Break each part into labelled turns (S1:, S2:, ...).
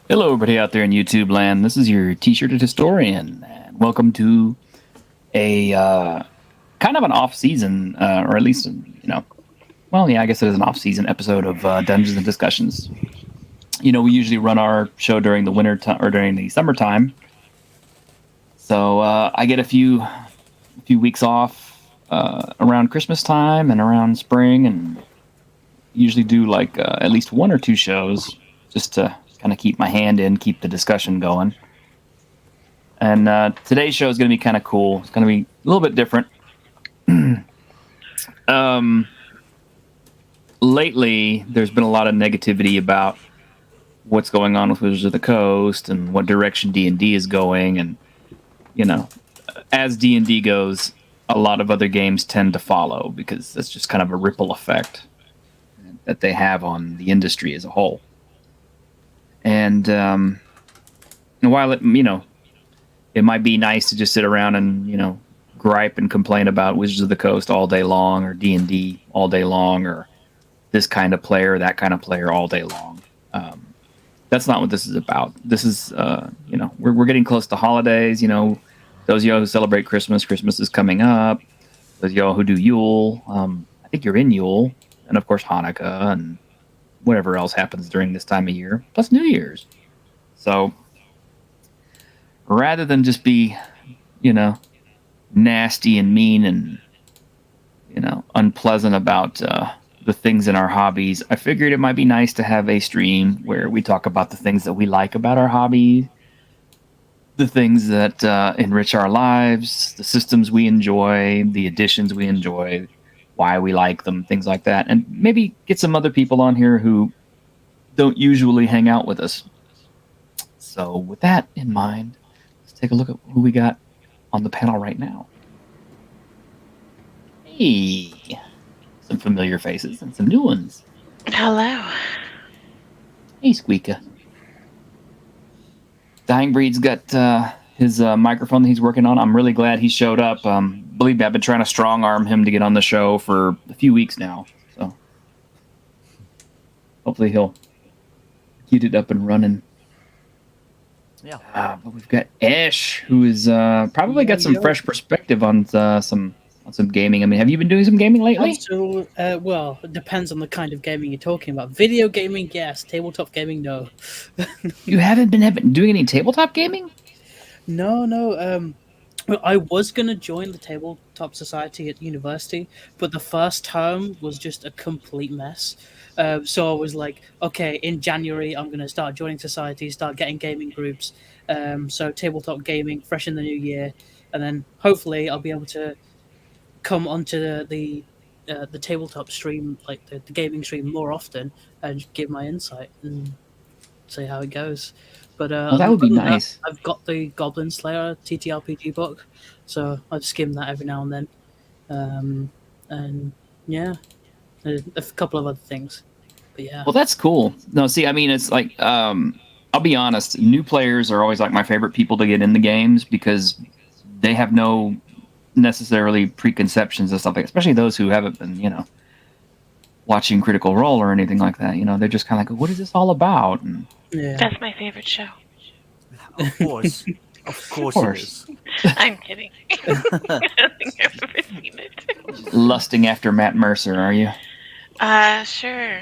S1: Hello, everybody out there in YouTube land. This is your T-shirted historian, and welcome to a kind of an off-season, or at least, well, yeah, I guess it is an off-season episode of Dungeons and Discussions. You know, we usually run our show during the winter time or during the summertime, so I get a few weeks off around Christmas time and around spring, and usually do like at least one or two shows just to kind of keep my hand in, keep the discussion going. And today's show is going to be kind of cool. It's going to be a little bit different. Lately, there's been a lot of negativity about what's going on with Wizards of the Coast and what direction D&D is going. And, you know, as D&D goes, a lot of other games tend to follow because that's just kind of a ripple effect that they have on the industry as a whole. And while it might be nice to just sit around and gripe and complain about Wizards of the Coast all day long, or D&D all day long, or this kind of player, that kind of player all day long, that's not what this is about. This is we're getting close to holidays. Those of y'all who celebrate Christmas is coming up. Those of y'all who do Yule, I think you're in Yule, and of course Hanukkah and whatever else happens during this time of year, plus New Year's. So rather than just be, nasty and mean and, unpleasant about the things in our hobbies, I figured it might be nice to have a stream where we talk about the things that we like about our hobby, the things that enrich our lives, the systems we enjoy, the additions we enjoy, why we like them, things like that, and maybe get some other people on here who don't usually hang out with us. So with that in mind, let's take a look at who we got on the panel right now. Hey, some familiar faces and some new ones.
S2: Hello.
S1: Hey, Squeaka. Dying Breed's got his microphone that he's working on. I'm really glad he showed up. Believe me, I've been trying to strong arm him to get on the show for a few weeks now. So hopefully he'll get it up and running.
S3: Yeah.
S1: But we've got Ash, who is probably got some fresh perspective on some gaming. I mean, have you been doing some gaming lately?
S4: So, well, it depends on the kind of gaming you're talking about. Video gaming, yes. Tabletop gaming, no.
S1: You haven't been doing any tabletop gaming?
S4: No. Well, I was going to join the Tabletop Society at university, but the first term was just a complete mess. So I was like, okay, in January, I'm going to start joining societies, start getting gaming groups. So tabletop gaming, fresh in the new year. And then hopefully I'll be able to come onto the tabletop stream, like the gaming stream, more often and give my insight and see how it goes. But
S1: that would be nice.
S4: I've got the Goblin Slayer TTRPG book, so I've skimmed that every now and then. And yeah, a couple of other things. But yeah.
S1: Well, that's cool. No, see, I mean, it's like, I'll be honest, new players are always like my favorite people to get in the games because they have no necessarily preconceptions and stuff like that, especially those who haven't been, watching Critical Role or anything like that. They're just kind of like, what is this all about? And
S4: Yeah.
S2: That's my favorite show.
S3: Of course. Of course. It is.
S2: I'm kidding. I don't think I've ever seen it.
S1: Lusting after Matt Mercer, are you?
S2: Sure.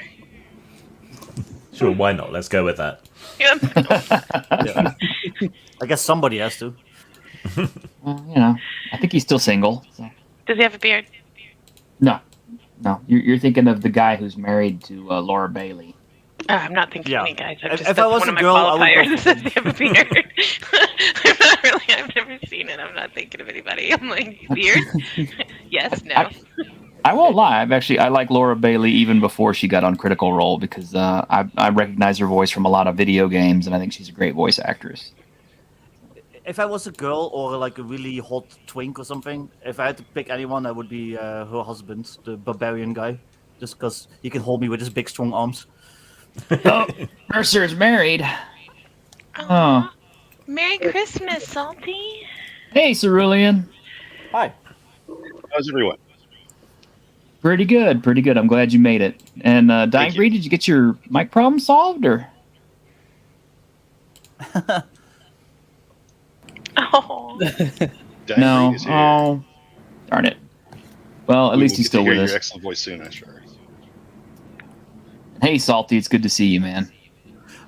S5: Sure, why not? Let's go with that.
S3: Yeah. I guess somebody has to.
S1: Well, I think he's still single. So.
S2: Does he have a beard?
S1: No. You're thinking of the guy who's married to Laura Bailey.
S2: Oh, I'm not thinking
S3: Yeah.
S2: any guys.
S3: If
S2: That's
S3: I was
S2: one
S3: a
S2: of my
S3: girl, I would go
S2: qualifiers.
S3: for
S2: Does he have a beard? I've never seen it. I'm not thinking of anybody. I'm like, beard? Yes, no.
S1: I won't lie. I like Laura Bailey even before she got on Critical Role because I recognize her voice from a lot of video games, and I think she's a great voice actress.
S3: If I was a girl or like a really hot twink or something, if I had to pick anyone, I would be her husband, the barbarian guy, just because he can hold me with his big strong arms.
S1: Oh, Mercer's married. Oh.
S2: Merry Christmas, Salty.
S1: Hey, Cerulean.
S3: Hi.
S6: How's everyone?
S1: Pretty good, pretty good. I'm glad you made it. And Dying
S6: you.
S1: Breed, did you get your mic problem solved, or?
S2: Oh,
S6: Dying
S1: No.
S6: Breed is here.
S1: Oh, darn it. Well, at
S6: We
S1: least
S6: will
S1: he's
S6: get to
S1: still
S6: hear
S1: with
S6: your
S1: us.
S6: excellent voice soon, I'm sure.
S1: Hey, Salty, it's good to see you, man.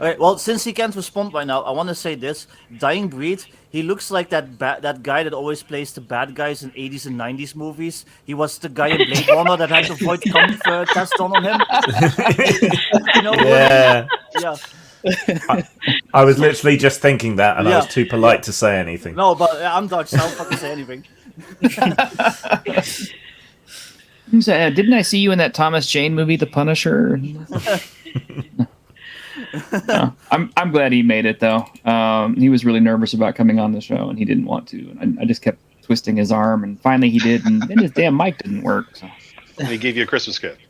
S3: Okay, well, since he can't respond right now, I want to say this: Dying Breed. He looks like that guy that always plays the bad guys in 80s and 90s movies. He was the guy in Blade Runner that had the void comp test done on him. You know?
S5: Yeah.
S3: Yeah.
S5: I was literally just thinking that, and I was
S3: Yeah.
S5: too polite to say anything.
S3: No, but I'm Dutch, so I'll fucking say anything.
S1: So, didn't I see you in that Thomas Jane movie, The Punisher? No, I'm glad he made it though. He was really nervous about coming on the show, and he didn't want to. And I just kept twisting his arm, and finally he did. And then his damn mic didn't work. So
S6: And he gave you a Christmas gift.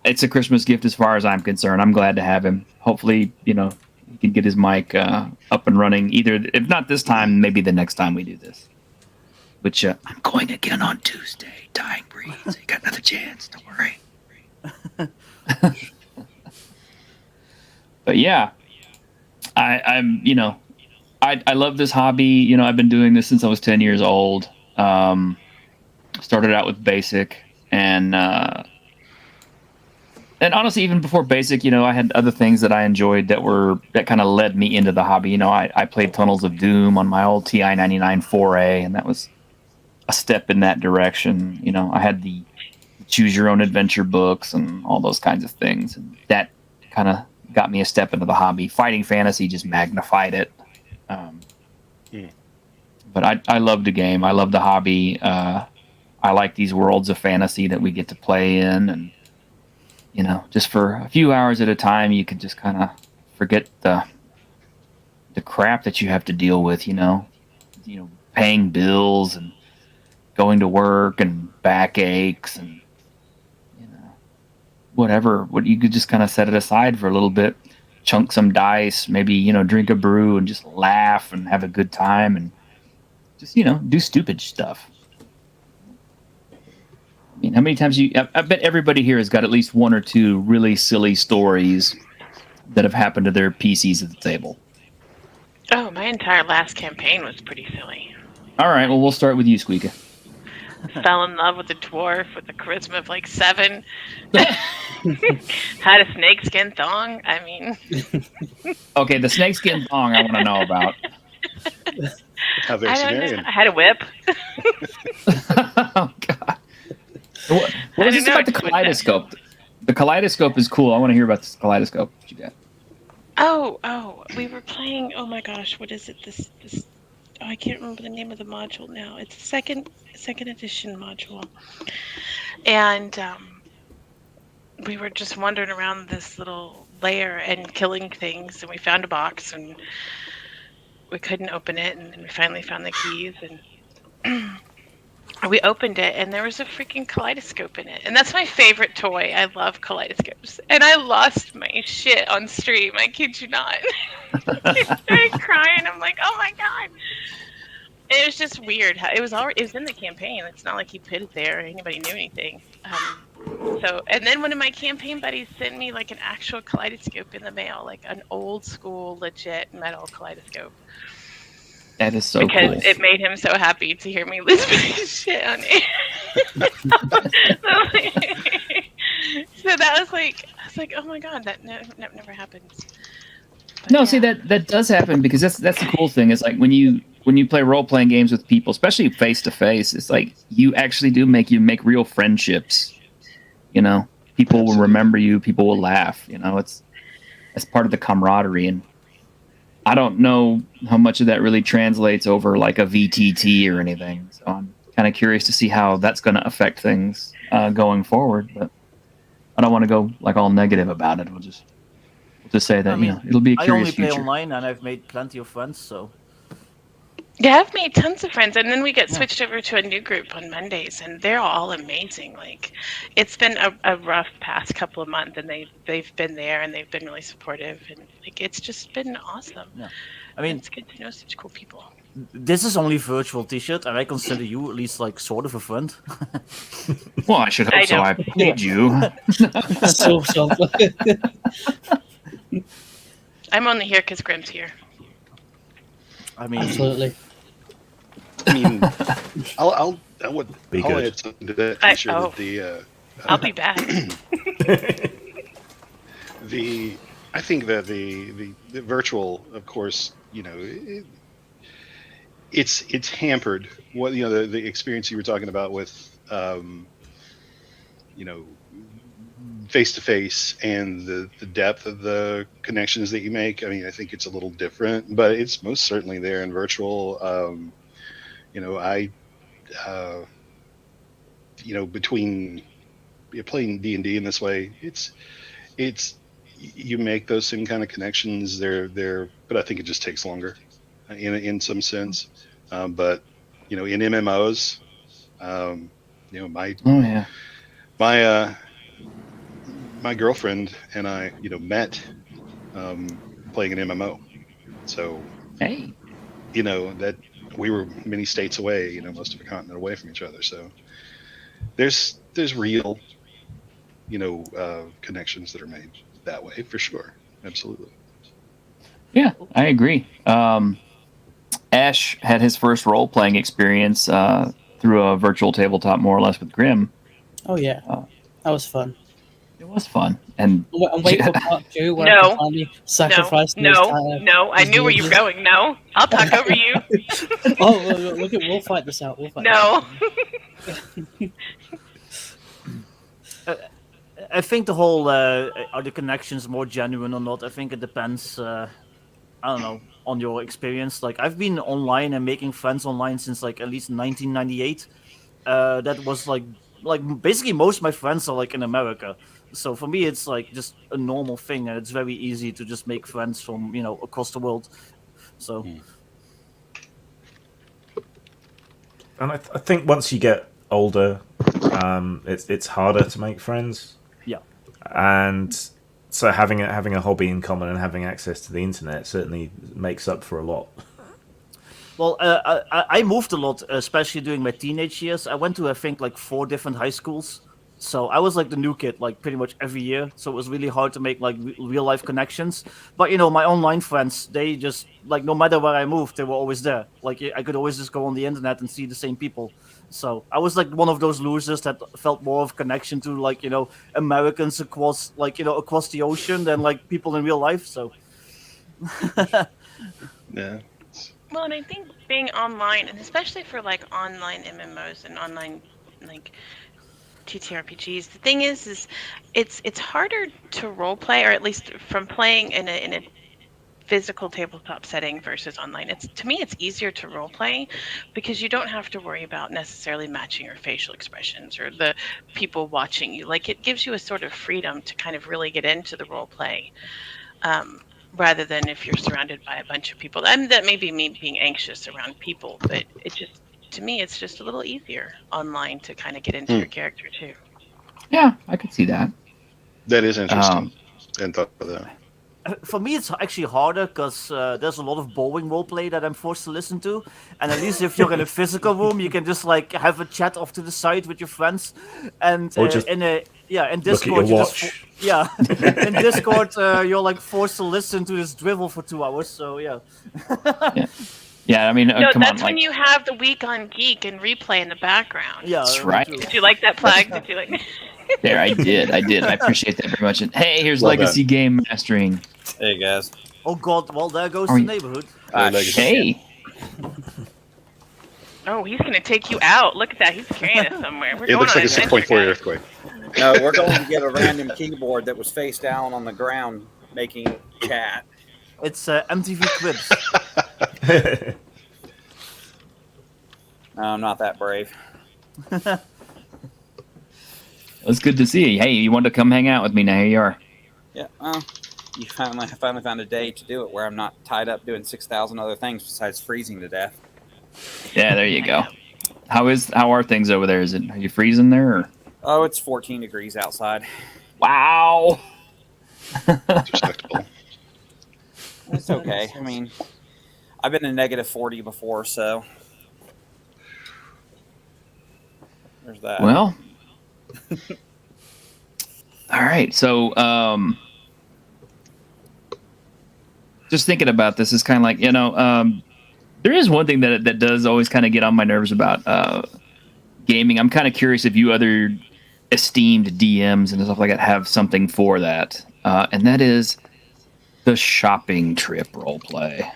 S1: it's a Christmas gift as far as I'm concerned. I'm glad to have him. Hopefully, he can get his mic up and running. Either if not this time, maybe the next time we do this. Which I'm going again on Tuesday. Dying Breed. So you got another chance. Don't worry. But yeah, I'm I love this hobby. I've been doing this since I was 10 years old. Started out with Basic, and honestly, even before Basic, I had other things that I enjoyed that kind of led me into the hobby. I played Tunnels of Doom on my old TI-99 4A, and that was a step in that direction. I had the Choose Your Own Adventure books and all those kinds of things, and that kind of got me a step into the hobby. Fighting Fantasy just magnified it. But I love the game. I love the hobby. I like these worlds of fantasy that we get to play in, and just for a few hours at a time, you can just kind of forget the crap that you have to deal with. Paying bills and going to work and backaches and whatever. What you could just kind of set it aside for a little bit, chunk some dice, maybe drink a brew and just laugh and have a good time and just do stupid stuff. I mean, how many times I bet everybody here has got at least one or two really silly stories that have happened to their PCs at the table.
S2: oh, my entire last campaign was pretty silly.
S1: All right, well, we'll start with you, Squeaka.
S2: Fell in love with a dwarf with a charisma of like 7. Had a snakeskin thong. I mean,
S1: Okay, the snakeskin thong I want to know about.
S6: How very
S2: I don't know.
S6: Sumerian.
S2: I had a whip.
S1: Oh, God. What is
S2: I
S1: this
S2: don't know,
S1: about the
S2: it's what
S1: kaleidoscope? The kaleidoscope is cool. I want to hear about this kaleidoscope. What you got?
S2: Oh, we were playing. Oh my gosh, what is it? This. Oh, I can't remember the name of the module now. It's a second edition module, and we were just wandering around this little lair and killing things, and we found a box, and we couldn't open it, and then we finally found the keys, and we opened it, and there was a freaking kaleidoscope in it. And that's my favorite toy. I love kaleidoscopes. And I lost my shit on stream. I kid you not. I started crying. I'm like, oh my God. And it was just weird. It was in the campaign. It's not like he put it there or anybody knew anything. And then one of my campaign buddies sent me like an actual kaleidoscope in the mail, like an old school, legit metal kaleidoscope.
S1: That is so
S2: because
S1: cool.
S2: it made him so happy to hear me lose my shit on it. So that was like, I was like, oh my God, that never happens. But
S1: No,
S2: yeah.
S1: see that does happen because that's the cool thing. Is like when you play role playing games with people, especially face to face, it's like you actually do make real friendships. People will remember you. People will laugh. It's part of the camaraderie, and I don't know how much of that really translates over like a VTT or anything. So I'm kind of curious to see how that's going to affect things going forward. But I don't want to go like all negative about it. We'll just say that it'll be a
S3: I
S1: curious
S3: only play
S1: future.
S3: online, and I've made plenty of friends, so.
S2: Yeah, I've made tons of friends, and then we get switched over to a new group on Mondays, and they're all amazing. Like, it's been a rough past couple of months, and they've been there, and they've been really supportive, and like it's just been awesome.
S3: Yeah. I mean,
S2: it's good to know such cool people.
S3: this is only virtual T-shirt, and I consider you at least like sort of a friend.
S1: Well, I should hope
S2: I
S1: so.
S2: know.
S1: I paid you.
S4: So.
S2: I'm only here because Grim's here.
S3: I mean,
S4: Absolutely.
S6: I mean, I would
S5: Be
S6: I'll
S5: good.
S6: add something to that.
S2: I-
S6: Sure,
S2: oh.
S6: that the
S2: I'll be back.
S6: I think that the virtual, of course, it's hampered. What the experience you were talking about with face to face and the depth of the connections that you make. I mean, I think it's a little different, but it's most certainly there in virtual. Between playing D&D in this way, it's you make those same kind of connections. But I think it just takes longer, in some sense. But in MMOs, my
S1: Oh yeah.
S6: my girlfriend and I, met playing an MMO. So
S1: Hey.
S6: that we were many states away, most of a continent away from each other. So there's real, connections that are made that way for sure. Absolutely.
S1: Yeah, I agree. Ash had his first role playing experience through a virtual tabletop, more or less, with Grim.
S4: Oh yeah, that was fun.
S1: It was fun, and
S4: I'm waiting for part 2 where I
S2: No.
S4: can finally sacrifice
S2: No. I knew where you were going. No. I'll talk over you.
S4: Oh, look at we'll fight this out.
S2: No.
S3: I think the whole are the connections more genuine or not? I think it depends. I don't know, on your experience. Like I've been online and making friends online since like at least 1998. That was like basically most of my friends are like in America. So for me, it's like just a normal thing, and it's very easy to just make friends from across the world. So
S5: And I think once you get older, it's harder to make friends.
S3: yeah.
S5: And so having a hobby in common and having access to the internet certainly makes up for a lot.
S3: Well, I moved a lot, especially during my teenage years. I went to, I think, like 4 different high schools. So I was like the new kid, like pretty much every year. So it was really hard to make like real life connections. But my online friends, they just like no matter where I moved, they were always there. Like I could always just go on the internet and see the same people. So I was like one of those losers that felt more of connection to like Americans across across the ocean than like people in real life. So
S6: Yeah.
S2: Well, and I think being online, and especially for like online MMOs and online like TTRPGs, the thing is it's harder to role play, or at least from playing in a physical tabletop setting versus online. To me it's easier to role play because you don't have to worry about necessarily matching your facial expressions or the people watching you. Like it gives you a sort of freedom to kind of really get into the role play. Rather than if you're surrounded by a bunch of people. And that may be me being anxious around people, but to me, it's just a little easier online to kind of get into your character too.
S1: yeah, I could see that.
S6: That is interesting. And thought of that.
S3: for me, it's actually harder because there's a lot of boring roleplay that I'm forced to listen to. And at least if you're in a physical room, you can just like have a chat off to the side with your friends. And
S5: Or just
S3: in
S5: Look at
S3: Discord,
S5: your
S3: you just
S5: watch.
S3: yeah, in Discord, you're like forced to listen to this drivel for 2 hours. So yeah.
S1: Yeah, I mean,
S2: No,
S1: come
S2: that's
S1: on,
S2: when
S1: like,
S2: you have the Week on Geek and replay in the background.
S3: Yeah,
S1: That's
S3: me
S1: right.
S3: too.
S2: Did you like that flag? Did you like?
S1: there, I did. I appreciate that very much. And hey, here's
S6: Well
S1: Legacy Game Mastering.
S7: Hey guys.
S3: Oh God! Well, there goes
S1: Are
S3: the
S1: you-
S3: neighborhood.
S1: Hey,
S2: Oh, he's gonna take you out. Look at that. He's carrying us somewhere. We're
S6: It
S2: going
S6: looks
S2: on
S6: like a
S2: an adventure,
S6: 6.4
S2: guys.
S6: earthquake.
S7: No, we're going to get a random keyboard that was face down on the ground making chat.
S3: It's MTV Cribs.
S7: No, I'm not that brave.
S1: it's good to see you. Hey, you wanted to come hang out with me? Now here you are.
S7: Yeah, well, you finally found a day to do it where I'm not tied up doing 6,000 other things besides freezing to death.
S1: Yeah, there you go. How are things over there? Are you freezing there? Or?
S7: Oh, it's 14 degrees outside.
S1: Wow.
S6: It's respectable.
S7: It's okay. I mean, I've been in -40 before, so there's that.
S1: Well, all right. So, just thinking about this is kind of like, there is one thing that does always kind of get on my nerves about gaming. I'm kind of curious if you other esteemed DMs and stuff like that have something for that, and that is the shopping trip role play.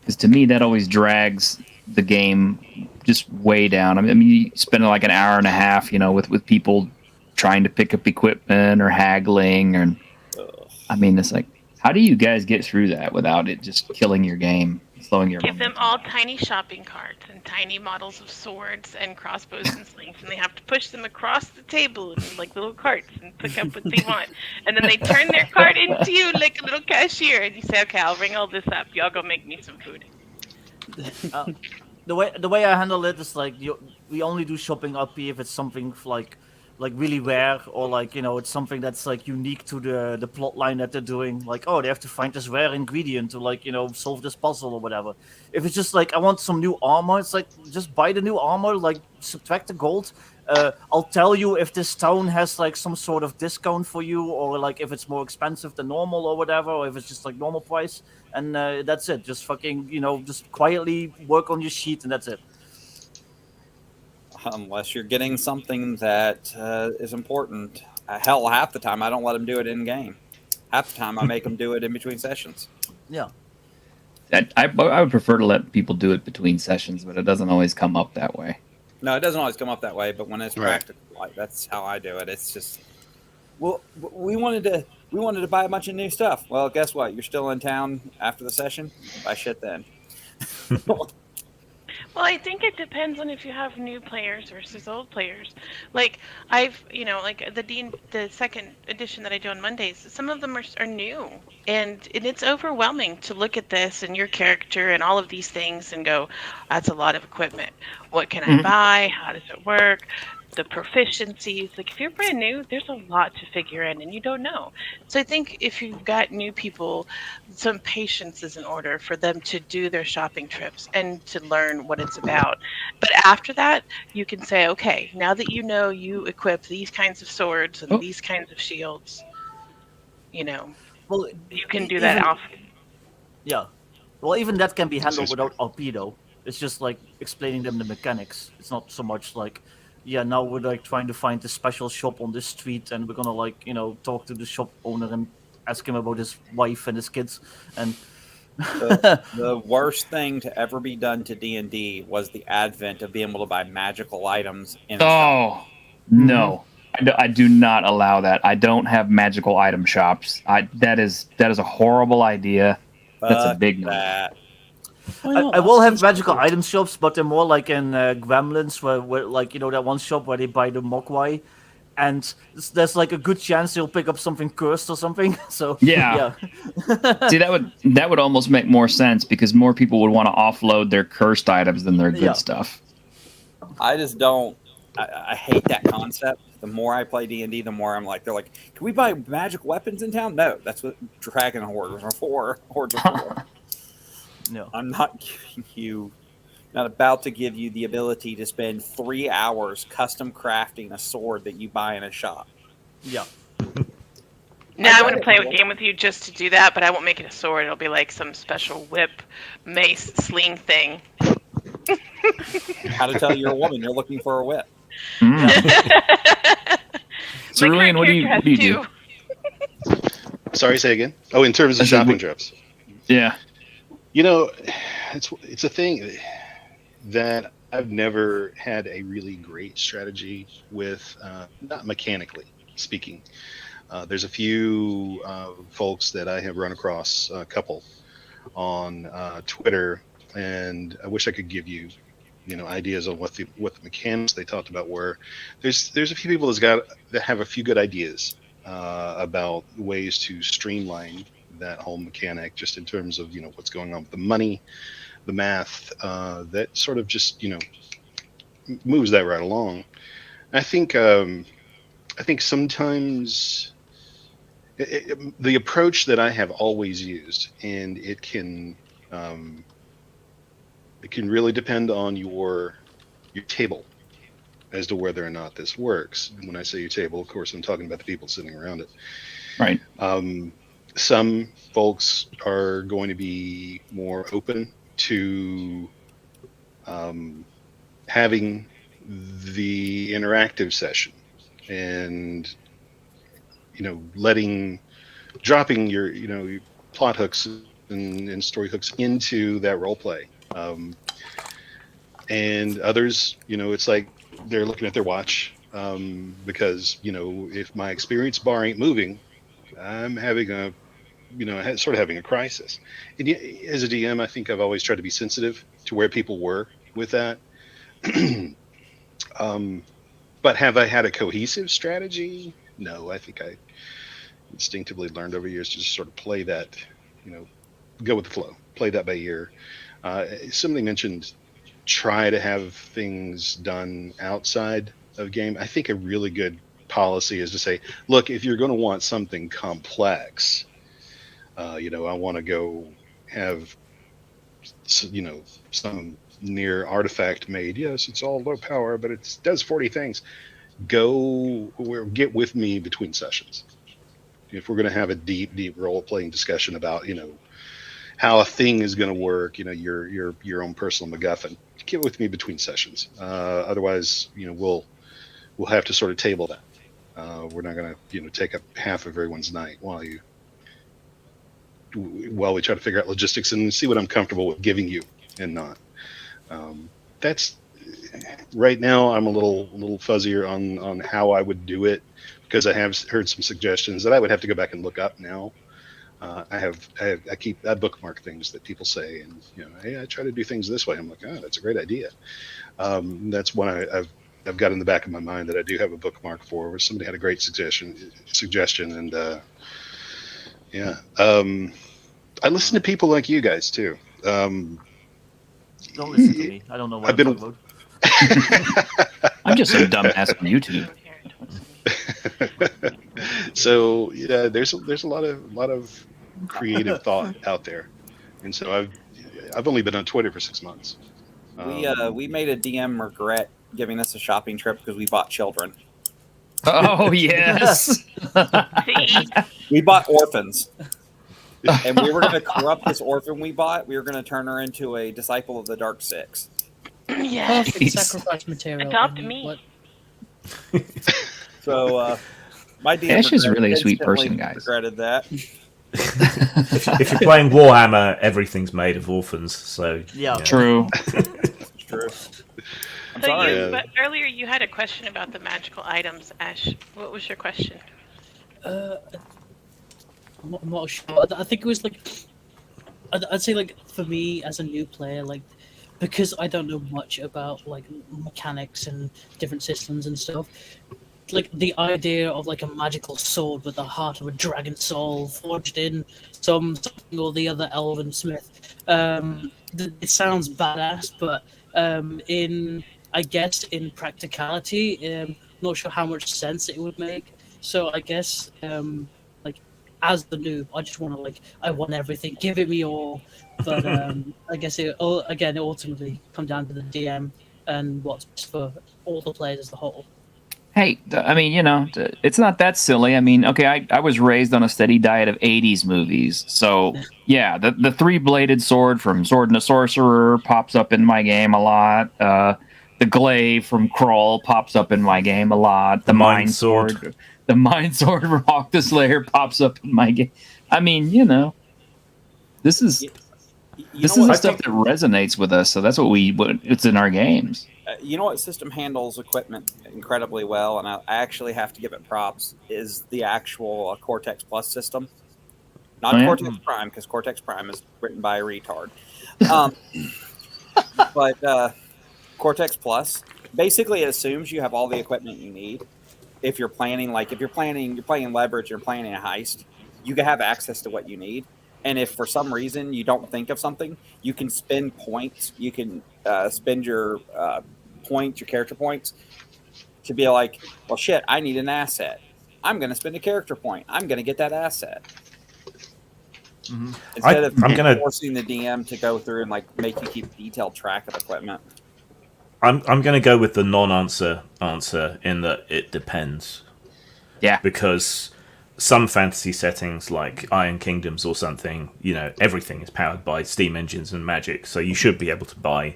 S1: Because to me, that always drags the game just way down. I mean, you spend like an hour and a half, with people trying to pick up equipment or haggling, and I mean, it's like, how do you guys get through that without it just killing your game, slowing your
S2: Give them
S1: momentum?
S2: all tiny shopping carts and tiny models of swords and crossbows and slings, and they have to push them across the table in like little carts and pick up what they want. And then they turn their cart into you like a little cashier, and you say, "Okay, I'll ring all this up. Y'all go make me some food."
S3: The way I handle it is like we only do shopping RP if it's something like really rare, or like it's something that's like unique to the plot line that they're doing. Like, oh, they have to find this rare ingredient to like solve this puzzle or whatever. If it's just like I want some new armor, it's like just buy the new armor, like subtract the gold. I'll tell you if this town has like some sort of discount for you, or like if it's more expensive than normal or whatever, or if it's just like normal price. And that's it. Just fucking just quietly work on your sheet, and that's it.
S7: Unless you're getting something that is important. Hell, half the time I don't let them do it in game. Half the time I make them do it in between sessions.
S3: Yeah.
S1: I would prefer to let people do it between sessions, but it doesn't always come up that way.
S7: No, it doesn't always come up that way, but when it's
S6: Right.
S7: practical, like that's how I do it. It's just, well, we wanted to buy a bunch of new stuff. Well, guess what? You're still in town after the session. Buy shit then.
S2: Well, I think it depends on if you have new players versus old players. Like I've, like the second edition that I do on Mondays. Some of them are new, and it's overwhelming to look at this and your character and all of these things and go, "That's a lot of equipment. What can I buy? How does it work?" The proficiencies. Like if you're brand new, there's a lot to figure in, and you don't know. So I think if you've got new people, some patience is in order for them to do their shopping trips and to learn what it's about. But after that, you can say, okay, now that you equip these kinds of swords and these kinds of shields,
S3: Well,
S2: you can do that often.
S3: Yeah. Well, even that can be handled
S6: Seems
S3: without RP though. It's just like explaining them the mechanics. It's not so much like, yeah, now we're like trying to find this special shop on this street, and we're gonna like talk to the shop owner and ask him about his wife and his kids. And
S7: The worst thing to ever be done to D&D was the advent of being able to buy magical items in a shop.
S1: Oh, no. I do not allow that. I don't have magical item shops. That is a horrible idea. That's a
S7: Fuck
S1: big no.
S7: that.
S4: Why not?
S3: I will
S4: That
S3: have
S4: sounds
S3: magical
S4: cool.
S3: item shops, but they're more like in Gremlins, where like that one shop where they buy the Mogwai, and there's like a good chance they'll pick up something cursed or something. So
S1: Yeah. See, that would almost make more sense because more people would want to offload their cursed items than their good
S3: Yeah.
S1: stuff.
S7: I just don't. I hate that concept. The more I play D&D, the more I'm like, they're like, can we buy magic weapons in town? No, that's what Dragon Hordes are for. Hordes are for.
S3: No.
S7: I'm not about to give you the ability to spend 3 hours custom crafting a sword that you buy in a shop.
S3: Yeah.
S2: Now I want to
S7: it,
S2: play a
S7: Joel.
S2: game with you just to do that, but I won't make it a sword. It'll be like some special whip, mace, sling thing.
S7: How to tell you're a woman? You're looking for a whip.
S1: Cerulean, what do you do?
S6: Sorry, say again. Oh, in terms of
S1: I said
S6: shopping
S1: we-
S6: trips.
S1: Yeah.
S6: It's a thing that I've never had a really great strategy with, not mechanically speaking. There's a few folks that I have run across, a couple on Twitter, and I wish I could give you, ideas on what the mechanics they talked about were. There's a few people that have a few good ideas about ways to streamline that whole mechanic, just in terms of what's going on with the money, the math, that sort of just moves that right along. I think sometimes the approach that I have always used, and it can really depend on your table as to whether or not this works. And when I say your table, of course, I'm talking about the people sitting around it.
S1: Right.
S6: Some folks are going to be more open to having the interactive session and dropping your plot hooks and story hooks into that role play. And others, it's like they're looking at their watch because if my experience bar ain't moving, I'm having sort of having a crisis. And as a DM, I think I've always tried to be sensitive to where people were with that. But have I had a cohesive strategy? No, I think I instinctively learned over years to just sort of play that, go with the flow, play that by ear. Somebody mentioned try to have things done outside of game. I think a really good policy is to say, look, if you're going to want something complex, I want to go have, some near artifact made. Yes, it's all low power, but it does 40 things. Get with me between sessions. If we're going to have a deep role playing discussion about, how a thing is going to work, your own personal MacGuffin, get with me between sessions. Otherwise, we'll have to sort of table that. We're not going to, take up half of everyone's night while we try to figure out logistics and see what I'm comfortable with giving you and not. That's right now. I'm a little fuzzier on how I would do it because I have heard some suggestions that I would have to go back and look up now. I bookmark things that people say, and hey, I try to do things this way. I'm like, oh, that's a great idea. That's one I've got in the back of my mind that I do have a bookmark for. Where somebody had a great suggestion, and I listen to people like you guys too.
S3: Don't listen to me. I don't know what I'm talking about.
S1: I'm just some dumbass on YouTube.
S6: So there's a lot of creative thought out there, and so I've only been on Twitter for 6 months.
S7: We made a DM regret giving us a shopping trip because we bought children.
S1: Oh yes.
S7: We bought orphans. And we were going to corrupt this orphan we bought. We were going to turn her into a disciple of the Dark Six.
S2: Yes.
S4: Perfect sacrifice material.
S2: Adopt me.
S4: What-
S7: So my DM
S1: Ash is really a sweet
S7: instantly
S1: person, guys.
S7: regretted that.
S5: If you're playing Warhammer, everything's made of orphans. So
S3: Yeah.
S1: True.
S7: It's true. I'm
S2: So
S7: sorry.
S2: but earlier you had a question about the magical items, Ash. What was your question?
S4: I'm not sure. I think it was like, I'd say like for me as a new player, like because I don't know much about like mechanics and different systems and stuff. Like the idea of like a magical sword with the heart of a dragon soul forged in something or the other elven smith. It sounds badass, but in practicality, not sure how much sense it would make. So I guess as the noob, I just want to I want everything, give it me all. But I guess it ultimately come down to the DM and what's best for all the players as a whole.
S1: Hey, I mean, it's not that silly. I mean, okay, I was raised on a steady diet of 80s movies. So, yeah, the three-bladed sword from Sword and the Sorcerer pops up in my game a lot. The glaive from Krull pops up in my game a lot. The Mind Sword. The Mind Sword from Hawk the Slayer pops up in my game. I mean, this is the stuff that resonates with us. So that's it's in our games.
S7: You know what system handles equipment incredibly well, and I actually have to give it props, is the actual Cortex Plus system. Not Cortex Prime, because Cortex Prime is written by a retard. But Cortex Plus, basically it assumes you have all the equipment you need. If you're playing leverage, you're planning a heist, you can have access to what you need. And if for some reason you don't think of something, you can spend points. You can spend your points, your character points, to be like, well, shit, I need an asset. I'm going to spend a character point. I'm going to get that asset.
S3: Mhm.
S7: Instead of
S5: I'm gonna-
S7: forcing the DM to go through and like make you keep detailed track of equipment.
S5: I'm going to go with the non-answer answer in that it depends.
S1: Yeah.
S5: Because some fantasy settings like Iron Kingdoms or something, everything is powered by steam engines and magic, so you should be able to buy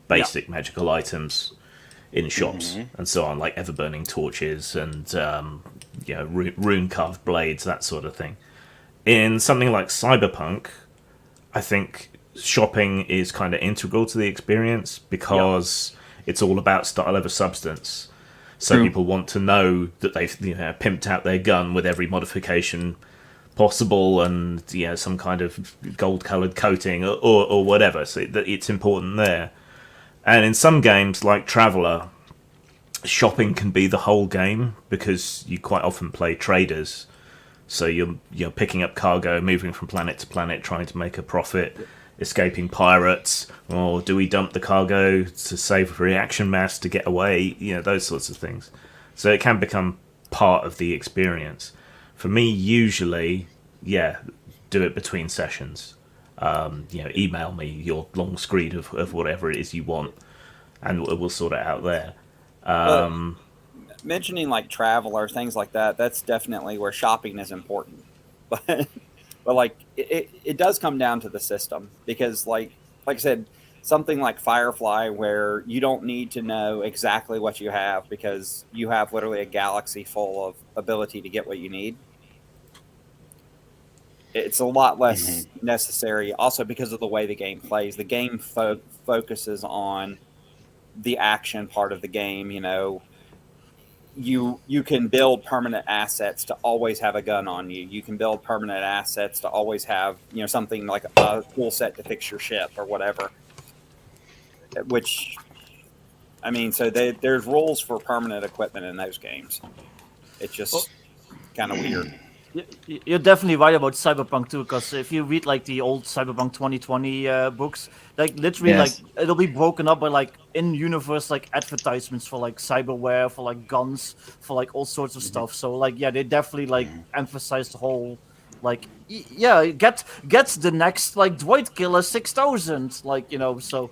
S5: basic magical items in shops and so on, like ever-burning torches and rune-carved blades, that sort of thing. In something like Cyberpunk, I think shopping is kind of integral to the experience because it's all about style over substance. So
S1: True.
S5: people want to know that they've pimped out their gun with every modification possible and some kind of gold-coloured coating or whatever. So that it's important there. And in some games like Traveller, shopping can be the whole game because you quite often play traders. So you're picking up cargo, moving from planet to planet, trying to make a profit, escaping pirates, or do we dump the cargo to save reaction mass to get away? Those sorts of things. So it can become part of the experience. For me, usually, do it between sessions. Email me your long screed of whatever it is you want, and we'll sort it out there.
S7: Mentioning like Traveler, things like that, that's definitely where shopping is important. But like it does come down to the system because like I said, something like Firefly where you don't need to know exactly what you have because you have literally a galaxy full of ability to get what you need. It's a lot less necessary also because of the way the game plays. The game focuses on the action part of the game, you can build permanent assets to always have a gun on you. You can build permanent assets to always have, something like a tool set to fix your ship or whatever. Which, I mean, so there's rules for permanent equipment in those games. It's just kind of weird.
S3: You're definitely right about Cyberpunk too, because if you read like the old Cyberpunk 2020 books, like literally
S1: Yes.
S3: like it'll be broken up by like in-universe like advertisements for like cyberware, for like guns, for like all sorts of stuff. So like they definitely like emphasize the whole like get the next like Droid Killer 6000, like so.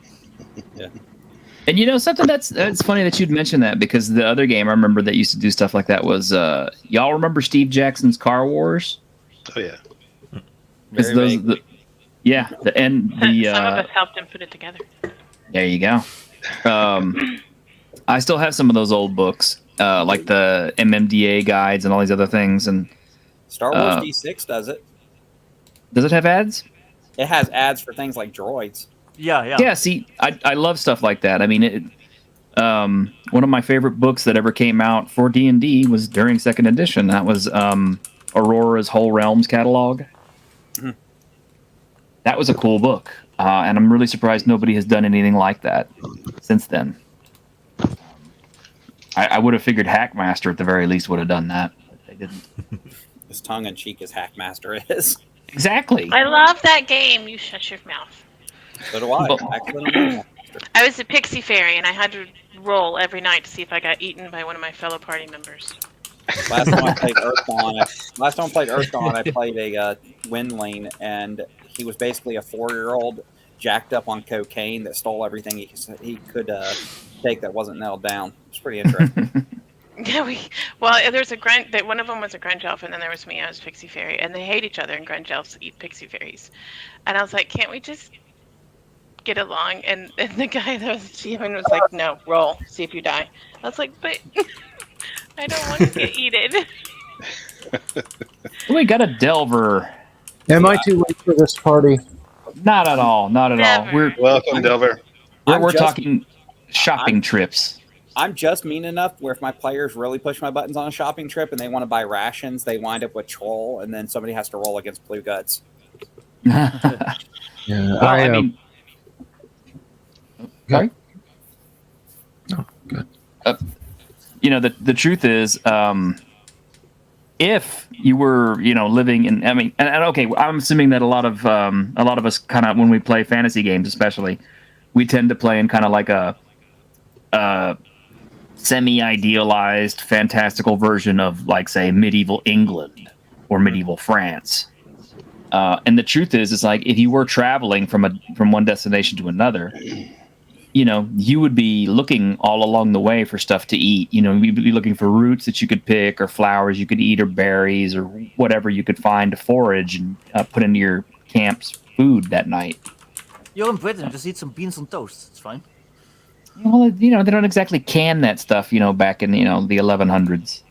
S1: And something that's funny that you'd mention that because the other game I remember that used to do stuff like that was y'all remember Steve Jackson's Car Wars?
S6: Oh yeah.
S1: Because
S7: Very
S1: those
S2: Some of us helped him put it together.
S1: There you go. I still have some of those old books, like the MMDA guides and all these other things. And
S7: Star Wars D6 does it.
S1: does it have ads?
S7: It has ads for things like droids.
S1: Yeah. See, I love stuff like that. I mean, one of my favorite books that ever came out for D&D was during second edition. That was Aurora's Whole Realms catalog. That was a cool book, and I'm really surprised nobody has done anything like that since then. I would have figured Hackmaster at the very least would have done that, but they didn't.
S7: As tongue in cheek as Hackmaster is.
S1: Exactly.
S2: I love that game. You shut your mouth.
S7: So do I.
S1: Well-
S7: Accidentally.
S2: I was a pixie fairy, and I had to roll every night to see if I got eaten by one of my fellow party members.
S7: Last time I played Earthdawn, I played a Windling, and he was basically a 4-year-old jacked up on cocaine that stole everything he could take that wasn't nailed down. It's pretty interesting.
S2: Yeah, there's a grunt. That one of them was a grunge elf, and then there was me. I was pixie fairy, and they hate each other. And grunge elves eat pixie fairies, and I was like, can't we just get along? And the guy that was GMing was like, no, roll, see if you die. I was like, but I don't want to get eaten.
S1: We got a Delver.
S8: Am I too late for this party?
S1: Not at all. Not at all.
S2: Never.
S6: Welcome, Delver.
S1: We're
S7: just-
S1: talking shopping trips.
S7: I'm just mean enough where if my players really push my buttons on a shopping trip and they want to buy rations, they wind up with Troll, and then somebody has to roll against Blue Guts.
S8: Yeah,
S1: Well, I mean, sorry?
S8: Oh, good.
S1: The truth is, if you were, living in, I mean, and okay, I'm assuming that a lot of us kind of, when we play fantasy games, especially, we tend to play in kind of like a semi-idealized, fantastical version of, like, say, medieval England or medieval France. And the truth is, it's like if you were traveling from one destination to another, you know, you would be looking all along the way for stuff to eat. You know, you'd be looking for roots that you could pick, or flowers you could eat, or berries, or whatever you could find to forage and put into your camp's food that night.
S3: You're in Britain, just eat some beans on toast. It's fine.
S1: Well, you know, they don't exactly can that stuff, you know, back in, you know, the 1100s.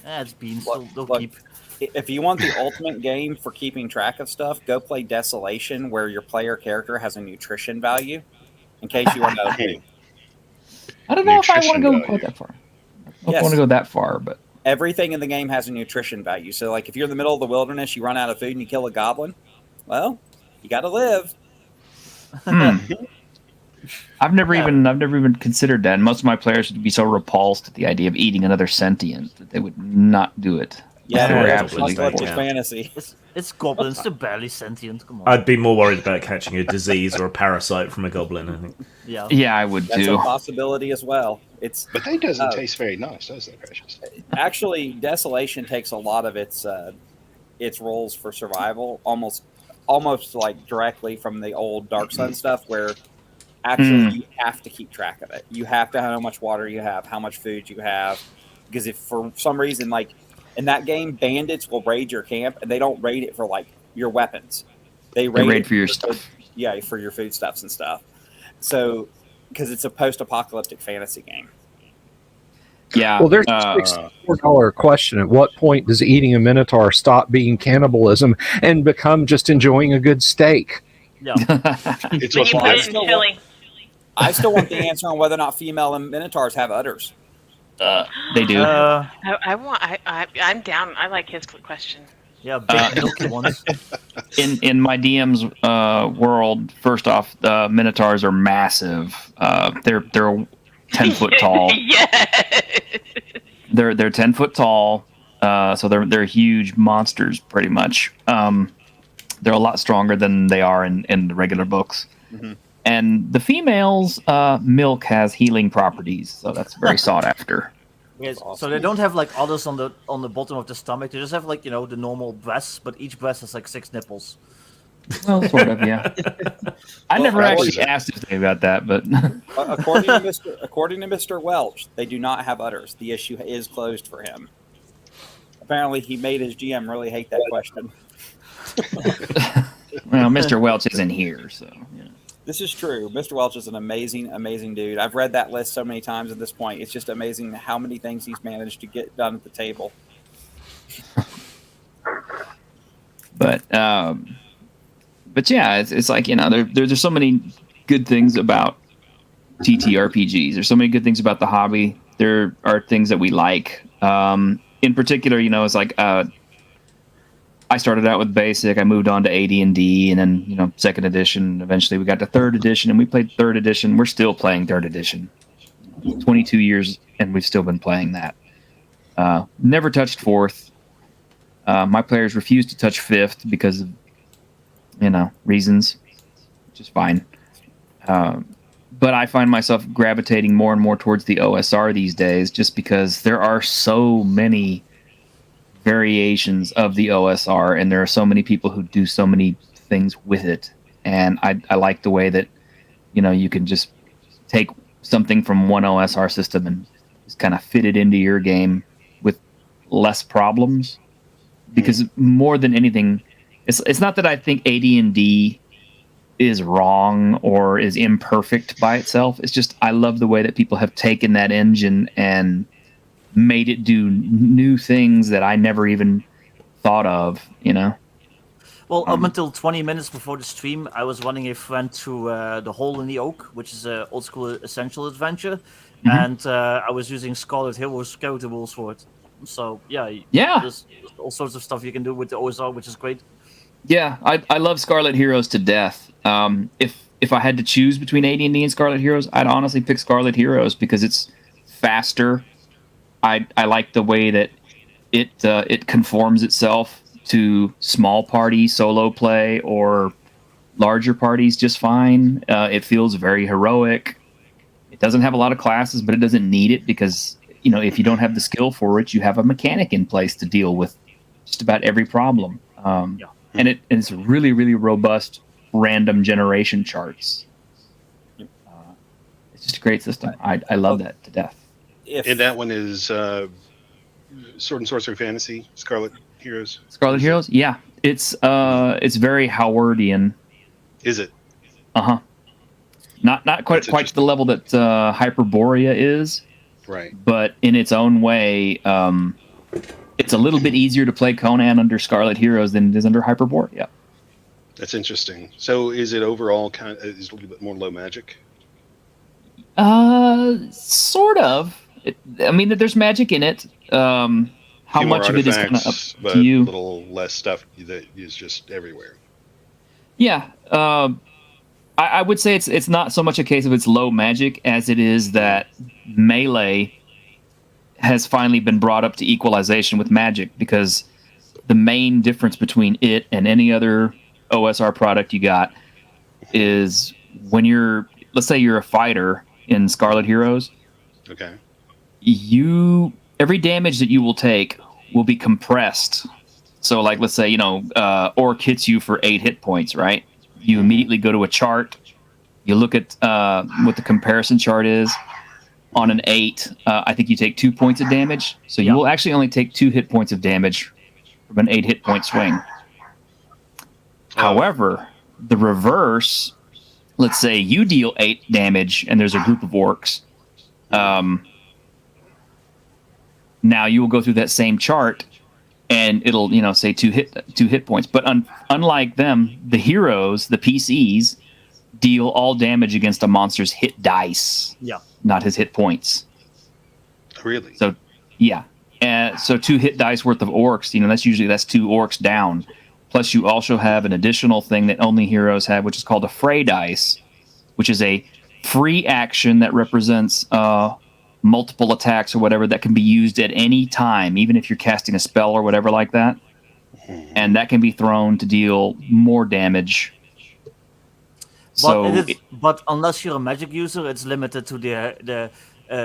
S3: It's beans. They'll
S7: Look,
S3: keep.
S7: if you want the ultimate game for keeping track of stuff, go play Desolation, where your player character has a nutrition value. In case you want to know.
S1: I don't know if I want to
S6: Nutrition
S1: go
S6: value.
S1: quite that far. I don't
S7: Yes.
S1: want to go that far, but
S7: Everything in the game has a nutrition value. So, like, if you're in the middle of the wilderness, you run out of food and you kill a goblin, well, you got to live.
S1: I've never even considered that. And most of my players would be so repulsed at the idea of eating another sentient that they would not do it.
S7: Yeah,
S1: They were
S7: it's
S1: absolutely
S7: apocalyptic
S5: yeah.
S7: fantasy.
S3: It's goblins. They're barely sentient. Come on.
S5: I'd be more worried about catching a disease or a parasite from a goblin, I think.
S3: Yeah.
S1: Yeah, I would
S7: That's
S1: too.
S7: a possibility as well. It's
S6: But that doesn't
S7: Oh.
S6: taste very nice, does it, Precious?
S7: actually Desolation takes a lot of its roles for survival almost like directly from the old Dark Sun stuff, where actually you have to keep track of it. You have to know how much water you have, how much food you have, because if for some reason, like in that game, bandits will raid your camp, and they don't raid it for like your weapons. They
S1: They raid
S7: it
S1: for your
S7: food-
S1: stuff.
S7: Yeah, for your foodstuffs and stuff. So, because it's a post-apocalyptic fantasy game.
S1: Yeah.
S8: Well, there's a $64 question. At what point does eating a minotaur stop being cannibalism and become just enjoying a good steak?
S3: Yeah.
S6: It's
S2: When
S6: what
S2: you put it
S7: still
S2: in
S7: want-
S2: chili.
S7: I still want the answer on whether or not female minotaurs have udders.
S1: they do.
S2: I'm down. I like his question.
S3: Yeah, big milky ones.
S1: In my DM's world, first off, the minotaurs are massive. They're 10-foot tall.
S2: Yeah.
S1: They're 10 foot tall, so they're huge monsters, pretty much. They're a lot stronger than they are in the regular books.
S7: Mhm.
S1: And the females' milk has healing properties, so that's very sought after.
S3: Yes,
S7: awesome.
S3: so they don't have like others on the bottom of the stomach. They just have like, you know, the normal breasts, but each breast has like 6 nipples.
S1: Well, sort of, yeah. I
S7: Well,
S1: never
S7: I
S1: actually
S6: was-
S1: asked if they got that, but
S7: According to Mr. Welch, they do not have udders. The issue is closed for him. Apparently, he made his GM really hate that question.
S1: well, Mr. Welch isn't here, so yeah.
S7: This is true. Mr. Welch is an amazing, amazing dude. I've read that list so many times at this point. It's just amazing how many things he's managed to get done at the table.
S1: But yeah, it's like, you know, there's so many good things about TTRPGs. There's so many good things about the hobby. There are things that we like. In particular, you know, it's like I started out with basic. I moved on to AD&D, and then, you know, second edition. Eventually, we got to third edition, and we played third edition. We're still playing third edition. 22 years, and we've still been playing that. Never touched fourth. My players refuse to touch fifth because of, you know, reasons, which is fine. But I find myself gravitating more and more towards the OSR these days, just because there are so many variations of the OSR, and there are so many people who do so many things with it. And I like the way that, you know, you can just take something from one OSR system and just kind of fit it into your game with less problems. Because more than anything, it's not that I think AD&D is wrong or is imperfect by itself. It's just I love the way that people have taken that engine and made it do new things that I never even thought of, you know?
S3: Well, up until 20 minutes before the stream, I was running a friend through the Hole in the Oak, which is an old school essential adventure, and I was using Scarlet Heroes skeleton rules for it. So yeah, there's all sorts of stuff you can do with the OSR, which is great.
S1: Yeah, I love Scarlet Heroes to death. If I had to choose between AD&D and Scarlet Heroes, I'd honestly pick Scarlet Heroes because it's faster. I like the way that it conforms itself to small party solo play or larger parties just fine. It feels very heroic. It doesn't have a lot of classes, but it doesn't need it because, if you don't have the skill for it, you have a mechanic in place to deal with just about every problem. And it's really, really robust random generation charts. It's just a great system. I love that to death.
S6: And that one is Sword and Sorcery Fantasy, Scarlet Heroes.
S1: Scarlet Heroes? Yeah. It's very Howardian.
S6: Is it?
S1: Uh-huh. Not quite to the level that Hyperborea is.
S6: Right.
S1: But in its own way, it's a little bit easier to play Conan under Scarlet Heroes than it is under Hyperborea.
S6: That's interesting. So is it overall is it a little bit more low magic?
S1: Sort of. There's magic in it. How much of it is kind of up
S6: but
S1: to you?
S6: A little less stuff that is just everywhere.
S1: Yeah. I would say it's not so much a case of it's low magic as it is that melee has finally been brought up to equalization with magic, because the main difference between it and any other OSR product you got is when let's say you're a fighter in Scarlet Heroes.
S6: Okay.
S1: Every damage that you will take will be compressed. So like, let's say, Orc hits you for 8 hit points, right? You immediately go to a chart. You look at what the comparison chart is. On an 8, I think you take 2 points of damage. So you will actually only take 2 hit points of damage from an 8 hit point swing. However, the reverse, let's say you deal 8 damage and there's a group of orcs. Now you will go through that same chart and it'll, say 2 hit points. But unlike them, the heroes, the PCs, deal all damage against a monster's hit dice.
S3: Yeah.
S1: Not his hit points.
S6: Really?
S1: So, yeah. So 2 hit dice worth of orcs, that's 2 orcs down. Plus you also have an additional thing that only heroes have, which is called a fray dice, which is a free action that represents multiple attacks or whatever that can be used at any time, even if you're casting a spell or whatever like that. And that can be thrown to deal more damage.
S3: But unless you're a magic user, it's limited to the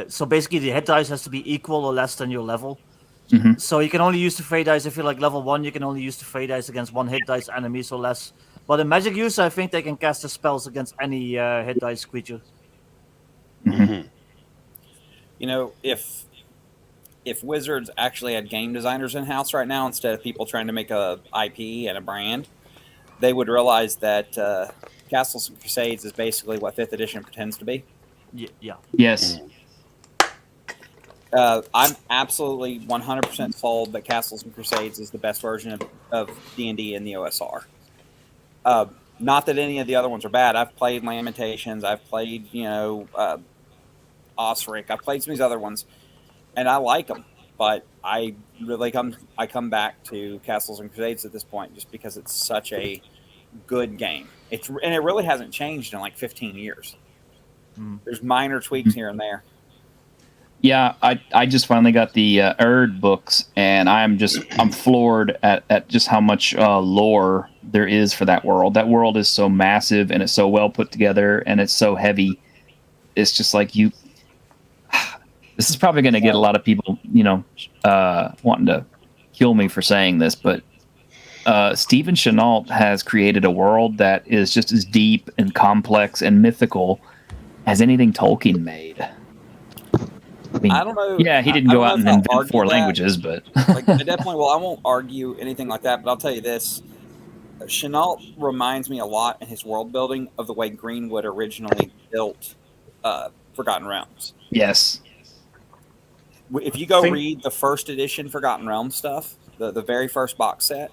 S3: so basically the hit dice has to be equal or less than your level.
S1: Mhm.
S3: So you can only use the fray dice if you're like level 1. You can only use the fray dice against 1 hit dice enemies or less. But a magic user, I think they can cast the spells against any hit dice creature.
S6: Mm-hmm.
S7: If Wizards actually had game designers in house right now instead of people trying to make a IP and a brand, they would realize that Castles and Crusades is basically what 5th edition pretends to be.
S3: Yeah.
S1: Yes.
S7: I'm absolutely 100% sold that Castles and Crusades is the best version of D&D in the OSR. Not that any of the other ones are bad. I've played Lamentations. I've played, Osric. I've played some of these other ones, and I like them. But I really come back to Castles and Crusades at this point just because it's such a good game. And it really hasn't changed in like 15 years. There's minor tweaks here and there.
S1: Yeah, I just finally got the Erd books, and I'm floored at just how much lore there is for that world. That world is so massive, and it's so well put together, and it's so heavy. It's just like this is probably going to get a lot of people, wanting to kill me for saying this, but Stephen Chenault has created a world that is just as deep and complex and mythical as anything Tolkien made.
S7: I don't know.
S1: Yeah, he didn't go out and invent 4 languages, but
S7: I won't argue anything like that, but I'll tell you this. Chenault reminds me a lot in his world building of the way Greenwood originally built Forgotten Realms.
S1: Yes.
S7: If you go read the 1st edition Forgotten Realms stuff, the very first box set,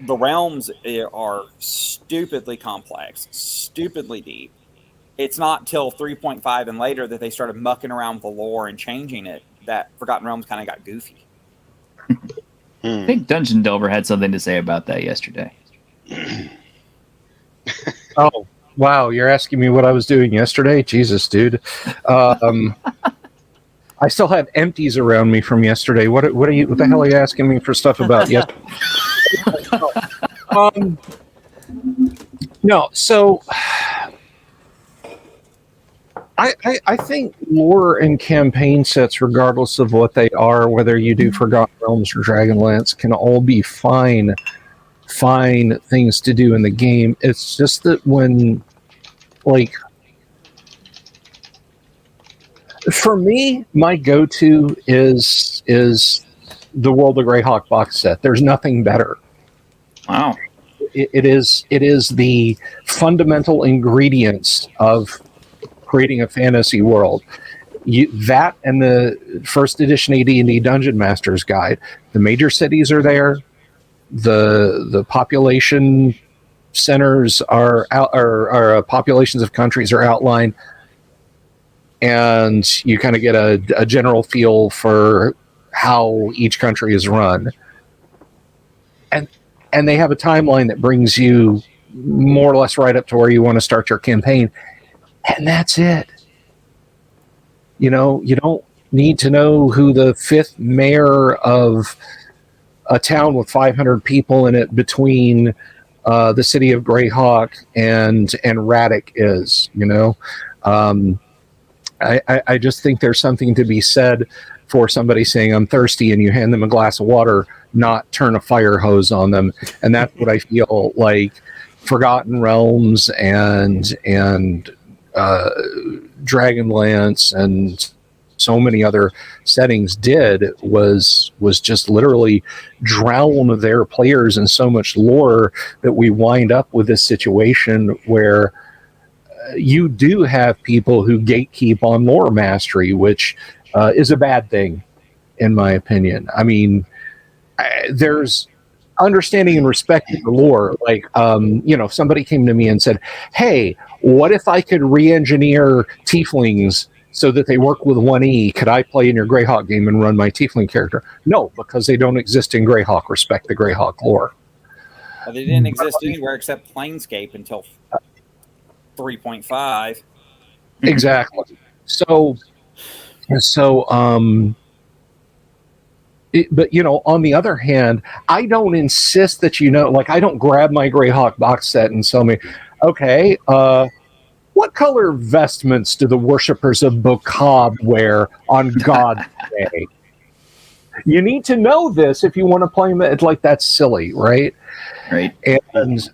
S7: the realms are stupidly complex, stupidly deep. It's not till 3.5 and later that they started mucking around with the lore and changing it that Forgotten Realms kind of got goofy.
S1: I think Dungeon Delver had something to say about that yesterday.
S8: Oh, wow. You're asking me what I was doing yesterday? Jesus, dude. I still have empties around me from yesterday. What the hell are you asking me for stuff about yesterday? No, so I think lore and campaign sets, regardless of what they are, whether you do Forgotten Realms or Dragonlance, can all be fine things to do in the game. It's just that when, like, for me, my go-to is the World of Greyhawk box set. There's nothing better.
S1: Wow.
S8: It is the fundamental ingredients of creating a fantasy world. That and the first edition AD&D Dungeon Master's Guide. The major cities are there. The population centers are out, or populations of countries are outlined, and you kind of get a general feel for how each country is run. And they have a timeline that brings you more or less right up to where you want to start your campaign. And that's it. You know, you don't need to know who the 5th mayor of a town with 500 people in it between the city of Greyhawk and Raddick is, you know. I just think there's something to be said for somebody saying, I'm thirsty, and you hand them a glass of water, not turn a fire hose on them. And that's what I feel like Forgotten Realms and Dragonlance and so many other settings did was just literally drown their players in so much lore that we wind up with this situation where you do have people who gatekeep on lore mastery, which is a bad thing, in my opinion. I mean, there's understanding and respecting the lore. Like, if somebody came to me and said, hey, what if I could re-engineer tieflings so that they work with 1E? Could I play in your Greyhawk game and run my tiefling character? No, because they don't exist in Greyhawk. Respect the Greyhawk lore.
S7: Well, they didn't exist anywhere except Planescape until 3.5.
S8: Exactly. But on the other hand, I don't insist that I don't grab my Greyhawk box set and tell me, okay, what color vestments do the worshippers of Bokab wear on God's Day? You need to know this if you want to play them. It's like, that's silly, right?
S1: Right.
S8: And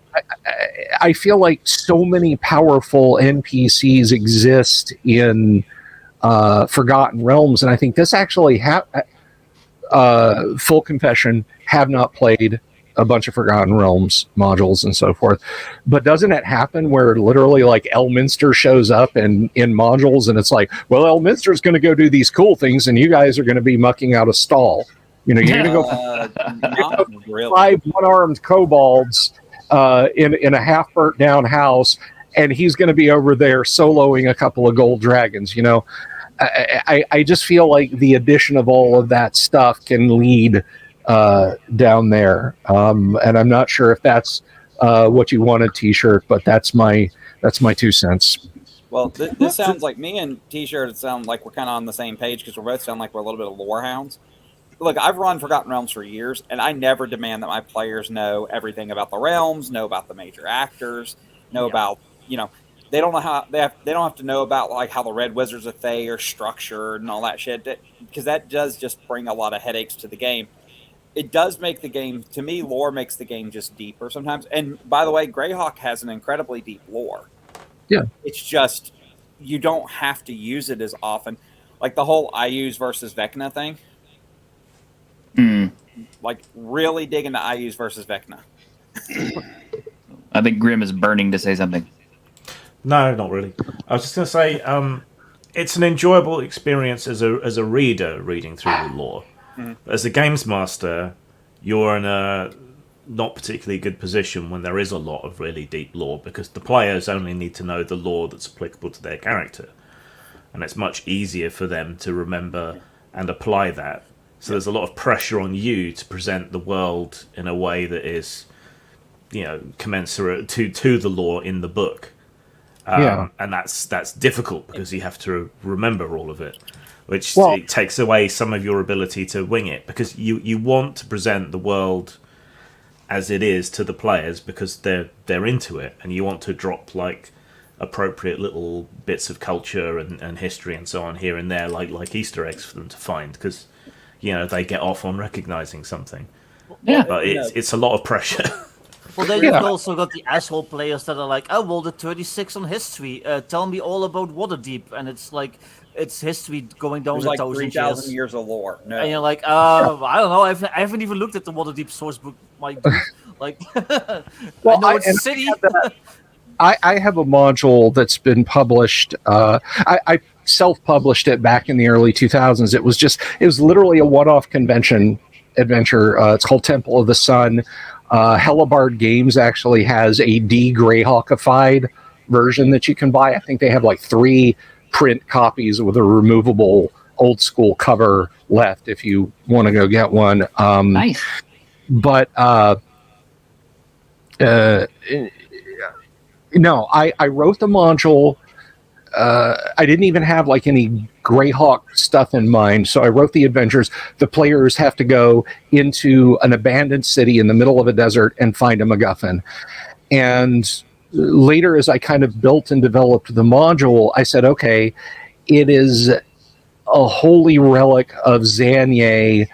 S8: I feel like so many powerful NPCs exist in Forgotten Realms, and I think this actually full confession, have not played a bunch of Forgotten Realms modules and so forth, but doesn't it happen where literally like Elminster shows up in modules, and it's like, well, Elminster's going to go do these cool things, and you guys are going to be mucking out a stall. You're going to go
S7: Not really.
S8: 5 one-armed kobolds in a half-burnt down house, and he's going to be over there soloing a couple of gold dragons. I just feel like the addition of all of that stuff can lead down there, and I'm not sure if that's what you want a T-shirt, but that's my 2 cents.
S7: Well, this sounds like me and T-shirt. It sounds like we're kind of on the same page because we both sound like we're a little bit of lore hounds. Look, I've run Forgotten Realms for years, and I never demand that my players know everything about the realms, know about the major actors, know about they don't know how they don't have to know about like how the Red Wizards of Thay are structured and all that shit, because that does just bring a lot of headaches to the game. It does make the game, to me, lore makes the game just deeper sometimes. And by the way, Greyhawk has an incredibly deep lore.
S8: Yeah.
S7: It's just, you don't have to use it as often. Like the whole Ayus versus Vecna thing. Like, really dig into Ayus versus Vecna.
S1: I think Grim is burning to say something.
S5: No, not really. I was just going to say, it's an enjoyable experience as a reader reading through the lore. As a games master, you're in a not particularly good position when there is a lot of really deep lore, because the players only need to know the lore that's applicable to their character, and it's much easier for them to remember and apply that. So there's a lot of pressure on you to present the world in a way that is, commensurate to the lore in the book. And that's difficult because you have to remember all of it, which it takes away some of your ability to wing it, because you want to present the world as it is to the players because they're into it, and you want to drop like appropriate little bits of culture and history and so on here and there, like Easter eggs for them to find, because they get off on recognizing something.
S1: Yeah.
S5: But it's a lot of pressure.
S3: Well, then you've also got the asshole players that are like, I rolled a 36 on history. Tell me all about Waterdeep. And it's like, it's history going down
S7: There's
S3: the
S7: like
S3: 1,000
S7: 3,000
S3: years.
S7: years of lore. No.
S3: And you're like, I don't know. I haven't even looked at the Waterdeep source book. My dude. Like,
S8: Well,
S3: I know it's
S8: and
S3: a city.
S8: I have a module that's been published. I self-published it back in the early 2000s. It was literally a one-off convention adventure. It's called Temple of the Sun. Hellebard Games actually has a Greyhawkified version that you can buy. I think they have like 3 print copies with a removable old school cover left if you want to go get one.
S1: Nice.
S8: But no, I wrote the module. I didn't even have like any Greyhawk stuff in mind, so I wrote the adventures. The players have to go into an abandoned city in the middle of a desert and find a MacGuffin. And later, as I kind of built and developed the module, I said, okay, it is a holy relic of Xanye,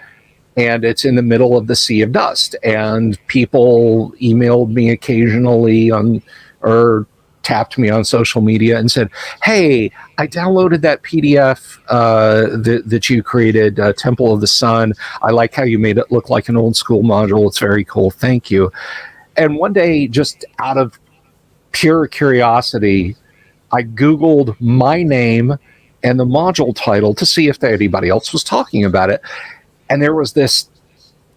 S8: and it's in the middle of the Sea of Dust. And people emailed me occasionally or tapped me on social media and said, hey, I downloaded that PDF that you created, Temple of the Sun. I like how you made it look like an old school module. It's very cool. Thank you. And one day, just out of pure curiosity, I Googled my name and the module title to see if anybody else was talking about it. And there was this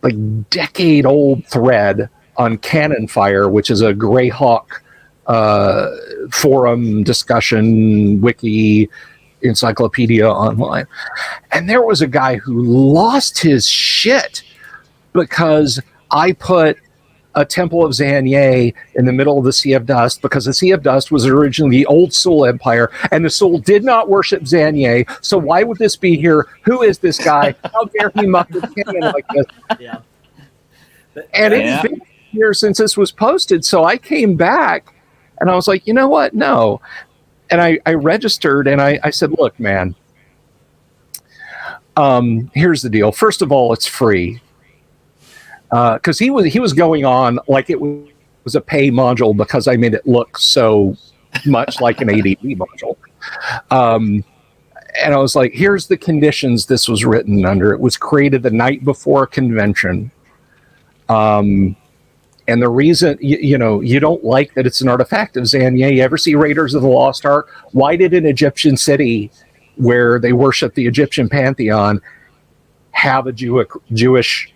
S8: like decade-old thread on Cannon Fire, which is a Greyhawk forum discussion wiki encyclopedia online, and there was a guy who lost his shit because I put a Temple of Xanye in the middle of the Sea of Dust, because the Sea of Dust was originally the old Soul Empire, and the Soul did not worship Xanye. So why would this be here? Who is this guy? How dare he muck with canon like this?
S3: Yeah.
S8: And it's been years since this was posted, so I came back and I was like, you know what? No. And I registered and I said, look, man, here's the deal. First of all, it's free. Because he was going on like it was a pay module because I made it look so much like an ADD module. And I was like, here's the conditions this was written under. It was created the night before a convention. And the reason, you don't like that it's an artifact of Xanye. You ever see Raiders of the Lost Ark? Why did an Egyptian city where they worship the Egyptian pantheon have a Jewish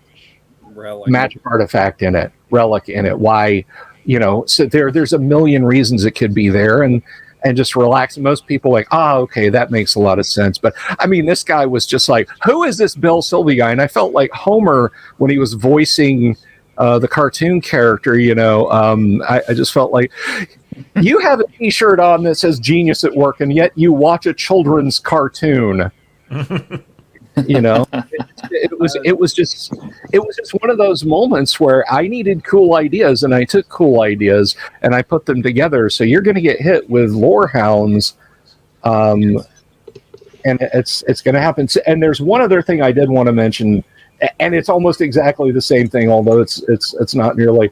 S8: magic artifact in it, relic in it? Why, so there's a million reasons it could be there, and just relax. And most people are like, okay, that makes a lot of sense. But I mean, this guy was just like, who is this Bill Sylvie guy? And I felt like Homer when he was voicing the cartoon character, I just felt like, you have a t-shirt on that says genius at work, and yet you watch a children's cartoon. It was just one of those moments where I needed cool ideas, and I took cool ideas and I put them together. So you're going to get hit with lore hounds, and it's going to happen. And there's one other thing I did want to mention, and it's almost exactly the same thing, although it's not nearly.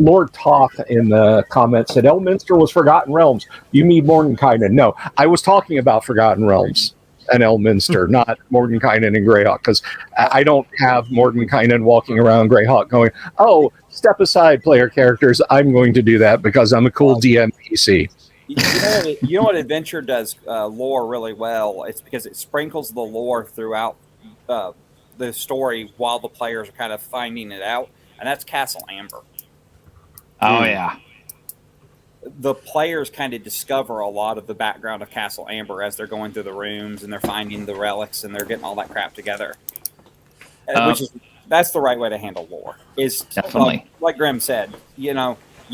S8: Lord Toth in the comments said Elminster was Forgotten Realms. You mean Mordenkainen? No, I was talking about Forgotten Realms and Elminster, not Mordenkainen and Greyhawk, because I don't have Mordenkainen walking around Greyhawk going, oh, step aside, player characters. I'm going to do that because I'm a cool DM PC.
S7: You know what Adventure does lore really well? It's because it sprinkles the lore throughout the story while the players are kind of finding it out, and that's Castle Amber.
S1: Oh, yeah.
S7: The players kind of discover a lot of the background of Castle Amber as they're going through the rooms and they're finding the relics and they're getting all that crap together. That's the right way to handle lore. Is
S1: definitely,
S7: like Grim said, you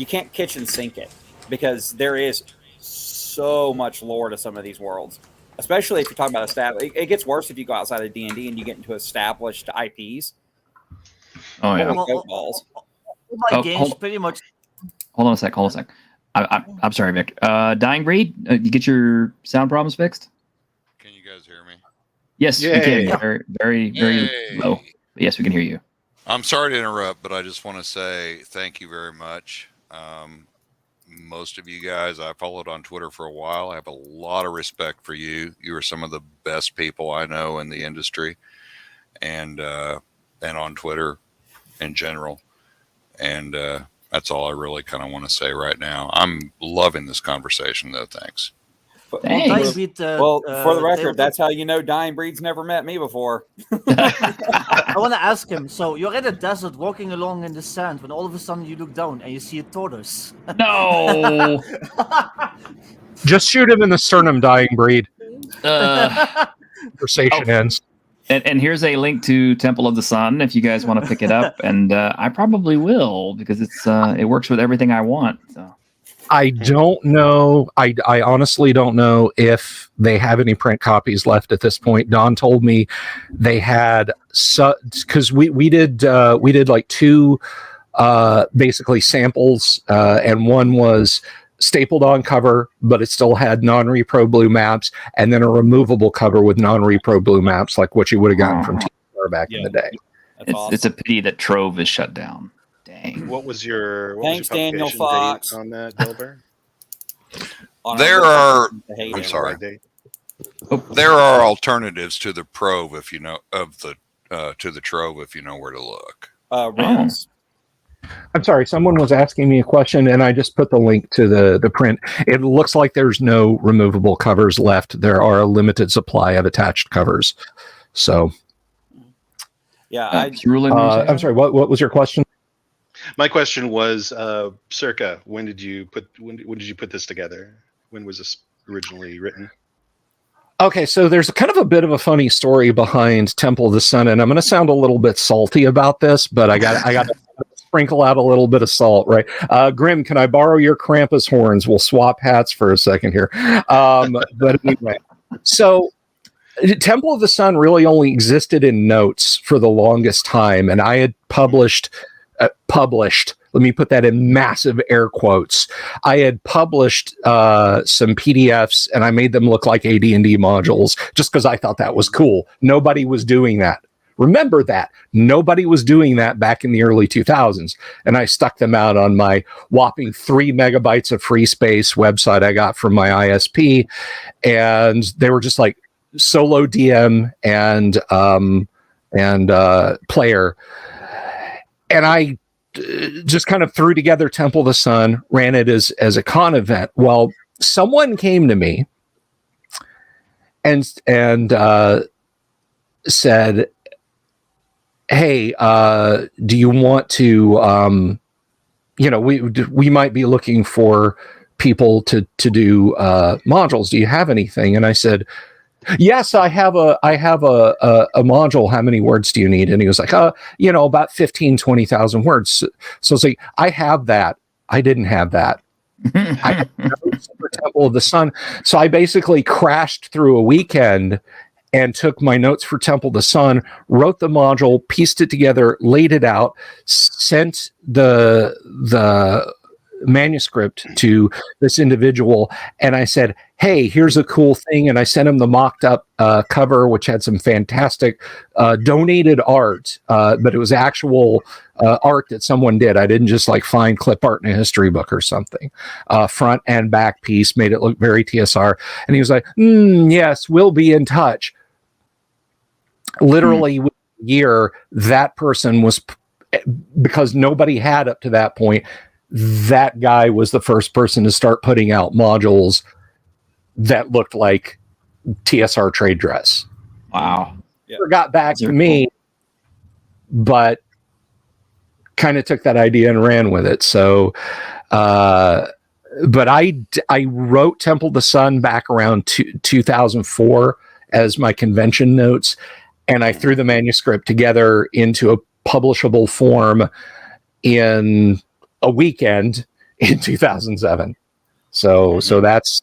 S7: can't kitchen sink it because there is so much lore to some of these worlds, especially if you're talking about established. It gets worse if you go outside of D&D and you get into established IPs.
S1: Oh yeah.
S3: My games pretty much.
S1: Hold on a sec. I'm sorry, Vic. Dying Breed, you get your sound problems fixed?
S9: Can you guys hear me?
S1: Yes, we
S6: Yay.
S1: can. Very
S9: Yay.
S1: low. But yes, we can hear you.
S9: I'm sorry to interrupt, but I just want to say thank you very much. Most of you guys I followed on Twitter for a while. I have a lot of respect for you. You are some of the best people I know in the industry, and on Twitter in general. And that's all I really kind of want to say right now. I'm loving this conversation, though. Thanks.
S1: Thanks.
S3: Dying Breed,
S7: Well, for the record,
S3: Tabletop-
S7: that's how you know Dying Breed's never met me before.
S3: I want to ask him. So you're in a desert, walking along in the sand, when all of a sudden you look down and you see a tortoise.
S1: No.
S8: Just shoot him in the sternum, Dying Breed.
S1: Uh,
S8: Conversation ends.
S1: and here's a link to Temple of the Sun if you guys want to pick it up, and I probably will because it works with everything I want. So.
S8: I don't know. I honestly don't know if they have any print copies left at this point. Don told me they had, because we did like two basically samples, and one was stapled on cover, but it still had non-repro blue maps, and then a removable cover with non-repro blue maps, like what you would have gotten from TR back in the day.
S7: That's awesome.
S1: It's a pity that Trove is shut down. Dang.
S6: What was your
S7: Thanks, Daniel
S6: publication
S7: Fox.
S6: date on that, Delbert?
S9: There are.
S7: I hate
S9: I'm
S7: it.
S9: sorry.
S6: Date?
S9: There are alternatives to the Prove if you know to the Trove if you know where to look.
S7: Rims.
S8: I'm sorry, someone was asking me a question, and I just put the link to the print. It looks like there's no removable covers left. There are a limited supply of attached covers. So,
S7: Yeah,
S8: I'm sorry. What was your question?
S6: My question was, circa when did you put this together? When was this originally written?
S8: Okay, so there's kind of a bit of a funny story behind Temple of the Sun, and I'm going to sound a little bit salty about this, but I got to sprinkle out a little bit of salt, right? Grim, can I borrow your Krampus horns? We'll swap hats for a second here. But anyway, so Temple of the Sun really only existed in notes for the longest time, and I had published, let me put that in massive air quotes. I had published some PDFs, and I made them look like AD&D modules just because I thought that was cool. Nobody was doing that. Remember that. Nobody was doing that back in the early 2000s. And I stuck them out on my whopping 3 megabytes of free space website I got from my ISP. And they were just like solo DM and player. And I just kind of threw together Temple of the Sun, ran it as a con event. Well, someone came to me and said, hey, do you want to, we might be looking for people to do modules. Do you have anything? And I said, yes, I have a module. How many words do you need? And he was like, about 15, 20,000 words. So I was like, I have that. I didn't have that. I had notes for Temple of the Sun. So I basically crashed through a weekend and took my notes for Temple of the Sun, wrote the module, pieced it together, laid it out, sent the manuscript to this individual, and I said, hey, here's a cool thing. And I sent him the mocked up cover, which had some fantastic donated art, but it was actual art that someone did. I didn't just like find clip art in a history book or something. Front and back piece, made it look very TSR. And he was like, yes, we'll be in touch. Literally within a year, that person was, because nobody had up to that point, that guy was the first person to start putting out modules that looked like TSR trade dress.
S1: Wow.
S8: Never got back to me, but kind of took that idea and ran with it. So, but I wrote Temple of the Sun back around 2004 as my convention notes, and I threw the manuscript together into a publishable form in a weekend in 2007. So that's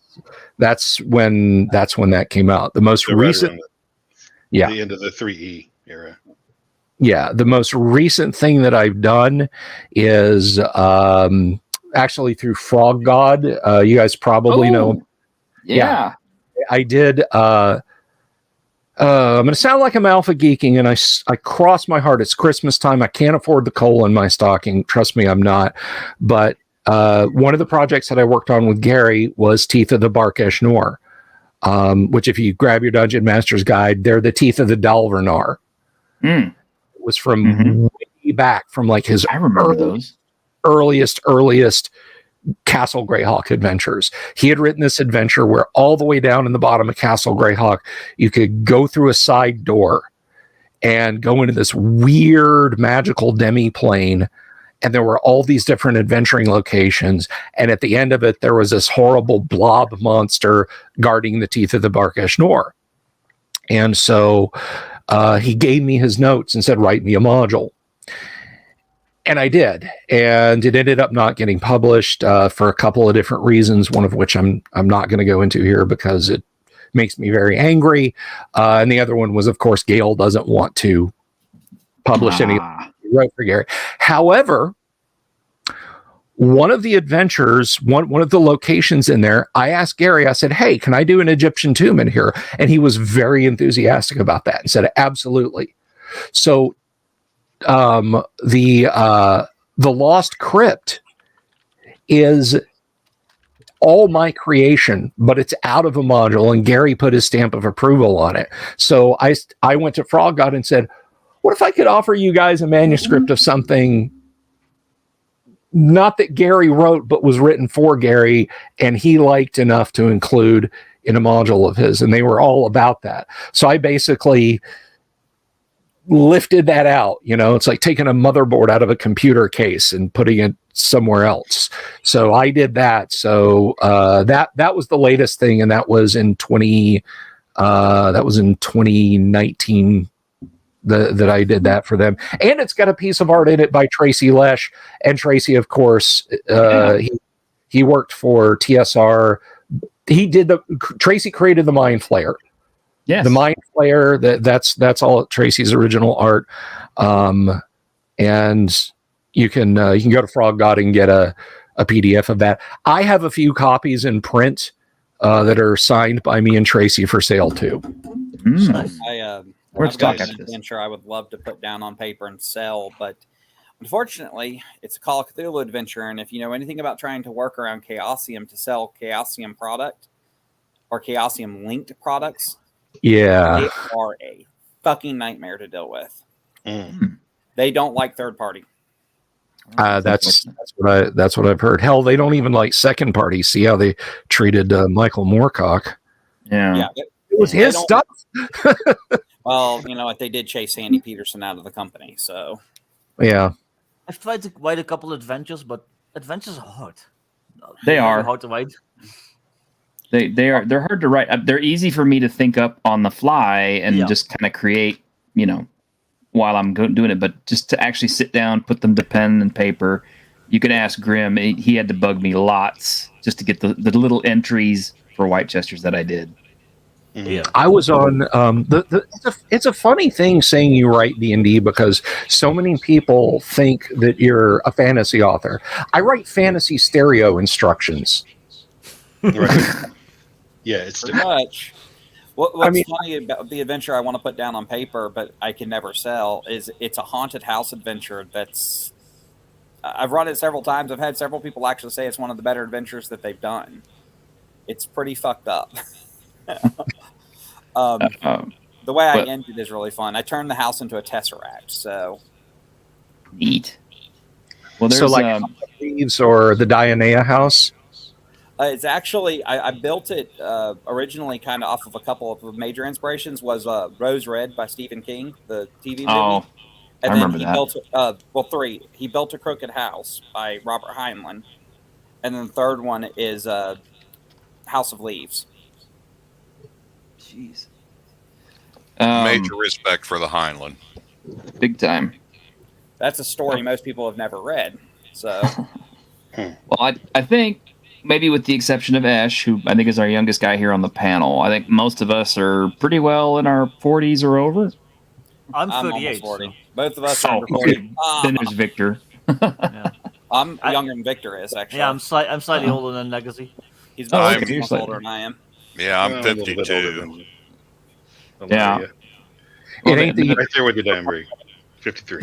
S8: when that came out. The most recent,
S6: the end of the 3E era.
S8: Yeah, the most recent thing that I've done is actually through Frog God. You guys probably know him.
S1: Yeah.
S8: I did. I'm going to sound like I'm alpha geeking, and I cross my heart. It's Christmas time. I can't afford the coal in my stocking. Trust me, I'm not. But one of the projects that I worked on with Gary was Teeth of the Barkesh Noor, which if you grab your Dungeon Master's Guide, they're the teeth of the Dalvernar.
S1: Mm.
S8: It was from way back, from like his
S1: I remember those.
S8: earliest Castle Greyhawk adventures. He had written this adventure where all the way down in the bottom of Castle Greyhawk, you could go through a side door and go into this weird magical demi-plane, and there were all these different adventuring locations, and at the end of it, there was this horrible blob monster guarding the teeth of the Barkesh Noor. And so he gave me his notes and said, write me a module. And I did, and it ended up not getting published for a couple of different reasons. One of which I'm not going to go into here because it makes me very angry. And the other one was, of course, Gale doesn't want to publish any. He wrote for Gary. However, one of the adventures, one of the locations in there, I asked Gary. I said, "Hey, can I do an Egyptian tomb in here?" And he was very enthusiastic about that and said, "Absolutely." So the Lost Crypt is all my creation, but it's out of a module, and Gary put his stamp of approval on it. So I went to Frog God and said, what if I could offer you guys a manuscript of something not that Gary wrote, but was written for Gary, and he liked enough to include in a module of his, and they were all about that. So I basically lifted that out. It's like taking a motherboard out of a computer case and putting it somewhere else. So I did that. So that was the latest thing, and that was in 2019 that I did that for them. And it's got a piece of art in it by Tracy Lesh, and Tracy, of course, he worked for TSR. Tracy created the Mind Flayer.
S1: Yes.
S8: The Mind Flayer, that's all Tracy's original art. And you can go to Frog God and get a PDF of that. I have a few copies in print that are signed by me and Tracy for sale too.
S1: Let's
S7: I've got
S1: talk
S7: an
S1: after this.
S7: adventure I would love to put down on paper and sell, but unfortunately, it's a Call of Cthulhu adventure, and if you know anything about trying to work around Chaosium to sell Chaosium product or Chaosium linked products,
S8: Yeah.
S7: they are a fucking nightmare to deal with.
S6: Mm.
S7: They don't like third party.
S8: That's what I've heard. Hell, they don't even like second party. See how they treated Michael Moorcock.
S1: Yeah.
S7: It
S8: was his stuff.
S7: Well, you know what? They did chase Sandy Peterson out of the company, so
S8: Yeah.
S3: I've tried to write a couple adventures, but adventures are hard.
S1: They are
S3: hard to write.
S1: They're hard to write. They're easy for me to think up on the fly and just kind of create, while I'm doing it. But just to actually sit down, put them to pen and paper, you can ask Grim. He had to bug me lots just to get the little entries for Whitechesters that I did.
S5: Yeah.
S8: I was on it's a funny thing saying you write D&D because so many people think that you're a fantasy author. I write fantasy stereo instructions.
S6: Right. Yeah, it's
S7: pretty
S6: different.
S7: much. What's funny about the adventure I want to put down on paper, but I can never sell, is it's a haunted house adventure that's... I've run it several times. I've had several people actually say it's one of the better adventures that they've done. It's pretty fucked up. The way I ended is really fun. I turned the house into a tesseract, so...
S1: Neat. Well, there's
S8: so like Thieves or the Dionea house?
S7: It's actually, I built it originally kind of off of a couple of major inspirations, was Rose Red by Stephen King, the TV movie.
S1: Oh,
S7: and
S1: I
S7: then
S1: remember
S7: he
S1: that.
S7: built, three. He built A Crooked House by Robert Heinlein. And then the third one is House of Leaves.
S1: Jeez.
S9: Major respect for the Heinlein.
S1: Big time.
S7: That's a story most people have never read. So,
S1: well, I think maybe with the exception of Ash, who I think is our youngest guy here on the panel, I think most of us are pretty well in our 40s or over.
S3: I'm
S7: I'm
S3: 38.
S7: almost 40.
S3: So.
S7: Both of us are under 40.
S1: Then there's Victor.
S7: I'm younger than Victor is actually.
S3: Yeah, I'm slightly older than Legacy.
S7: He's
S1: Oh,
S7: about
S1: okay,
S7: 6
S1: you're
S7: months
S1: slightly-
S7: older than I am.
S9: Yeah, I'm
S6: Well, a little bit older
S9: 52.
S6: than
S1: Yeah.
S6: Valeria.
S1: Well,
S8: It ain't the
S6: Right there with you, Diamond. 53.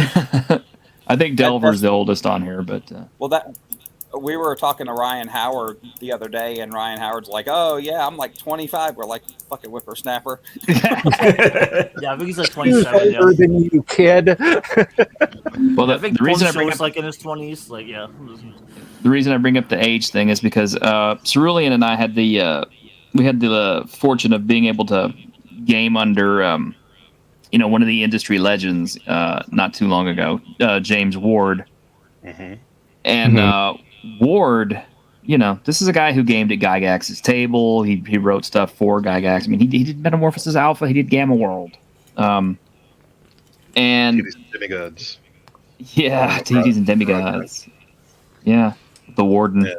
S1: I think Delver's the oldest on here, but
S7: Well, that we were talking to Ryan Howard the other day, and Ryan Howard's like, "Oh yeah, I'm like 25." We're like, "Fucking whippersnapper."
S3: Yeah, I think he's like 27. Yeah.
S8: older than you, kid.
S1: well,
S3: I think
S1: the reason I
S3: Poncho's
S1: bring up
S3: like in his 20s. Like, yeah.
S1: the reason I bring up the age thing is because Cerulean and I had the fortune of being able to game under one of the industry legends not too long ago, James Ward,
S6: Mm-hmm.
S1: and Ward. This is a guy who gamed at Gygax's table. He wrote stuff for Gygax. I mean, he did Metamorphosis Alpha. He did Gamma World. And
S6: Demigods.
S1: yeah, TDs and Demigods. Yeah, the Warden.
S6: Yeah.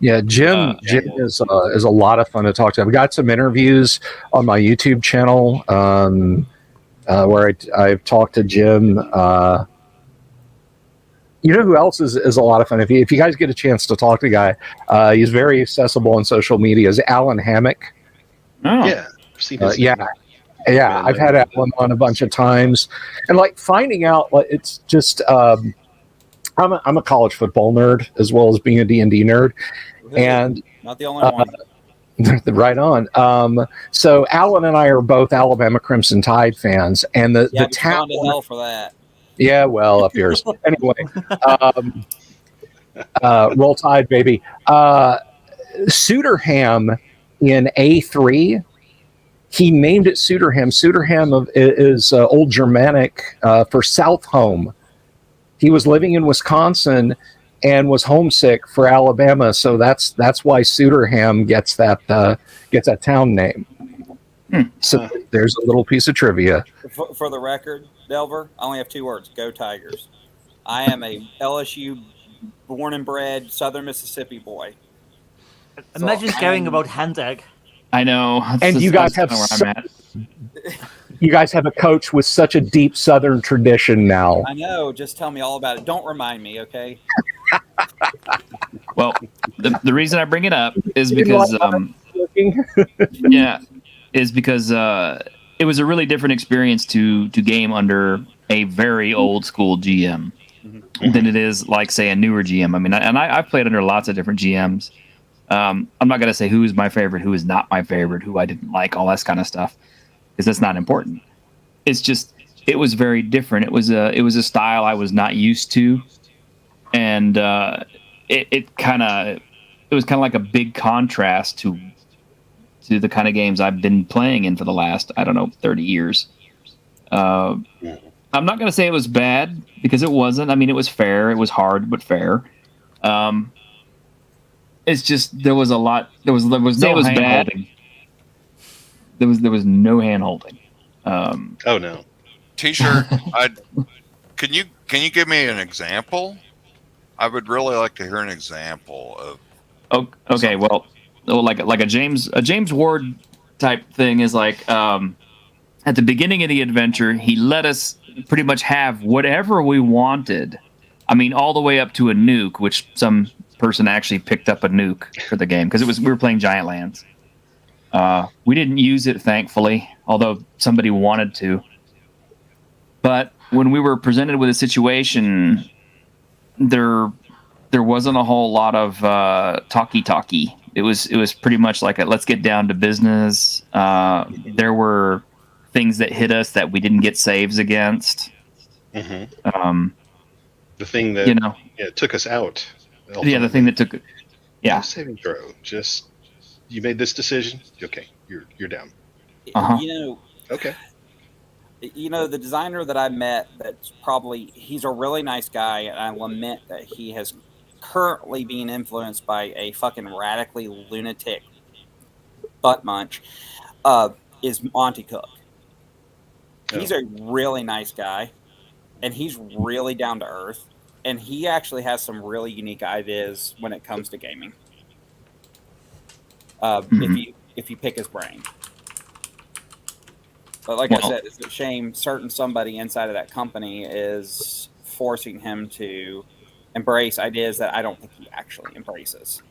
S8: Yeah, Jim is a lot of fun to talk to. I've got some interviews on my YouTube channel where I've talked to Jim. You know who else is a lot of fun? If you guys get a chance to talk to the guy, he's very accessible on social media. Is Alan Hammock?
S1: Oh.
S6: Yeah. I've seen his
S8: Yeah, I've had Alan on a bunch of times, and like finding out, like it's just I'm a college football nerd as well as being a D&D nerd, and
S7: Not the only one.
S8: right on. So Alan and I are both Alabama Crimson Tide fans, and the
S7: Yeah,
S8: town.
S7: to hell for that.
S8: Yeah, well, up yours. Anyway, roll Tide, baby. Suderham in A3, he named it Suderham. Suderham is Old Germanic for South Home. He was living in Wisconsin and was homesick for Alabama, so that's why Suderham gets that town name. So there's a little piece of trivia.
S7: For the record, Delver, I only have 2 words: Go Tigers. I am a LSU born and bred Southern Mississippi boy.
S3: Imagine caring about hand egg.
S1: I know.
S8: And you guys have
S1: that's where I'm at.
S8: You guys have a coach with such a deep Southern tradition now.
S7: I know. Just tell me all about it. Don't remind me, okay?
S1: Well, the reason I bring it up is because it was a really different experience to game under a very old school GM than it is like, say, a newer GM. I mean, I've played under lots of different GMs. I'm not going to say who is my favorite, who is not my favorite, who I didn't like, all that kind of stuff, because that's not important. It's just, it was very different. It was a style I was not used to, and it was kind of like a big contrast to the kind of games I've been playing in for the last, 30 years. I'm not going to say it was bad, because it wasn't. I mean, it was fair. It was hard, but fair. It's just there was a lot. There was no hand-holding. There was no hand-holding.
S6: Oh no.
S9: T-shirt. Can you give me an example? I would really like to hear an example of.
S1: Oh, okay. Well, like a James Ward type thing is like at the beginning of the adventure, he let us pretty much have whatever we wanted. I mean, all the way up to a nuke, which some person actually picked up a nuke for the game because we were playing Giant Lands. We didn't use it, thankfully, although somebody wanted to. But when we were presented with a situation, there wasn't a whole lot of talky. It was pretty much like let's get down to business. There were things that hit us that we didn't get saves against.
S6: Mm-hmm. The thing that took us out.
S1: Yeah, the thing that took it. Yeah.
S6: No saving throw. Just you made this decision. Okay, you're down.
S7: Okay. The designer that I met, he's a really nice guy, and I lament that he has currently being influenced by a fucking radically lunatic butt munch, is Monty Cook. He's a really nice guy, and he's really down to earth, and he actually has some really unique ideas when it comes to gaming. If you pick his brain. But like I said, it's a shame somebody inside of that company is forcing him to embrace ideas that I don't think he actually embraces.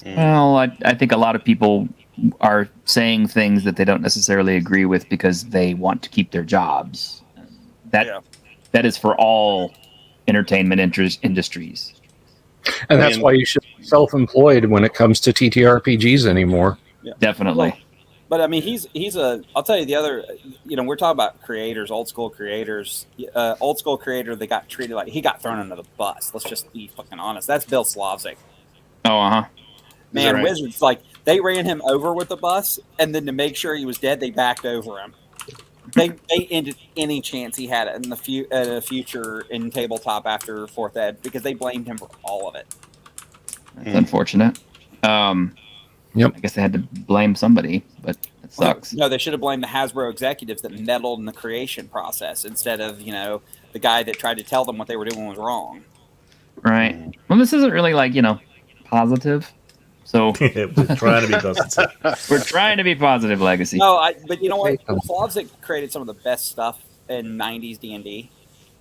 S1: Well, I think a lot of people are saying things that they don't necessarily agree with because they want to keep their jobs. That is for all entertainment industries.
S8: And that's why you should be self-employed when it comes to TTRPGs anymore.
S7: Yeah.
S1: Definitely.
S7: Well, but I mean, he's a. I'll tell you the other. You know, we're talking about creators, old school creators. Old school creator that got treated like he got thrown under the bus. Let's just be fucking honest. That's Bill Slavzik.
S1: Oh,
S7: Man,
S6: right?
S7: Wizards, like, they ran him over with the bus, and then to make sure he was dead, they backed over him. They ended any chance he had in the future in tabletop after 4th Ed because they blamed him for all of it.
S1: That's unfortunate.
S8: Yep.
S1: I guess they had to blame somebody, but it sucks.
S7: No, they should have blamed the Hasbro executives that meddled in the creation process instead of, the guy that tried to tell them what they were doing was wrong.
S1: Right. Well, this isn't really positive. So
S5: We're trying to be positive.
S1: we're trying to be positive, Legacy.
S7: No, but you know what? Slavzik created some of the best stuff in 90s D&D.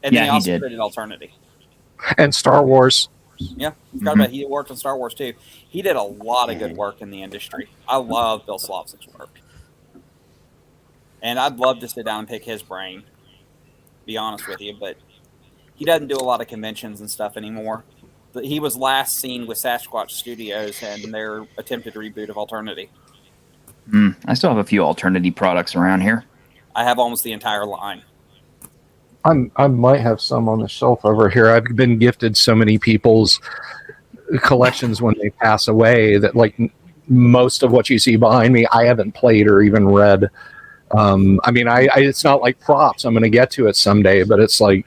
S7: And
S1: Yeah,
S7: then he
S1: he
S7: also
S1: did.
S7: created Alternity.
S8: And Star Wars.
S7: Yeah, forgot about it. He worked on Star Wars too. He did a lot of good work in the industry. I love Bill Slavzik's work. And I'd love to sit down and pick his brain, be honest with you, but he doesn't do a lot of conventions and stuff anymore. But he was last seen with Sasquatch Studios and their attempted reboot of Alternity.
S1: I still have a few Alternity products around here.
S7: I have almost the entire line.
S8: I might have some on the shelf over here. I've been gifted so many people's collections when they pass away that most of what you see behind me, I haven't played or even read. I mean, it's not like props. I'm going to get to it someday, but it's like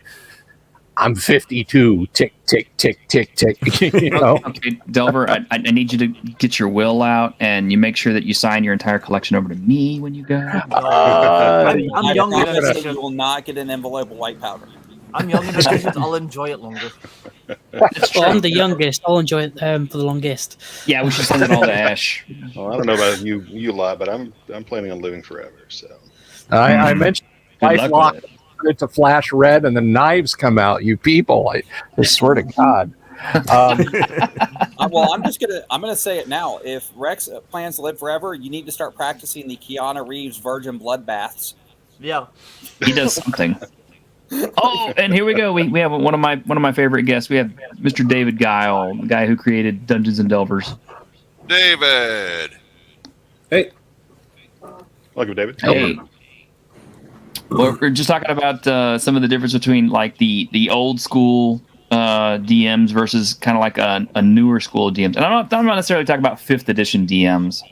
S8: I'm 52. Tick, tick, tick, tick, tick.
S1: Okay, Delver, I need you to get your will out, and you make sure that you sign your entire collection over to me when you go.
S3: I'm young
S7: I
S3: enough.
S7: promise you will not get an envelope of white powder.
S3: I'm young enough that I'll enjoy it longer.
S4: Well, I'm the youngest. I'll enjoy it for the longest.
S1: Yeah, we should send it all to Ash.
S6: Well, I don't know about you lot, but I'm planning on living forever. So
S8: I mentioned
S1: Good
S8: Life
S1: luck with
S8: Lock it to flash red and the knives come out. You people, I swear to God.
S7: Well, I'm gonna say it now. If Rex plans to live forever, you need to start practicing the Keanu Reeves virgin bloodbaths.
S3: Yeah.
S1: He does something. Oh, and here we go. We have one of my favorite guests. We have Mr. David Guile, the guy who created Dungeons and Delvers.
S9: David.
S6: welcome, David.
S1: Hey. Well, we're just talking about some of the difference between the old school DMs versus kind of like a newer school DMs. And I'm not necessarily talking about 5th edition DMs.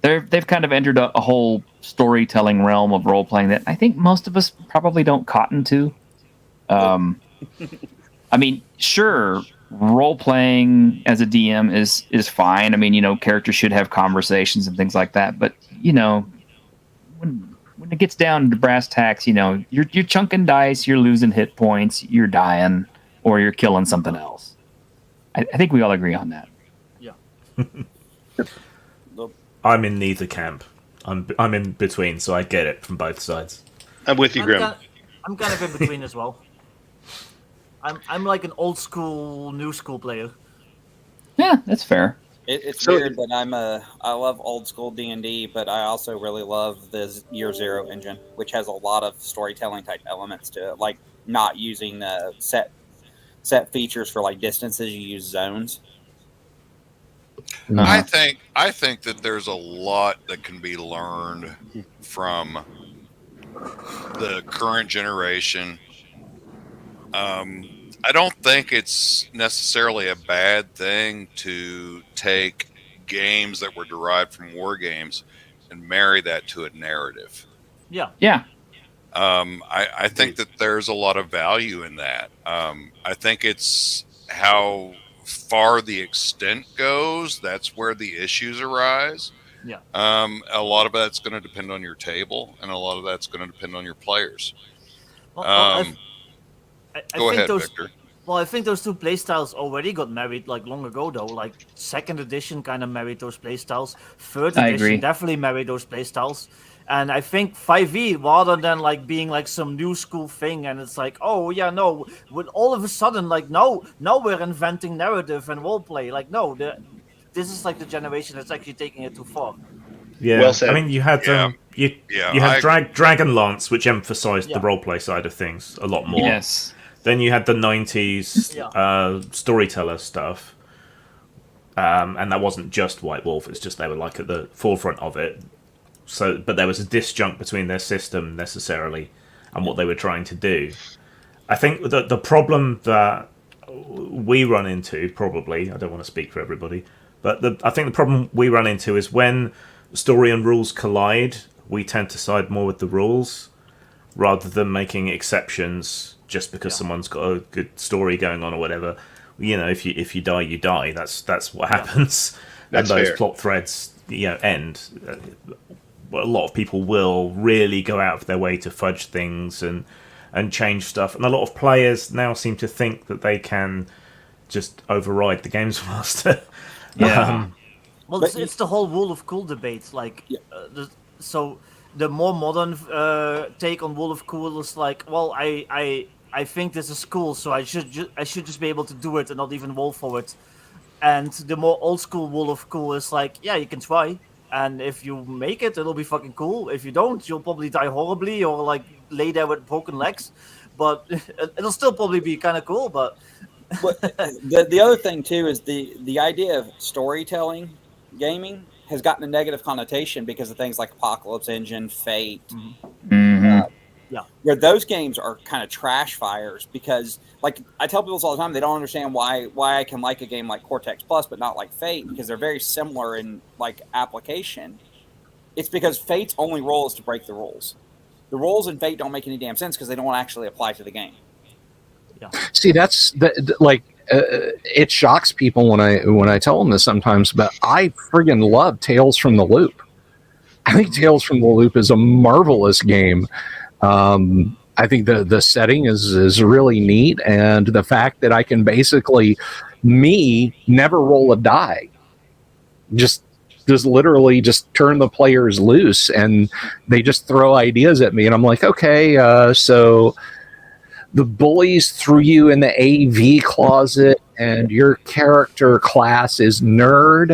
S1: They've kind of entered a whole storytelling realm of role playing that I think most of us probably don't cotton to. I mean, sure, role playing as a DM is fine. I mean, characters should have conversations and things like that. But when it gets down to brass tacks, you're chunking dice, you're losing hit points, you're dying, or you're killing something else. I think we all agree on that.
S3: Yeah.
S5: I'm in neither camp. I'm in between, so I get it from both sides.
S6: I'm with you, Grim.
S3: I'm kind of in between as well. I'm like an old school, new school player.
S1: Yeah, that's fair.
S7: It's
S6: So-
S7: weird that I love old school D&D, but I also really love the Year Zero engine, which has a lot of storytelling type elements to it, like not using set features for like distances. You use zones.
S9: I think that there's a lot that can be learned from the current generation. I don't think it's necessarily a bad thing to take games that were derived from war games and marry that to a narrative.
S3: Yeah.
S1: Yeah.
S9: I think that there's a lot of value in that. I think it's how far the extent goes. That's where the issues arise.
S3: Yeah.
S9: A lot of that's going to depend on your table, and a lot of that's going to depend on your players.
S3: Well, I
S9: Go
S3: think
S9: ahead,
S3: those,
S9: Victor.
S3: Well, I think those two playstyles already got married like long ago, though. Like 2nd edition kind of married those playstyles. 3rd
S1: I
S3: edition
S1: agree.
S3: definitely married those playstyles. And I think 5e, rather than like being like some new school thing, and it's like, oh yeah, no, with all of a sudden, like now we're inventing narrative and roleplay. Like no, this is like the generation that's actually taking it too far.
S5: Yeah,
S6: Well said.
S5: I mean, you had
S9: Yeah.
S5: you
S9: Yeah,
S5: had Dragonlance, which emphasized
S3: Yeah.
S5: the roleplay side of things a lot more.
S1: Yes.
S5: Then you had the 90s
S3: Yeah.
S5: storyteller stuff. And that wasn't just White Wolf, it's just they were like at the forefront of it. So, but there was a disjunct between their system necessarily and what they were trying to do. I think the problem that we run into, probably, I don't want to speak for everybody, but I think the problem we run into is when story and rules collide, we tend to side more with the rules rather than making exceptions just because someone's got a good story going on or whatever. You know, if you die, you die. That's what happens.
S6: That's
S5: and those
S6: fair.
S5: plot threads, end. A lot of people will really go out of their way to fudge things and change stuff. And a lot of players now seem to think that they can just override the games master.
S1: Yeah.
S3: Well, it's the whole rule of cool debate. Like, so the more modern take on rule of cool is like, well, I think this is cool, so I should just be able to do it and not even roll for it. And the more old school rule of cool is like, yeah, you can try, and if you make it, it'll be fucking cool. If you don't, you'll probably die horribly or like lay there with broken legs. But it'll still probably be kind of cool. But
S7: the other thing too is the idea of storytelling gaming has gotten a negative connotation because of things like Apocalypse Engine, Fate.
S1: Mm-hmm.
S7: Where those games are kind of trash fires because, like, I tell people all the time, they don't understand why I can like a game like Cortex Plus but not like Fate, because they're very similar in like application. It's because Fate's only role is to break the rules. The rules in Fate don't make any damn sense because they don't actually apply to the game.
S8: See, that's like it shocks people when I tell them this sometimes, but I friggin' love Tales from the Loop. I think Tales from the Loop is a marvelous game. I think the setting is really neat, and the fact that I can basically never roll a die, just literally just turn the players loose, and they just throw ideas at me, and I'm like, okay, so the bullies threw you in the AV closet, and your character class is nerd.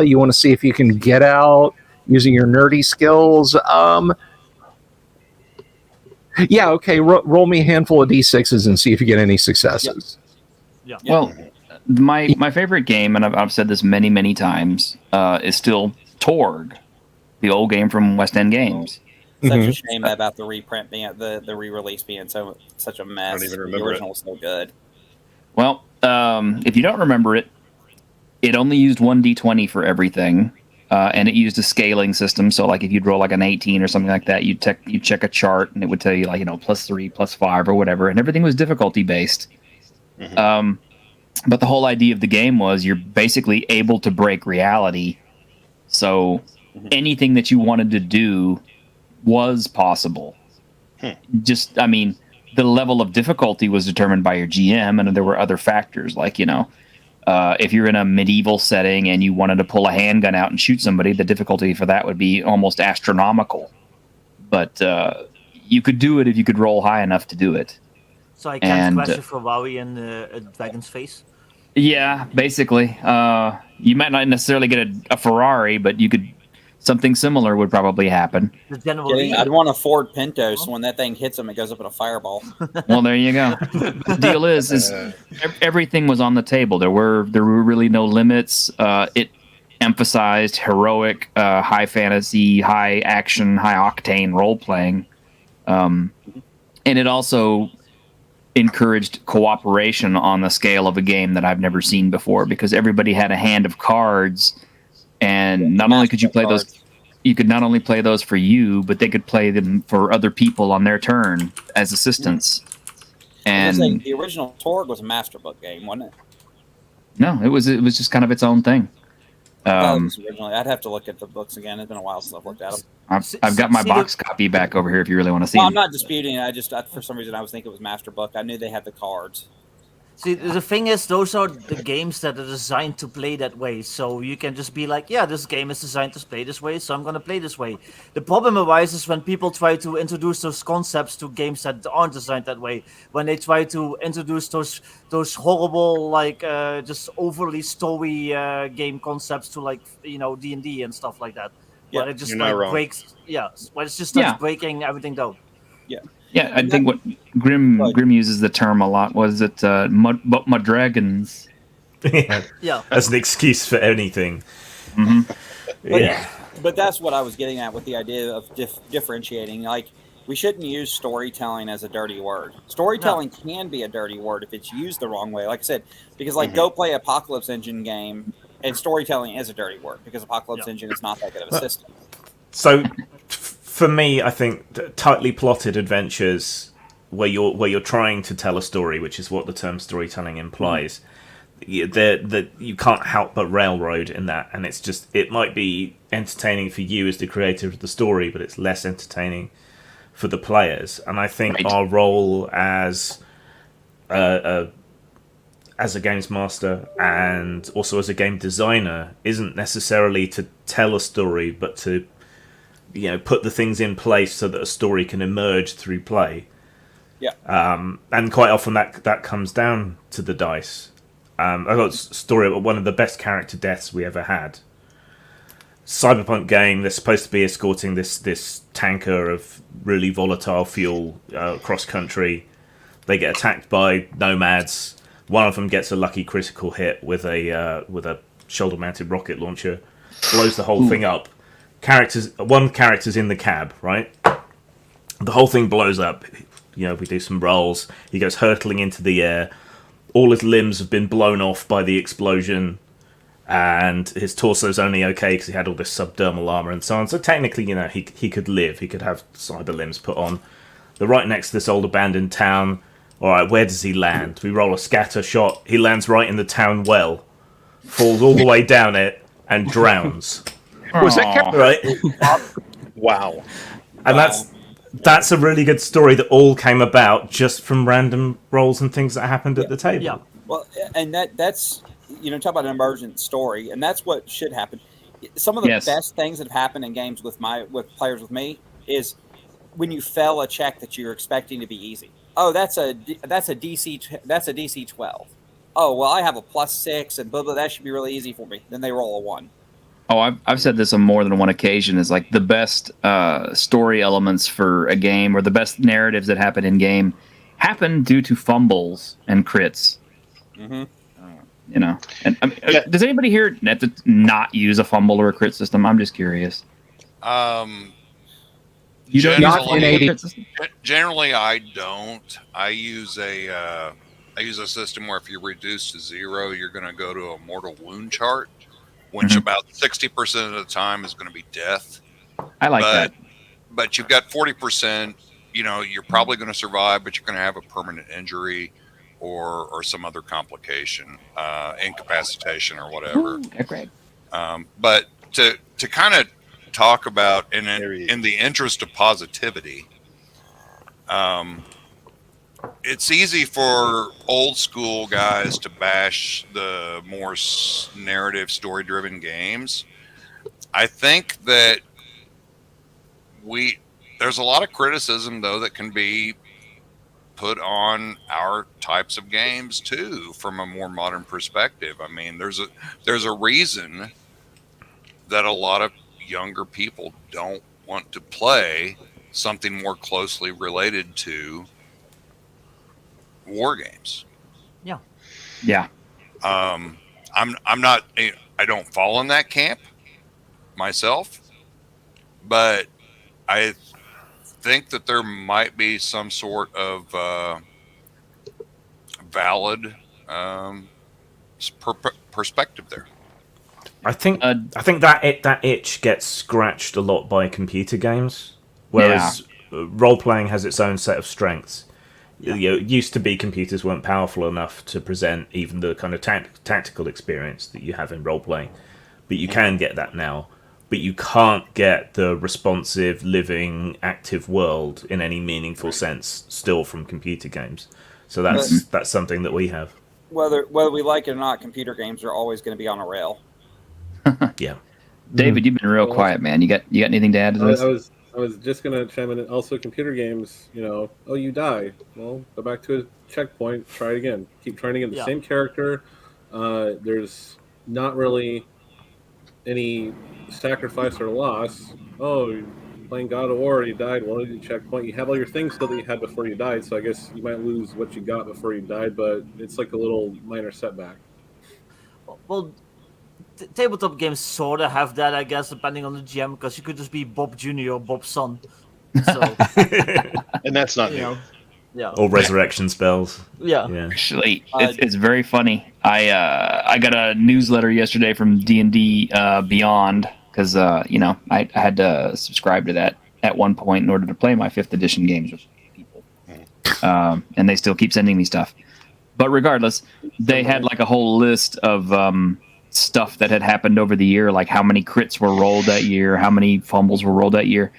S8: You want to see if you can get out using your nerdy skills. Yeah, okay, roll me a handful of D6s and see if you get any successes.
S3: yeah.
S1: Well, my favorite game, and I've said this many, many times, is still Torg, the old game from West End Games.
S7: Such a shame about the reprint being the re-release being such a mess.
S6: I don't even
S7: The
S6: remember
S7: original was so good.
S1: Well, if you don't remember it, it only used 1d20 for everything, and it used a scaling system. So, like, if you'd roll like an 18 or something like that, you'd check a chart, and it would tell you, like, +3, +5, or whatever, and everything was difficulty based.
S6: Mhm.
S1: But the whole idea of the game was you're basically able to break reality. So anything that you wanted to do was possible. Just, I mean, the level of difficulty was determined by your GM, and there were other factors, like, if you're in a medieval setting and you wanted to pull a handgun out and shoot somebody, the difficulty for that would be almost astronomical. But you could do it if you could roll high enough to do it.
S3: So I can't
S1: And,
S3: crash a Ferrari in a dragon's face.
S1: Yeah, basically. You might not necessarily get a Ferrari, but you could. Something similar would probably happen.
S3: The General Lee.
S7: I'd want a Ford Pinto, so when that thing hits him, it goes up in a fireball.
S1: Well, there you go. The deal is everything was on the table. There were really no limits. It emphasized heroic, high fantasy, high action, high octane role playing, and it also encouraged cooperation on the scale of a game that I've never seen before, because everybody had a hand of cards, and not only could you play those, you could not only play those for you, but they could play them for other people on their turn as assistants. And
S7: The original Torg was a master book game, wasn't it?
S1: no, it was just kind of its own thing.
S7: Originally, I'd have to look at the books again. It's been a while since I've looked at them.
S1: I've got my box copy back over here if you really want to see
S7: Well,
S1: it.
S7: I'm not disputing it. For some reason, I was thinking it was master book. I knew they had the cards.
S3: See, the thing is, those are the games that are designed to play that way. So you can just be like, yeah, this game is designed to play this way, so I'm going to play this way. The problem arises when people try to introduce those concepts to games that aren't designed that way. When they try to introduce those horrible, like, just overly story game concepts to, like, D&D and stuff like that.
S7: Yeah,
S3: Where it just
S6: you're not wrong.
S3: breaks. Yeah, where it just starts
S1: Yeah.
S3: breaking everything down.
S1: Yeah, I think what Grim
S7: Like-
S1: Grim uses the term a lot. Was it my dragons?
S5: Yeah,
S3: Yeah.
S5: as an excuse for anything.
S1: Hmm.
S5: Yeah.
S7: But that's what I was getting at with the idea of differentiating. Like, we shouldn't use storytelling as a dirty word. Storytelling can be a dirty word if it's used the wrong way. Like I said, because go play Apocalypse Engine game, and storytelling is a dirty word because Apocalypse Engine is not that good of a system.
S5: So, for me, I think tightly plotted adventures where you're trying to tell a story, which is what the term storytelling implies. That you can't help but railroad in that, and it might be entertaining for you as the creator of the story, but it's less entertaining for the players. And I think
S1: Right.
S5: our role as a games master and also as a game designer isn't necessarily to tell a story, but to put the things in place so that a story can emerge through play.
S7: Yeah.
S5: And quite often that comes down to the dice. I got a story about one of the best character deaths we ever had. Cyberpunk game. They're supposed to be escorting this tanker of really volatile fuel cross country. They get attacked by nomads. One of them gets a lucky critical hit with a shoulder mounted rocket launcher, blows the whole thing up. One character's in the cab, right? The whole thing blows up. We do some rolls. He goes hurtling into the air. All his limbs have been blown off by the explosion, and his torso's only okay because he had all this subdermal armor and so on. So technically, he could live. He could have cyber limbs put on. They're right next to this old abandoned town. All right, where does he land? We roll a scatter shot. He lands right in the town well, falls all the way down it, and drowns.
S8: Was that
S1: Aw.
S5: Right?
S8: Wow.
S5: And that's a really good story that all came about just from random rolls and things that happened at the table.
S3: Yeah.
S7: Well, and that's talk about an emergent story, and that's what should happen. Some of the
S1: Yes.
S7: best things that have happened in games with players with me is when you fail a check that you're expecting to be easy. Oh, that's a DC 12. Oh, well, I have a +6 and blah blah. That should be really easy for me. Then they roll a 1.
S1: Oh, I've said this on more than one occasion. Is like the best story elements for a game, or the best narratives that happen in game, happen due to fumbles and crits.
S7: Mm-hmm.
S1: And I mean, does anybody here not use a fumble or a crit system? I'm just curious. You don't use a
S8: Not
S1: fumble
S8: in
S1: or
S8: 80.
S1: crit system?
S9: Generally, I don't. I use a system where if you're reduced to 0, you're going to go to a mortal wound chart, which about 60% of the time is going to be death.
S1: I like that.
S9: But you've got 40%. You're probably going to survive, but you're going to have a permanent injury or some other complication, incapacitation or whatever.
S1: Ooh, yeah, great.
S9: But to kind of talk about in
S6: There he is.
S9: the interest of positivity, it's easy for old school guys to bash the more narrative story driven games. I think that there's a lot of criticism though that can be put on our types of games too from a more modern perspective. I mean, there's a reason that a lot of younger people don't want to play something more closely related to war games.
S1: Yeah.
S9: I'm not, I don't fall in that camp myself, but I think that there might be some sort of valid perspective there.
S5: I think that itch gets scratched a lot by computer games, whereas role playing has its own set of strengths. It used to be computers weren't powerful enough to present even the kind of tactical experience that you have in role playing, but you can get that now. But you can't get the responsive, living, active world in any meaningful sense still from computer games. So that's something that we have.
S7: whether we like it or not, computer games are always going to be on a rail.
S5: Yeah.
S1: David, you've been real
S10: Well,
S1: quiet, man. You got anything to add to this?
S10: I was just gonna chime in. Also, computer games. Oh, you die. Well, go back to a checkpoint. Try it again. Keep trying again. The
S3: Yeah.
S10: same character. There's not really any sacrifice or loss. Oh, you're playing God of War, you died. Well, you checkpoint. You have all your things still that you had before you died. So I guess you might lose what you got before you died, but it's like a little minor setback.
S3: Well, tabletop games sort of have that, I guess, depending on the GM, because you could just be Bob Jr. or Bob's son. So,
S6: And that's not
S3: you
S6: new.
S3: know, yeah.
S5: Or resurrection spells.
S3: Yeah.
S5: Yeah.
S1: Actually, it's very funny. I got a newsletter yesterday from D&D Beyond because I had to subscribe to that at one point in order to play my 5th edition games with people, and they still keep sending me stuff. But regardless, they had like a whole list of stuff that had happened over the year, like how many crits were rolled that year, how many fumbles were rolled that year.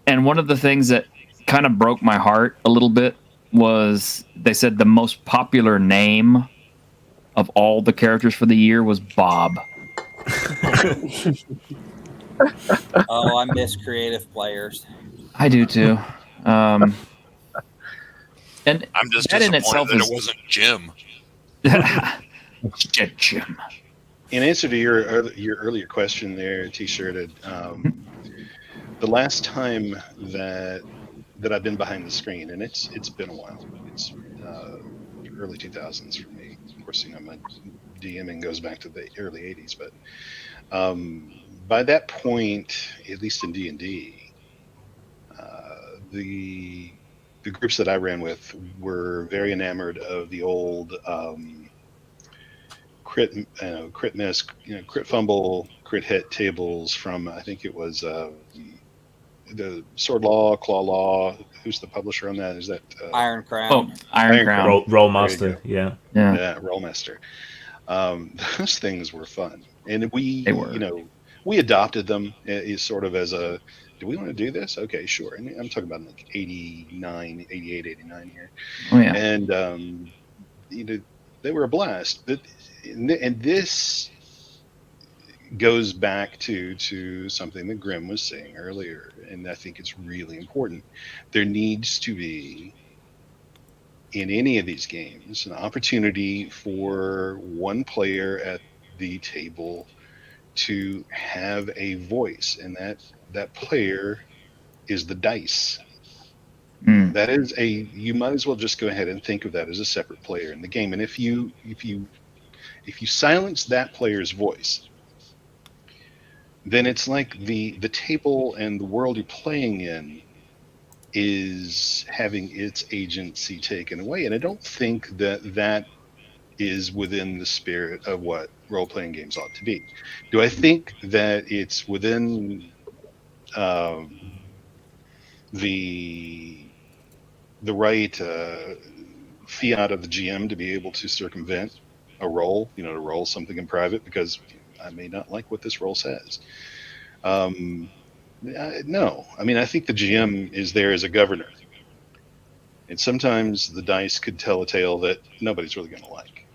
S1: And one of the things that kind of broke my heart a little bit was they said the most popular name of all the characters for the year was Bob.
S7: Oh, I miss creative players.
S1: I do too. And
S9: I'm just
S1: that in
S9: disappointed
S1: itself
S9: that
S1: is
S9: it wasn't Jim.
S1: Jim.
S6: In answer to your earlier question there, T-shirted, the last time that I've been behind the screen, and it's been a while. It's early 2000s for me. Of course, my DMing goes back to the early 80s, but by that point, at least in D&D, the groups that I ran with were very enamored of the old crit miss, crit fumble, crit hit tables from, I think it was the Sword Law, Claw Law. Who's the publisher on that? Is that
S7: Iron Crown?
S1: Oh, Iron Crown.
S5: Rollmaster. Yeah.
S6: Yeah, Rollmaster. Those things were fun, and we we adopted them sort of as a, do we want to do this? Okay, sure. And I'm talking about like 89, 88, 89 here.
S1: Oh yeah.
S6: And they were a blast. But and this goes back to something that Grim was saying earlier, and I think it's really important. There needs to be, in any of these games, an opportunity for one player at the table to have a voice, and that player is the dice. That is you might as well just go ahead and think of that as a separate player in the game. And if you silence that player's voice, then it's like the table and the world you're playing in is having its agency taken away. And I don't think that is within the spirit of what role-playing games ought to be. Do I think that it's within the right fiat of the GM to be able to circumvent a roll, to roll something in private because I may not like what this roll says? No. I mean, I think the GM is there as a governor. And sometimes the dice could tell a tale that nobody's really going to like.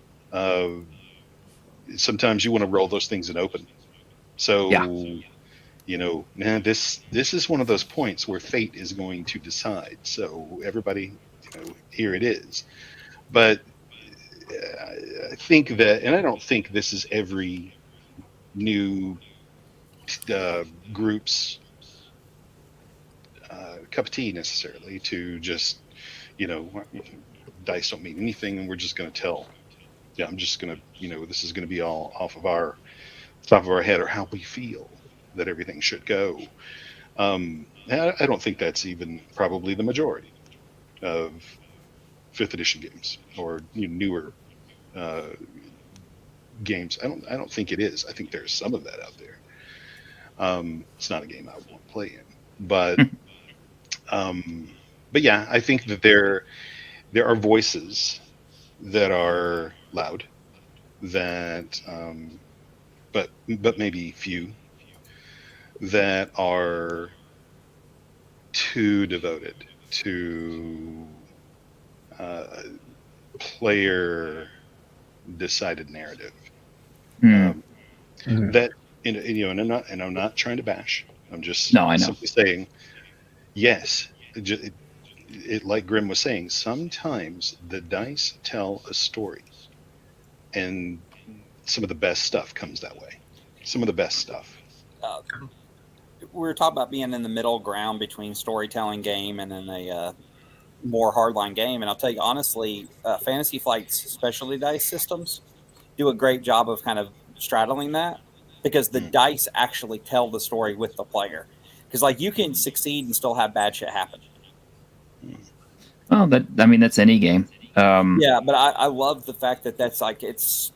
S6: Sometimes you want to roll those things in open. So, this is one of those points where fate is going to decide. So everybody, here it is. But I think that, and I don't think this is every new group's cup of tea necessarily, to just, dice don't mean anything and we're just going to tell. Yeah, I'm just going to, this is going to be all off of our top of our head, or how we feel that everything should go. I don't think that's even probably the majority of 5th edition games or newer games. I don't think it is. I think there's some of that out there. It's not a game I would want to play in, but yeah, I think that there are voices that are loud, that but maybe few, that are too devoted to player decided narrative.
S1: Hmm.
S6: That and I'm not trying to bash. I'm just
S1: No, I know.
S6: simply saying, yes, like Grim was saying, sometimes the dice tell a story, and some of the best stuff comes that way. Some of the best stuff.
S7: We were talking about being in the middle ground between storytelling game and then a more hardline game, and I'll tell you honestly, Fantasy Flight's specialty dice systems do a great job of kind of straddling that, because the dice actually tell the story with the player. Because like you can succeed and still have bad shit happen.
S1: Well, that's any game.
S7: Yeah, but I love the fact that that's like it's,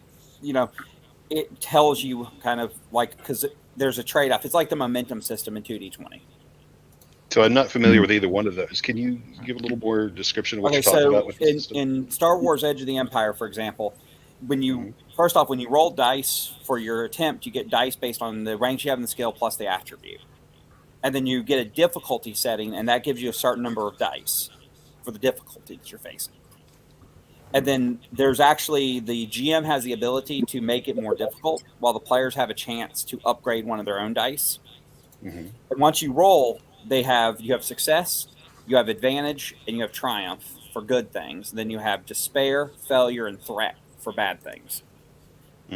S7: it tells you kind of like, because there's a trade off. It's like the momentum system in 2D20.
S6: So I'm not familiar with either one of those. Can you give a little more description of what you're talking about with the system?
S7: In Star Wars Edge of the Empire, for example, when you first off, when you roll dice for your attempt, you get dice based on the ranks you have in the skill plus the attribute. And then you get a difficulty setting, and that gives you a certain number of dice for the difficulty that you're facing. And then there's actually, the GM has the ability to make it more difficult, while the players have a chance to upgrade one of their own dice. And once you roll, you have success, you have advantage, and you have triumph for good things. And then you have despair, failure, and threat for bad things.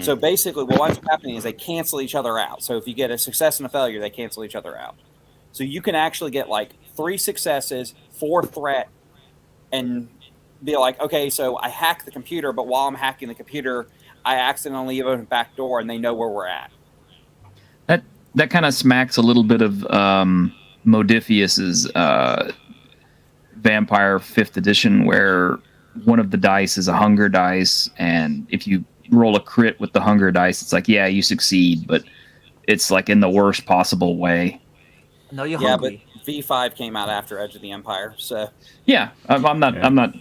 S7: So basically what winds up happening is they cancel each other out. So if you get a success and a failure, they cancel each other out. So you can actually get like 3 successes, 4 threat, and be like, okay, so I hacked the computer, but while I'm hacking the computer, I accidentally opened a back door and they know where we're at.
S1: That kind of smacks a little bit of Modifius's Vampire 5th edition, where one of the dice is a hunger dice, and if you roll a crit with the hunger dice, it's like, yeah, you succeed, but it's like in the worst possible way.
S3: No, you're
S7: Yeah,
S3: hungry.
S7: but V5 came out after Edge of the Empire, so
S1: Yeah, I'm not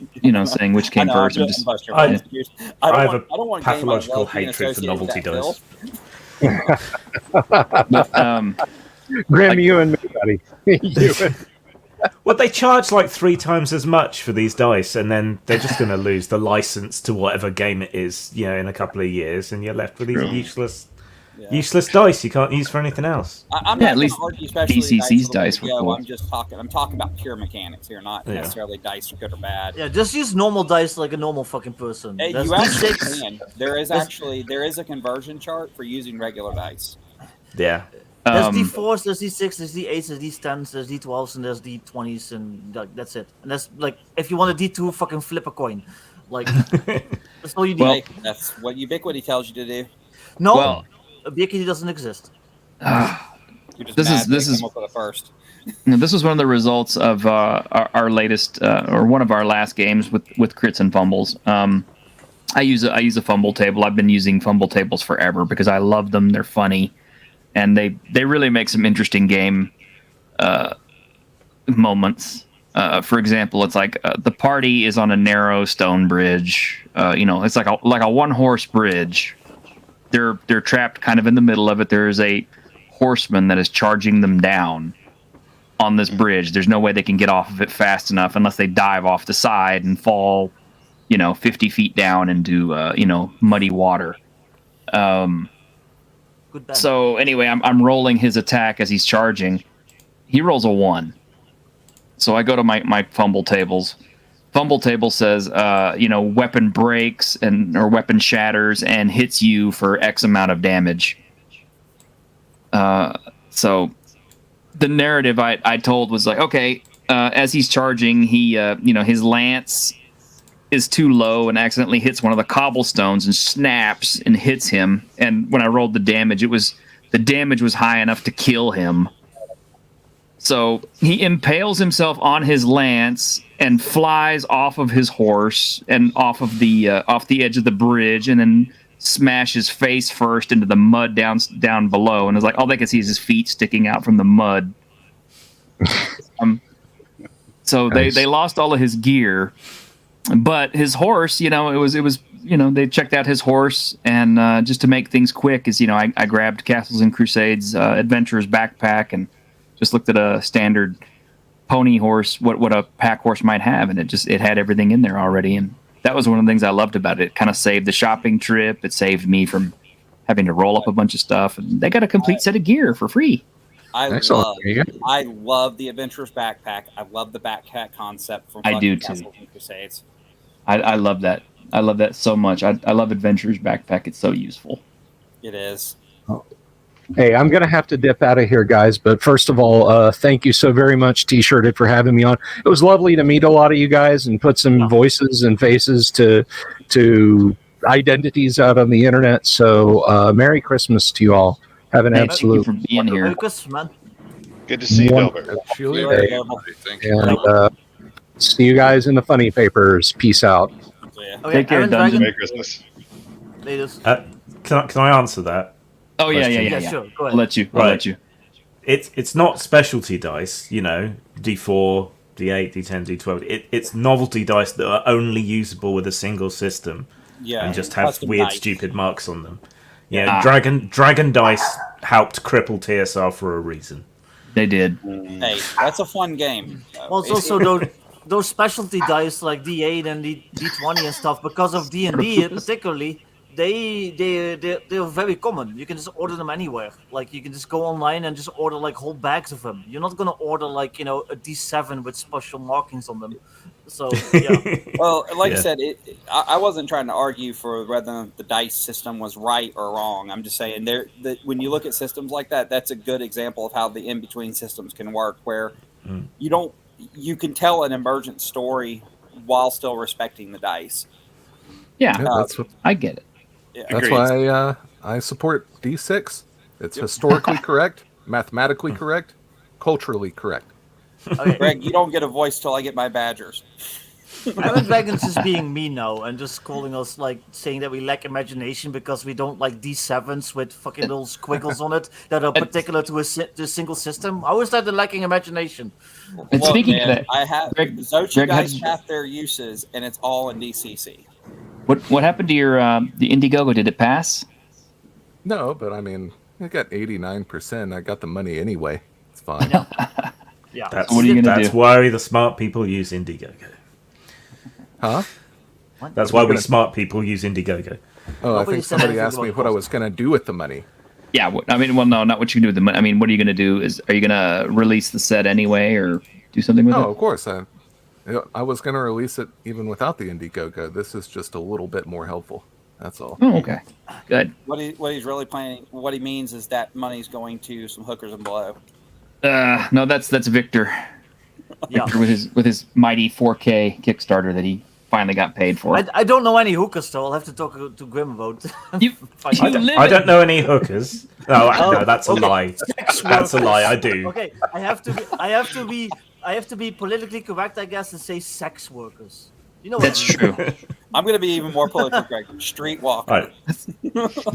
S1: saying which came
S7: I know,
S1: first.
S7: I'm
S1: I'm
S7: just
S1: just,
S7: bust your
S5: I-
S7: balls, dude.
S5: I have
S7: I don't want a game I
S5: pathological
S7: love being
S5: hatred for
S7: associated with
S5: novelty
S7: that
S5: dice.
S7: bill.
S8: Grim, you and me, buddy. You and-
S5: Well, they charge like 3 times as much for these dice, and then they're just going to lose the license to whatever game it is, in a couple of years, and you're left with these useless dice you can't use for anything else.
S7: I'm
S1: Yeah,
S7: not
S1: at least
S7: gonna argue specialty
S1: DCC's
S7: dice,
S1: dice were cool.
S7: I'm talking about pure mechanics here, not
S5: Yeah.
S7: necessarily dice are good or bad.
S3: Yeah, just use normal dice like a normal fucking person. That's
S7: You actually
S3: D6.
S7: can. There is a conversion chart for using regular dice.
S5: Yeah.
S3: There's D4s, there's D6, there's D8s, there's D10s, there's D12s, and there's D20s, and that's it. And that's like, if you want a D2, fucking flip a coin. Like, that's all you do.
S1: Well-
S7: Hey, that's what Ubiquity tells you to do.
S3: No,
S1: well,
S3: Ubiquity doesn't exist.
S7: You're just
S1: This
S7: mad
S1: is-
S7: they
S1: this is-
S7: came up with it first.
S1: this was one of the results of our latest, or one of our last games with crits and fumbles. I use a fumble table. I've been using fumble tables forever because I love them. They're funny, and they really make some interesting game moments. For example, it's like the party is on a narrow stone bridge. It's like a one-horse bridge. They're trapped kind of in the middle of it. There is a horseman that is charging them down on this bridge. There's no way they can get off of it fast enough unless they dive off the side and fall, 50 feet down into muddy water.
S3: Good bad.
S1: So anyway, I'm rolling his attack as he's charging. He rolls a 1. So I go to my fumble tables. Fumble table says, weapon breaks or weapon shatters and hits you for X amount of damage. So the narrative I told was like, okay, as he's charging, he, his lance is too low and accidentally hits one of the cobblestones and snaps and hits him. And when I rolled the damage, the damage was high enough to kill him. So he impales himself on his lance and flies off of his horse and off the edge of the bridge, and then smashes face first into the mud down below. And it's like all they can see is his feet sticking out from the mud. So they lost all of his gear, but his horse, it was they checked out his horse, and just to make things quick, I grabbed Castles and Crusades Adventurer's backpack and just looked at a standard pony horse, what a pack horse might have, and it had everything in there already, and that was one of the things I loved about it. It kind of saved the shopping trip. It saved me from having to roll up a bunch of stuff. And they got a complete set of gear for free.
S8: Excellent. There you go.
S7: I love the Adventurer's Backpack. I love the backpack concept from
S1: I do
S7: fucking
S1: too.
S7: Castles and Crusades.
S1: I love that. I love that so much. I love Adventurer's Backpack. It's so useful.
S7: It is.
S8: Hey, I'm going to have to dip out of here, guys. But first of all, thank you so very much, T-Shirted, for having me on. It was lovely to meet a lot of you guys and put some voices and faces to identities out on the internet. So Merry Christmas to you all. Have an
S1: Thank
S8: absolute
S1: you for being here.
S3: Merry Christmas, man.
S6: Good to see you,
S8: One-
S6: Delbert.
S7: See you later, Devil.
S9: Thank you.
S8: and see you guys in the funny papers. Peace out.
S7: Yeah.
S3: Okay,
S1: Take care,
S3: Aaron
S1: Dungeon.
S3: Dragon,
S6: Merry Christmas.
S3: latest.
S5: Can I answer that?
S1: Oh yeah,
S5: Question.
S1: yeah.
S3: Sure. Go
S1: I'll
S3: ahead.
S1: let you. I'll
S5: Right.
S1: let you.
S5: It's not specialty dice, you know, D4, D8, D10, D12. It's novelty dice that are only usable with a single system
S7: Yeah.
S5: and just have
S7: Custom
S5: weird,
S7: dice.
S5: stupid marks on them. Yeah,
S1: Ah.
S5: Dragon Dice helped cripple TSR for a reason.
S1: They did.
S7: Hey, that's a fun game.
S3: Well, it's also those specialty dice like D8 and D20 and stuff, because of D&D particularly, they're very common. You can just order them anywhere. Like you can just go online and just order like whole bags of them. You're not gonna order like a D7 with special markings on them. So yeah,
S7: Well, like I
S5: Yeah.
S7: said, I wasn't trying to argue for whether the dice system was right or wrong. I'm just saying when you look at systems like that, that's a good example of how the in-between systems can work, where you can tell an emergent story while still respecting the dice.
S1: Yeah,
S11: Yeah, that's what,
S1: I get it.
S7: Yeah.
S11: that's why I support D6. It's historically correct, mathematically correct, culturally correct.
S3: okay.
S7: Greg, you don't get a voice till I get my badgers.
S3: Aaron Dragon's is being mean now and just calling us like saying that we lack imagination because we don't like D7s with fucking little squiggles on it that are particular to a single system. How is that the lacking imagination?
S1: And
S7: Look,
S1: speaking
S7: man,
S1: of that,
S7: I have
S1: Greg-
S7: Xochitl
S1: Greg,
S7: guys
S1: how did-
S7: have their uses, and it's all in DCC.
S1: what happened to your the Indiegogo? Did it pass?
S11: No, but I mean, I got 89%. I got the money anyway. It's fine.
S3: Yeah.
S5: That's,
S1: What are you gonna
S5: that's
S1: do?
S5: why the smart people use Indiegogo.
S11: Huh?
S5: That's why we smart people use Indiegogo.
S11: Oh, I
S3: Nobody
S11: think
S3: said
S11: somebody
S3: anything
S11: asked me
S3: about
S11: what I
S3: cost.
S11: was going to do with the money.
S1: Yeah. Well, no, not what you can do with the money. I mean, what are you going to do? Are you going to release the set anyway, or do something with
S11: Oh,
S1: it?
S11: of course. I was going to release it even without the Indiegogo. This is just a little bit more helpful. That's all.
S1: Oh, okay. Good.
S7: What he's really planning, what he means is that money's going to some hookers and blow.
S1: No, that's Victor.
S3: Yeah.
S1: Victor with his mighty 4K Kickstarter that he finally got paid for.
S3: I don't know any hookers, though. I'll have to talk to Grim about.
S1: You-
S3: Find
S1: you
S3: out.
S1: live
S5: I don't know any hookers. No, no, that's a
S3: okay.
S5: lie. That's a lie. I do.
S3: Okay, I have to be politically correct, I guess, and say sex workers. You know what
S1: That's
S3: I mean?
S1: true.
S7: I'm going to be even more politically correct. Streetwalker.
S5: Right.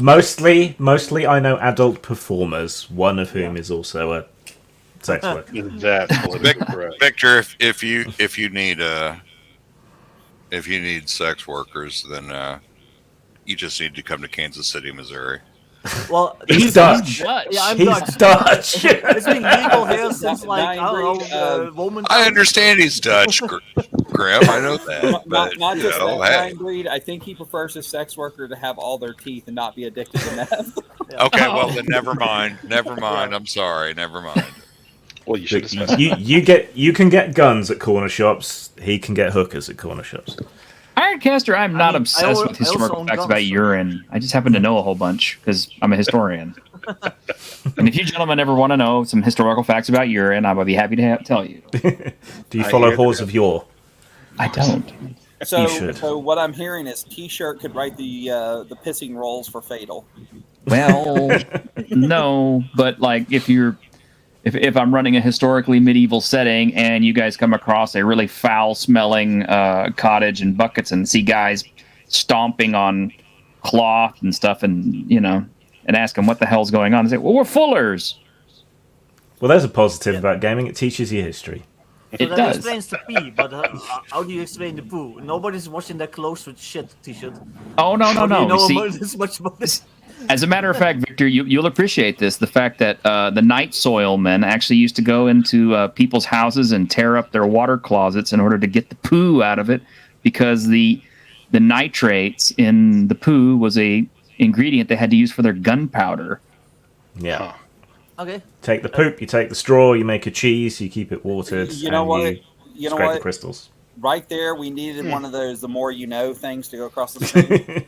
S5: Mostly, I know adult performers. One of whom is also a sex worker.
S6: That's politically correct.
S9: Victor, if you need sex workers, then you just need to come to Kansas City, Missouri.
S3: Well,
S5: He's Dutch.
S4: Dutch.
S3: yeah, I'm
S5: He's
S3: Dutch.
S5: Dutch.
S3: It's been legal here since like I don't know, Roman.
S9: I
S3: times.
S9: understand he's Dutch, Graham. I know that, but
S7: Not
S9: you
S7: just
S9: know,
S7: that
S9: hey.
S7: dying breed. I think he prefers a sex worker to have all their teeth and not be addicted to meth.
S9: Okay, well then, never mind. Never mind. I'm sorry. Never mind.
S6: Well, you should have specified.
S5: You can get guns at corner shops. He can get hookers at corner shops.
S1: Ironcaster, I'm not
S3: mean,
S1: obsessed
S3: I also
S1: with historical
S3: own
S1: facts
S3: guns,
S1: about
S3: so-
S1: urine. I just happen to know a whole bunch because I'm a historian. And if you gentlemen ever want to know some historical facts about urine, I would be happy to tell you.
S5: Do you
S6: I
S5: follow
S6: hear
S5: Whores
S6: that.
S5: of Yore?
S1: I don't.
S7: So,
S5: You should.
S7: so what I'm hearing is T-shirt could write the pissing rolls for Fatal.
S1: Well, no, but like if I'm running a historically medieval setting and you guys come across a really foul-smelling cottage and buckets and see guys stomping on cloth and stuff, and and ask them what the hell's going on, and say, "Well, we're fullers."
S5: Well, there's a positive about gaming. It teaches you history.
S3: So
S1: It
S3: that
S1: does.
S3: explains the pee, but how do you explain the poo? Nobody's washing their clothes with shit, T-shirt.
S1: Oh no,
S3: How do you know
S1: See,
S3: this much about this?
S1: as a matter of fact, Victor, you'll appreciate this. The fact that the night soil men actually used to go into people's houses and tear up their water closets in order to get the poo out of it, because the the nitrates in the poo was a ingredient they had to use for their gunpowder.
S5: Yeah.
S6: Huh.
S3: Okay.
S5: Take the poop, you take the straw, you make a cheese, you keep it watered,
S7: You know
S5: and
S7: what?
S5: you
S7: You know
S5: scrape
S7: what?
S5: the crystals.
S7: Right there, we needed one of those "the more you know" things to go across the screen.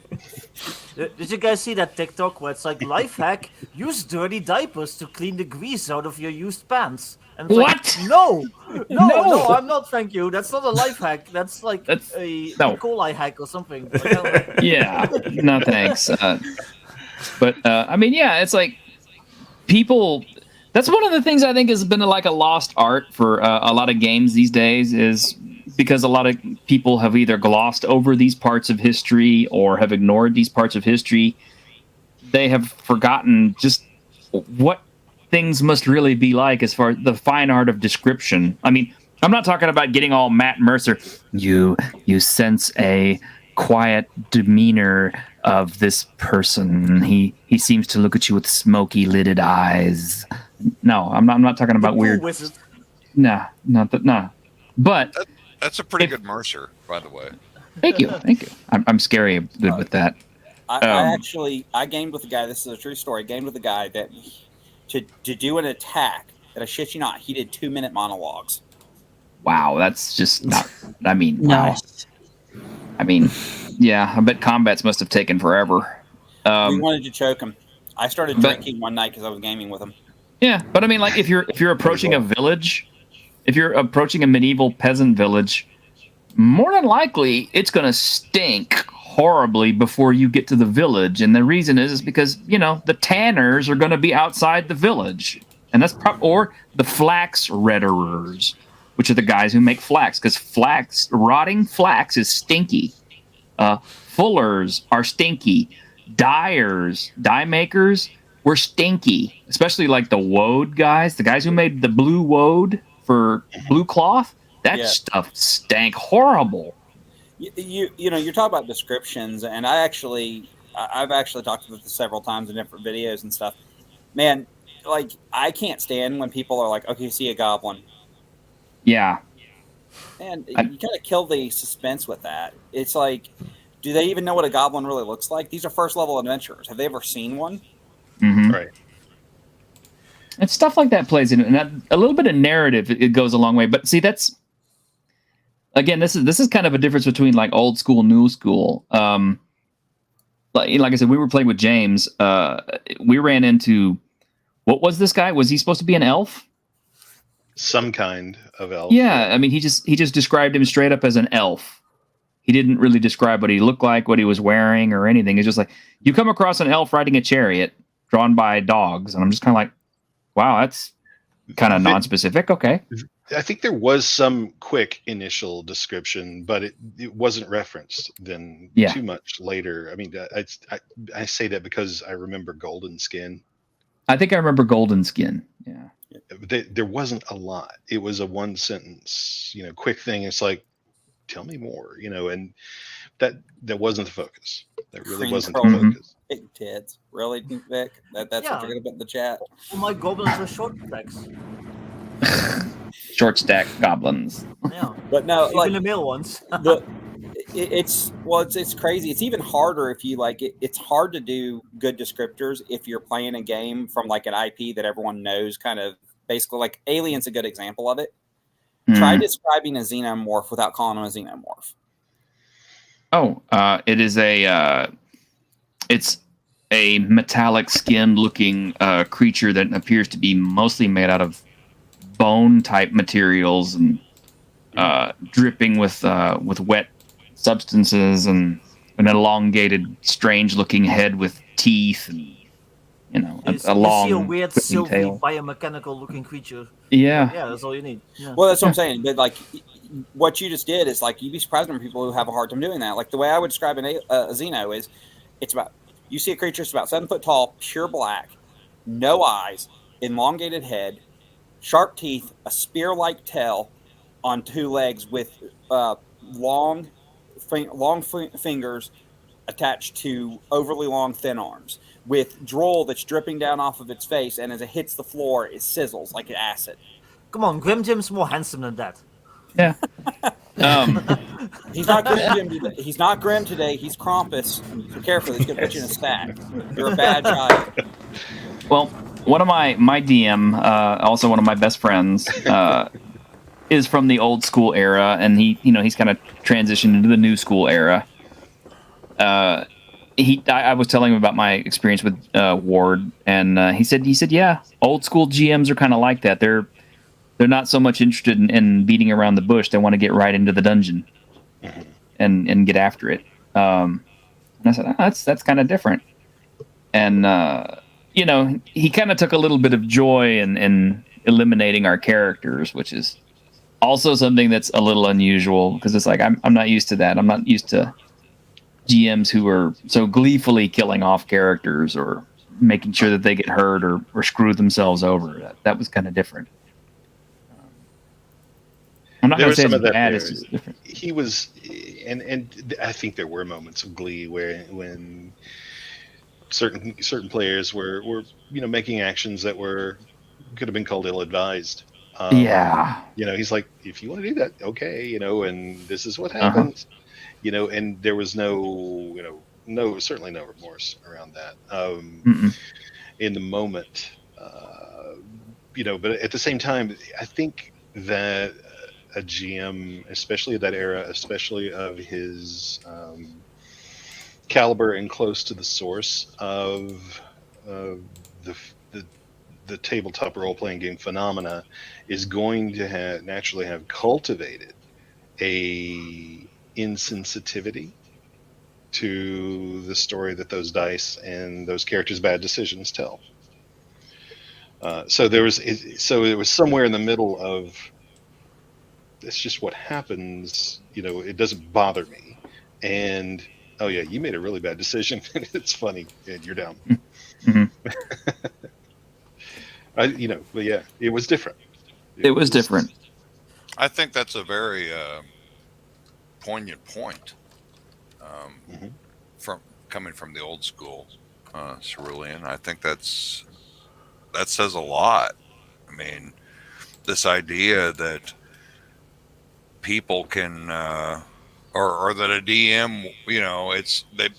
S3: Did you guys see that TikTok where it's like life hack? Use dirty diapers to clean the grease out of your used pants. And it's
S1: What?
S3: Like, no,
S1: No.
S3: no, I'm not. Thank you. That's not a life hack. That's like
S1: That's-
S3: a
S1: no.
S3: E. coli hack or something. Like, I don't know.
S1: Yeah, no thanks. But I mean, yeah, it's like people. That's one of the things I think has been like a lost art for a lot of games these days, is because a lot of people have either glossed over these parts of history or have ignored these parts of history. They have forgotten just what things must really be like as far as the fine art of description. I mean, I'm not talking about getting all Matt Mercer. You sense a quiet demeanor of this person. He seems to look at you with smoky lidded eyes. No, I'm not talking about weird.
S3: Wizard.
S1: Nah, not that. Nah, but
S9: That's a pretty
S1: If-
S9: good Mercer, by the way.
S1: thank you. I'm scary good with that.
S7: I gamed with a guy. This is a true story. Gamed with a guy that to do an attack that I shit you not, he did 2-minute monologues.
S1: Wow, that's just not. I mean, wow.
S4: Nice.
S1: I mean, yeah. I bet combats must have taken forever.
S7: We wanted to choke him. I started
S1: but-
S7: drinking one night because I was gaming with him.
S1: Yeah, but I mean, like if you're approaching a village, if you're approaching a medieval peasant village, more than likely it's gonna stink horribly before you get to the village, and the reason is because the tanners are gonna be outside the village, and that's or the flax redderers, which are the guys who make flax, because rotting flax is stinky. Fullers are stinky. Dye makers were stinky, especially like the woad guys, the guys who made the blue woad for blue cloth. That
S7: Yeah.
S1: stuff stank horrible.
S7: You're talking about descriptions, and I've actually talked about this several times in different videos and stuff. Man, like I can't stand when people are like, "Okay, see a goblin,"
S1: Yeah,
S7: and you kind of kill the suspense with that. It's like, do they even know what a goblin really looks like? These are first level adventurers. Have they ever seen one?
S1: mm-hmm.
S6: Right.
S1: And stuff like that plays in, and a little bit of narrative it goes a long way. But see, that's again, this is kind of a difference between like old school, new school. Like I said, we were playing with James. We ran into, what was this guy? Was he supposed to be an elf?
S6: Some kind of elf.
S1: Yeah, I mean, he just described him straight up as an elf. He didn't really describe what he looked like, what he was wearing, or anything. It's just like you come across an elf riding a chariot drawn by dogs, and I'm just kind of like, wow, that's kind of non-specific. Okay.
S6: I think there was some quick initial description, but it wasn't referenced then too much later. I mean, I say that because I remember Golden Skin.
S1: I think I remember Golden Skin. Yeah.
S6: There wasn't a lot. It was a one sentence, quick thing. It's like, tell me more, and that wasn't the focus. That really
S7: Cream
S6: wasn't
S7: curl.
S6: the focus.
S7: Big tits, really, Vic? That's what you're gonna put in the chat.
S3: Oh, my goblins are short tracks.
S1: Short stack goblins.
S3: Yeah.
S7: But no,
S3: Even
S7: like
S3: the male ones.
S7: it's crazy. It's even harder if you like it. It's hard to do good descriptors if you're playing a game from like an IP that everyone knows. Kind of basically, like Alien's a good example of it. Try describing a xenomorph without calling him a xenomorph.
S1: Oh, it is it's a metallic skinned looking creature that appears to be mostly made out of bone type materials and dripping with wet substances, and an elongated, strange looking head with teeth, and a long
S3: You see a weird
S1: whipping
S3: silvery
S1: tail.
S3: biomechanical looking creature.
S1: Yeah.
S3: Yeah, that's all you need. Yeah.
S7: Well, that's what I'm saying. But like, what you just did is like you'd be surprised when people who have a hard time doing that. Like the way I would describe a Xeno is, it's about you see a creature that's about 7 foot tall, pure black, no eyes, elongated head, sharp teeth, a spear-like tail on 2 legs with long fingers attached to overly long, thin arms, with drool that's dripping down off of its face, and as it hits the floor, it sizzles like acid.
S3: Come on, Grim Jim's more handsome than that.
S1: Yeah.
S7: He's not Grim. He's not Grim today. He's Krampus. So careful, he's gonna put you in a stack. You're a bad child.
S1: Well, one of my DM, also one of my best friends, is from the old school era, and he's kind of transitioned into the new school era. I was telling him about my experience with Ward, and he said, yeah, old school GMs are kind of like that. They're not so much interested in beating around the bush. They want to get right into the dungeon and get after it. And I said, that's kind of different. And he kind of took a little bit of joy in eliminating our characters, which is also something that's a little unusual because it's like I'm not used to that. I'm not used to GMs who are so gleefully killing off characters or making sure that they get hurt or screw themselves over. That was kind of different. I'm not going to say it's bad. It's just different.
S6: He was, and I think there were moments of glee when certain players were making actions that could have been called ill-advised. He's like, if you want to do that, okay, and this is what happened. And there was certainly no remorse around that in the moment. But at the same time, I think that a GM, especially of that era, especially of his caliber and close to the source of the tabletop role-playing game phenomena, is going to naturally have cultivated a insensitivity to the story that those dice and those characters' bad decisions tell. So it was somewhere in the middle of, it's just what happens. It doesn't bother me, and oh yeah, you made a really bad decision. It's funny, and you're down. But yeah, it was different.
S1: It was different.
S9: I think that's a very poignant point from coming from the old school Cerulean. I think that says a lot. I mean, this idea that people can or that a DM,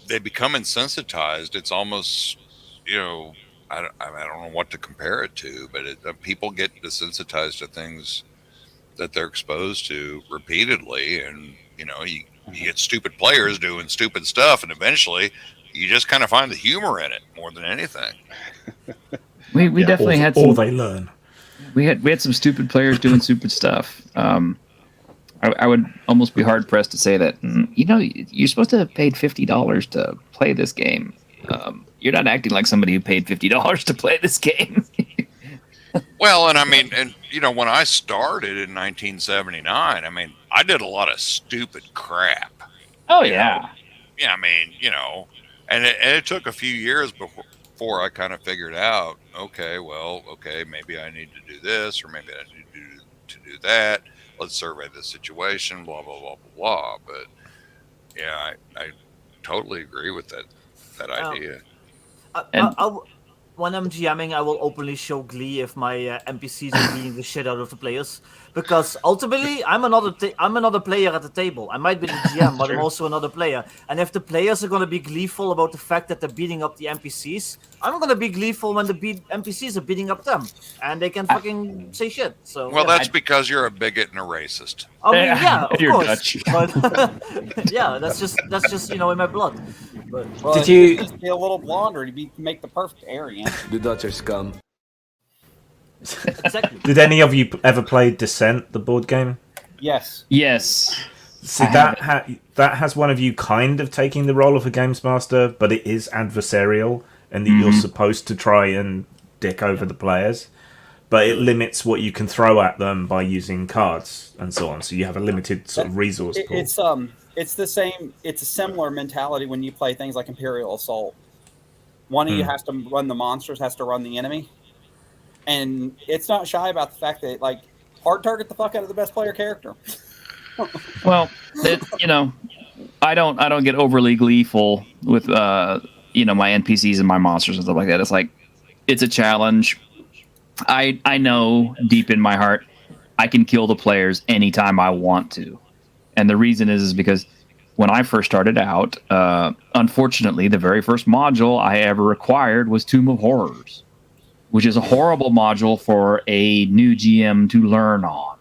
S9: they become insensitized. It's almost, I don't know what to compare it to, but people get desensitized to things that they're exposed to repeatedly, and you get stupid players doing stupid stuff, and eventually you just kind of find the humor in it more than anything.
S1: We definitely had some,
S5: or they learn.
S1: We had some stupid players doing stupid stuff. I would almost be hard pressed to say that. You're supposed to have paid $50 to play this game. You're not acting like somebody who paid $50 to play this game.
S9: Well, and I mean, when I started in 1979, I mean, I did a lot of stupid crap.
S1: Oh yeah.
S9: Yeah, I mean, and it took a few years before I kind of figured out, okay, maybe I need to do this, or maybe I need to do that. Let's survey the situation, blah, blah, blah, blah, blah. But yeah, I totally agree with that idea.
S3: When I'm GMing, I will openly show glee if my NPCs are beating the shit out of the players, because ultimately I'm another player at the table. I might be the GM, but I'm also another player. And if the players are going to be gleeful about the fact that they're beating up the NPCs, I'm going to be gleeful when the NPCs are beating up them, and they can fucking say shit. So
S9: that's because you're a bigot and a racist.
S3: I mean, yeah, of
S1: You're
S3: course.
S1: Dutch.
S3: But yeah, that's just in my blood. But
S7: Did you just be a little blonder to make the perfect Aryan?
S12: The Dutch are scum.
S3: exactly.
S5: Did any of you ever play Descent, the board game?
S7: Yes.
S1: Yes.
S5: See, that has one of you kind of taking the role of a games master, but it is adversarial, and that you're supposed to try and dick over the players. But it limits what you can throw at them by using cards and so on. So you have a limited sort of resource pool.
S7: It's the same. It's a similar mentality when you play things like Imperial Assault. One of you has to run the monsters, has to run the enemy, and it's not shy about the fact that hard target the fuck out of the best player character.
S1: Well, I don't get overly gleeful with my NPCs and my monsters and stuff like that. It's like, it's a challenge. I know deep in my heart I can kill the players anytime I want to. And the reason is because when I first started out, unfortunately, the very first module I ever acquired was Tomb of Horrors, which is a horrible module for a new GM to learn on.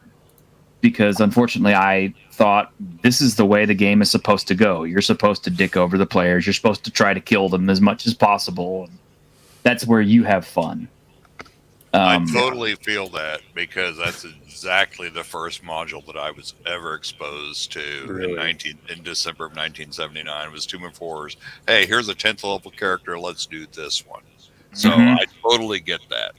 S1: Because unfortunately, I thought this is the way the game is supposed to go. You're supposed to dick over the players. You're supposed to try to kill them as much as possible. And that's where you have fun.
S9: I totally feel that, because that's exactly the first module that I was ever exposed to in December of 1979 was Tomb of Horrors. Hey, here's a 10th level character. Let's do this one. So I totally get that.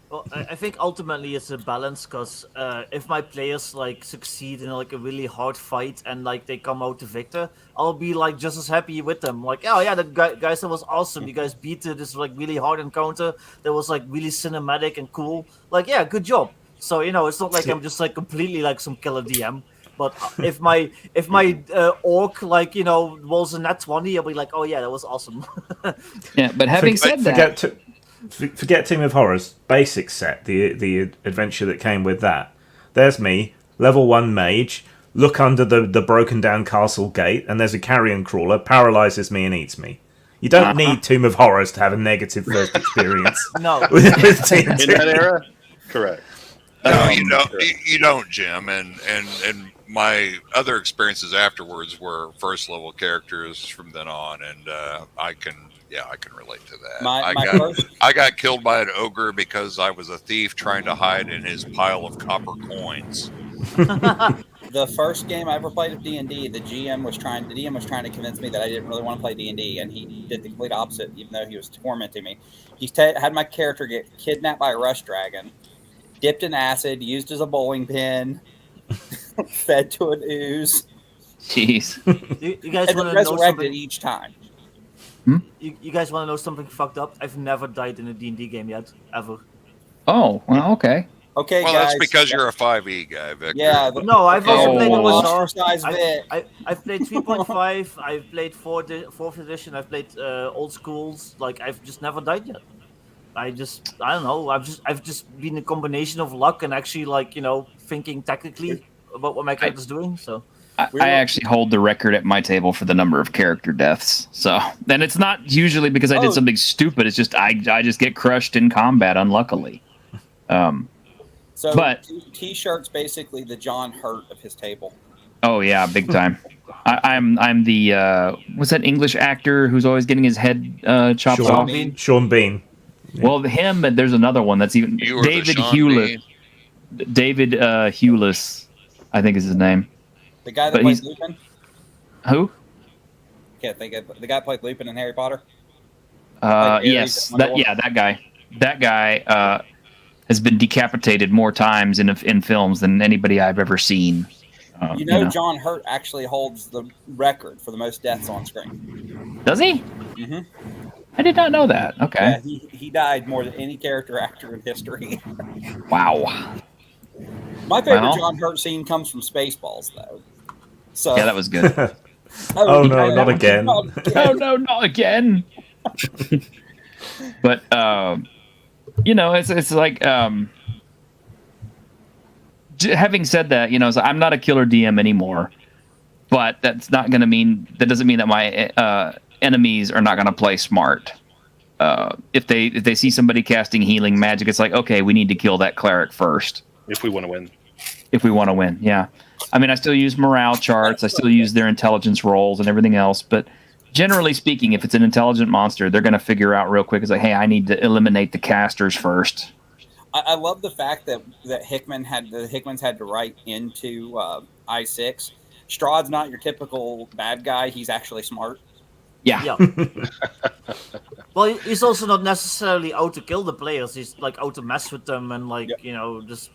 S3: Well, I think ultimately it's a balance, because if my players like succeed in like a really hard fight and like they come out the victor, I'll be like just as happy with them. Like, oh yeah, guys, that was awesome. You guys beat this like really hard encounter that was like really cinematic and cool. Like, yeah, good job. So it's not like I'm just like completely like some killer DM. But if my orc like rolls a nat 20, I'll be like, oh yeah, that was awesome.
S1: Yeah, but having said that.
S5: Forget Team of Horrors, basic set, the adventure that came with that. There's me, level 1 mage, look under the broken down castle gate, and there's a carrion crawler, paralyzes me and eats me. You don't need Tomb of Horrors to have a negative first experience.
S3: No.
S6: In that era? Correct.
S9: No, you don't, Jim. And my other experiences afterwards were first level characters from then on, and I can relate to that. I got killed by an ogre because I was a thief trying to hide in his pile of copper coins.
S7: The first game I ever played of D&D, the DM was trying to convince me that I didn't really want to play D&D, and he did the complete opposite, even though he was tormenting me. He had my character get kidnapped by a rush dragon, dipped in acid, used as a bowling pin, fed to an ooze.
S1: Jeez.
S3: You guys want to know
S7: resurrected
S3: something?
S7: Each time.
S3: You guys want to know something fucked up? I've never died in a D&D game yet, ever.
S1: Oh, well, okay.
S7: Okay,
S9: well,
S7: guys.
S9: that's because you're a 5e guy, Victor.
S7: Yeah.
S3: No, I've also played the
S7: Ostracized bit.
S3: I've played 3.5. I've played 4th edition. I've played old schools. Like, I've just never died yet. I don't know. I've just been a combination of luck and actually like thinking technically about what my character's doing. So.
S1: I actually hold the record at my table for the number of character deaths. So then it's not usually because I did something stupid. It's just I just get crushed in combat, unluckily.
S7: But T-shirt's basically the John Hurt of his table.
S1: Oh yeah, big time. I'm the what's that English actor who's always getting his head chopped off?
S5: Sean Bean.
S1: Well, him, but there's another one that's even David Hewlett. David Hewless, I think is his name.
S7: The guy that plays Lupin?
S1: Who?
S7: Can't think of the guy that played Lupin in Harry Potter.
S1: Yes, that guy. That guy has been decapitated more times in films than anybody I've ever seen.
S7: John Hurt actually holds the record for the most deaths on screen.
S1: Does he?
S7: Mm-hmm.
S1: I did not know that. Okay.
S7: Yeah, he died more than any character actor in history.
S1: Wow.
S7: My favorite John Hurt scene comes from Spaceballs, though. So
S1: yeah, that was good.
S5: Oh no, not again!
S1: Oh no, not again! But it's like having said that, so I'm not a killer DM anymore. But that doesn't mean that my enemies are not going to play smart. If they see somebody casting healing magic, it's like, okay, we need to kill that cleric first.
S6: If we want to win.
S1: If we want to win, yeah. I mean, I still use morale charts. I still use their intelligence rolls and everything else. But generally speaking, if it's an intelligent monster, they're going to figure out real quick. It's like, hey, I need to eliminate the casters first.
S7: I love the fact that Hickmans had to write into I6. Strahd's not your typical bad guy. He's actually smart.
S1: Yeah.
S3: Well, he's also not necessarily out to kill the players. He's like out to mess with them and just.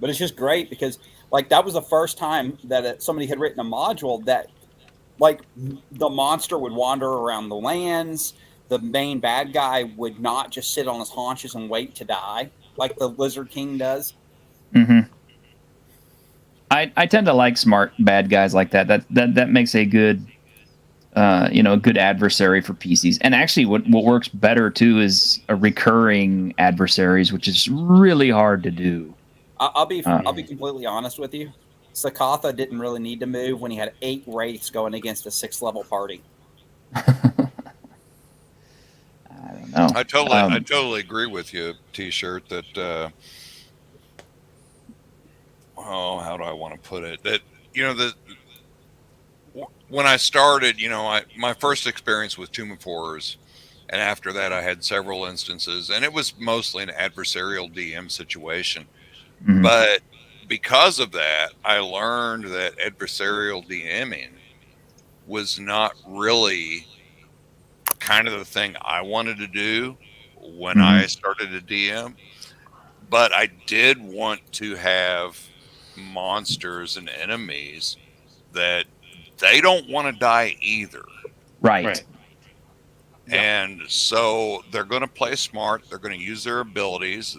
S7: But it's just great because that was the first time that somebody had written a module that the monster would wander around the lands. The main bad guy would not just sit on his haunches and wait to die like the Lizard King does.
S1: Mm-hmm. I tend to like smart bad guys like that. That makes a good good adversary for PCs. And actually what works better too is a recurring adversaries, which is really hard to do.
S7: I'll be completely honest with you. Sakatha didn't really need to move when he had 8 wraiths going against a 6th-level party.
S1: I don't know.
S9: I totally agree with you, T-shirt. That how do I want to put it? That when I started, my first experience with Tomb of Horrors, and after that, I had several instances, and it was mostly an adversarial DM situation.
S1: Mhm.
S9: But because of that, I learned that adversarial DMing was not really kind of the thing I wanted to do when I started to DM. But I did want to have monsters and enemies that they don't want to die either.
S1: Right.
S9: And so they're going to play smart. They're going to use their abilities.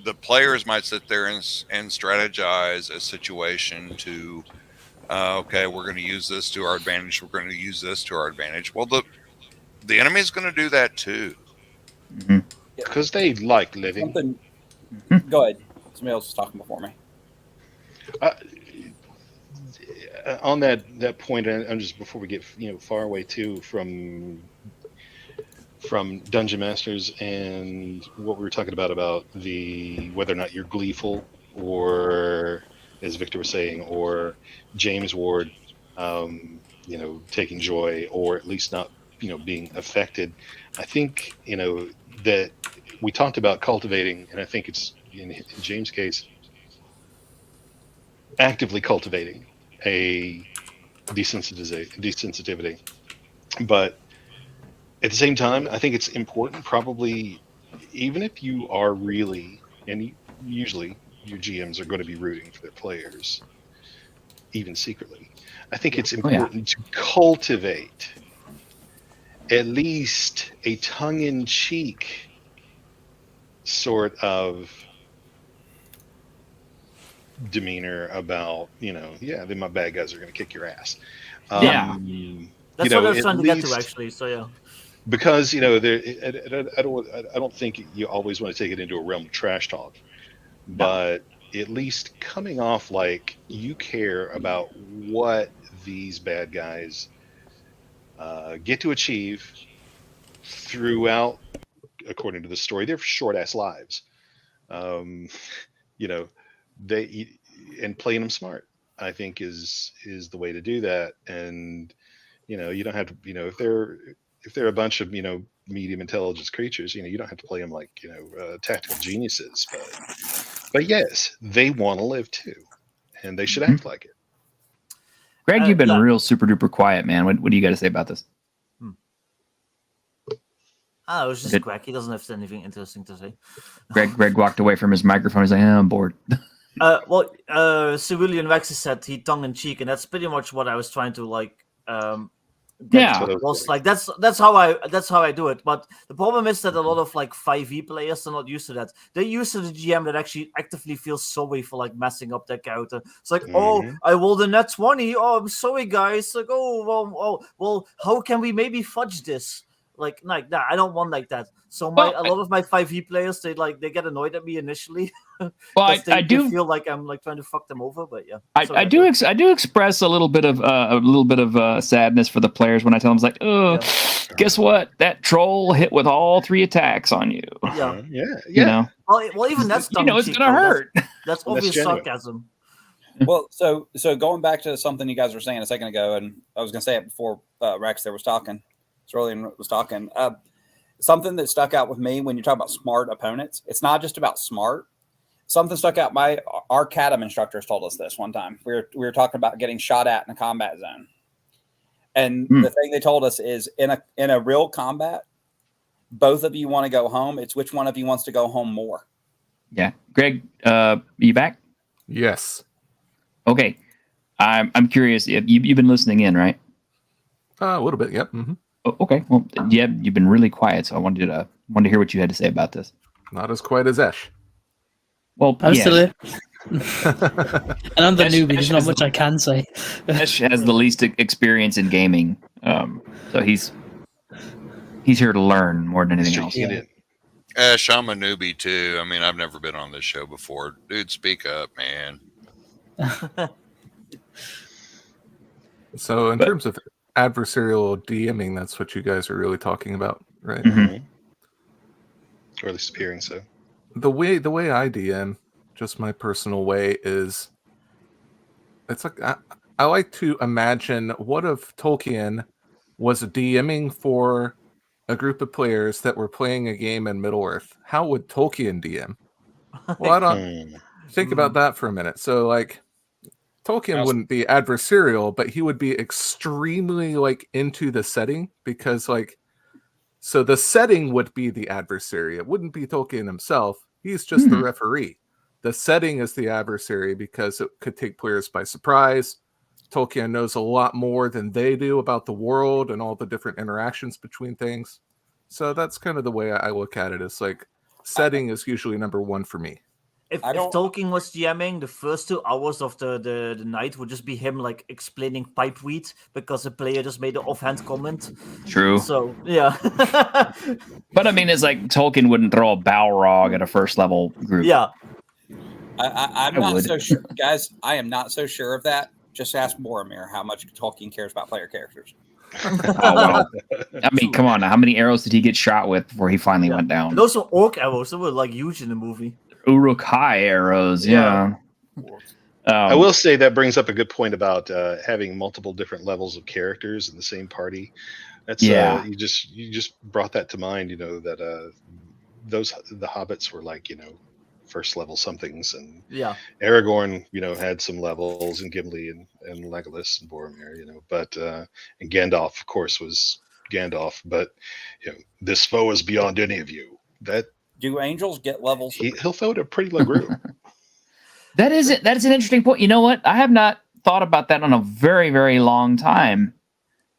S9: The players might sit there and strategize a situation to, okay, we're going to use this to our advantage. We're going to use this to our advantage. Well, the enemy is going to do that too.
S6: Because they like living.
S7: Go ahead. Somebody else was talking before me.
S6: On that point, and just before we get far away too from Dungeon Masters and what we were talking about the whether or not you're gleeful, or as Victor was saying, or James Ward, taking joy, or at least not being affected. I think that we talked about cultivating, and I think it's in James' case, actively cultivating a desensitivity. But at the same time, I think it's important, probably, even if you are really, and usually your GMs are going to be rooting for their players, even secretly. I think it's important to cultivate at least a tongue-in-cheek sort of demeanor about, then my bad guys are going to kick your ass.
S3: That's what I was trying to get to, actually. So yeah.
S6: Because I don't think you always want to take it into a realm of trash talk, but at least coming off like you care about what these bad guys get to achieve throughout, according to the story, their short ass lives. They and playing them smart, I think, is the way to do that. And you don't have to, if they're a bunch of medium intelligence creatures, you don't have to play them like tactical geniuses, but yes, they want to live too, and they should act like it.
S1: Greg, you've been real super duper quiet, man. What do you got to say about this?
S3: It was just Greg. He doesn't have anything interesting to say.
S1: Greg walked away from his microphone. He's like, I'm bored.
S3: Civilian Rex said he tongue in cheek, and that's pretty much what I was trying to that's how I do it. But the problem is that a lot of 5e players are not used to that. They're used to the GM that actually actively feels sorry for messing up their character. It's like, oh, I rolled a nat 20. Oh, I'm sorry, guys. Like, well, how can we maybe fudge this? Like that. I don't want like that. So a lot of my 5e players, they get annoyed at me initially.
S1: Well, I do
S3: feel like I'm trying to fuck them over, but yeah.
S1: I do express a little bit of sadness for the players when I tell them, it's like, guess what? That troll hit with all 3 attacks on you.
S3: Yeah. Well, even that's
S1: it's gonna hurt.
S3: That's obvious sarcasm.
S7: Well, so going back to something you guys were saying a second ago, and I was gonna say it before Rex there was talking. Cerulean was talking. Something that stuck out with me when you're talking about smart opponents, it's not just about smart. Something stuck out. Our Cadam instructors told us this one time. We were talking about getting shot at in a combat zone, and the thing they told us is in a real combat, both of you want to go home. It's which one of you wants to go home more.
S1: Yeah, Greg, you back?
S11: Yes.
S1: Okay, I'm curious. You've been listening in, right?
S11: A little bit. Yep. Mm-hmm.
S1: Oh, okay. Well, yeah, you've been really quiet, so I wanted to hear what you had to say about this.
S11: Not as quiet as Esh.
S1: Well,
S4: I'm still here. And I'm the newbie. There's not much I can say.
S1: Esh has the least experience in gaming, so he's here to learn more than anything else.
S9: Ash, I'm a newbie too. I mean, I've never been on this show before. Dude, speak up, man.
S11: So, in
S1: But-
S11: terms of adversarial DMing, that's what you guys are really talking about, right?
S1: Mhm.
S6: Or at least appearing so.
S11: The way I DM, just my personal way, is it's like I like to imagine what if Tolkien was DMing for a group of players that were playing a game in Middle Earth. How would Tolkien DM? Well, I don't think about that for a minute. So, like, Tolkien wouldn't be adversarial, but he would be extremely like into the setting because, like, so the setting would be the adversary. It wouldn't be Tolkien himself. He's just the referee. The setting is the adversary because it could take players by surprise. Tolkien knows a lot more than they do about the world and all the different interactions between things. So that's kind of the way I look at it. It's like setting is usually number one for me.
S3: If Tolkien was GMing, the first 2 hours of the night would just be him like explaining pipeweed because a player just made an offhand comment.
S1: True.
S3: So yeah.
S1: But I mean, it's like Tolkien wouldn't throw a Balrog at a first level group.
S3: Yeah.
S12: I'm
S1: I
S12: not
S1: would.
S12: so sure, guys. I am not so sure of that. Just ask Boromir how much Tolkien cares about player characters.
S1: Oh, well. I mean, come on. How many arrows did he get shot with before he finally went down?
S3: And those were orc arrows. They were like huge in the movie.
S1: Uruk-hai arrows, yeah.
S6: I will say that brings up a good point about having multiple different levels of characters in the same party. That's you just brought that to mind. You know that the hobbits were like first level somethings, and Aragorn had some levels, and Gimli and Legolas and Boromir, but and Gandalf of course was Gandalf, but this foe is beyond any of you. That
S12: do angels get levels?
S6: He'll throw it a pretty low group.
S1: That is it. That's an interesting point. You know what? I have not thought about that in a very, very long time.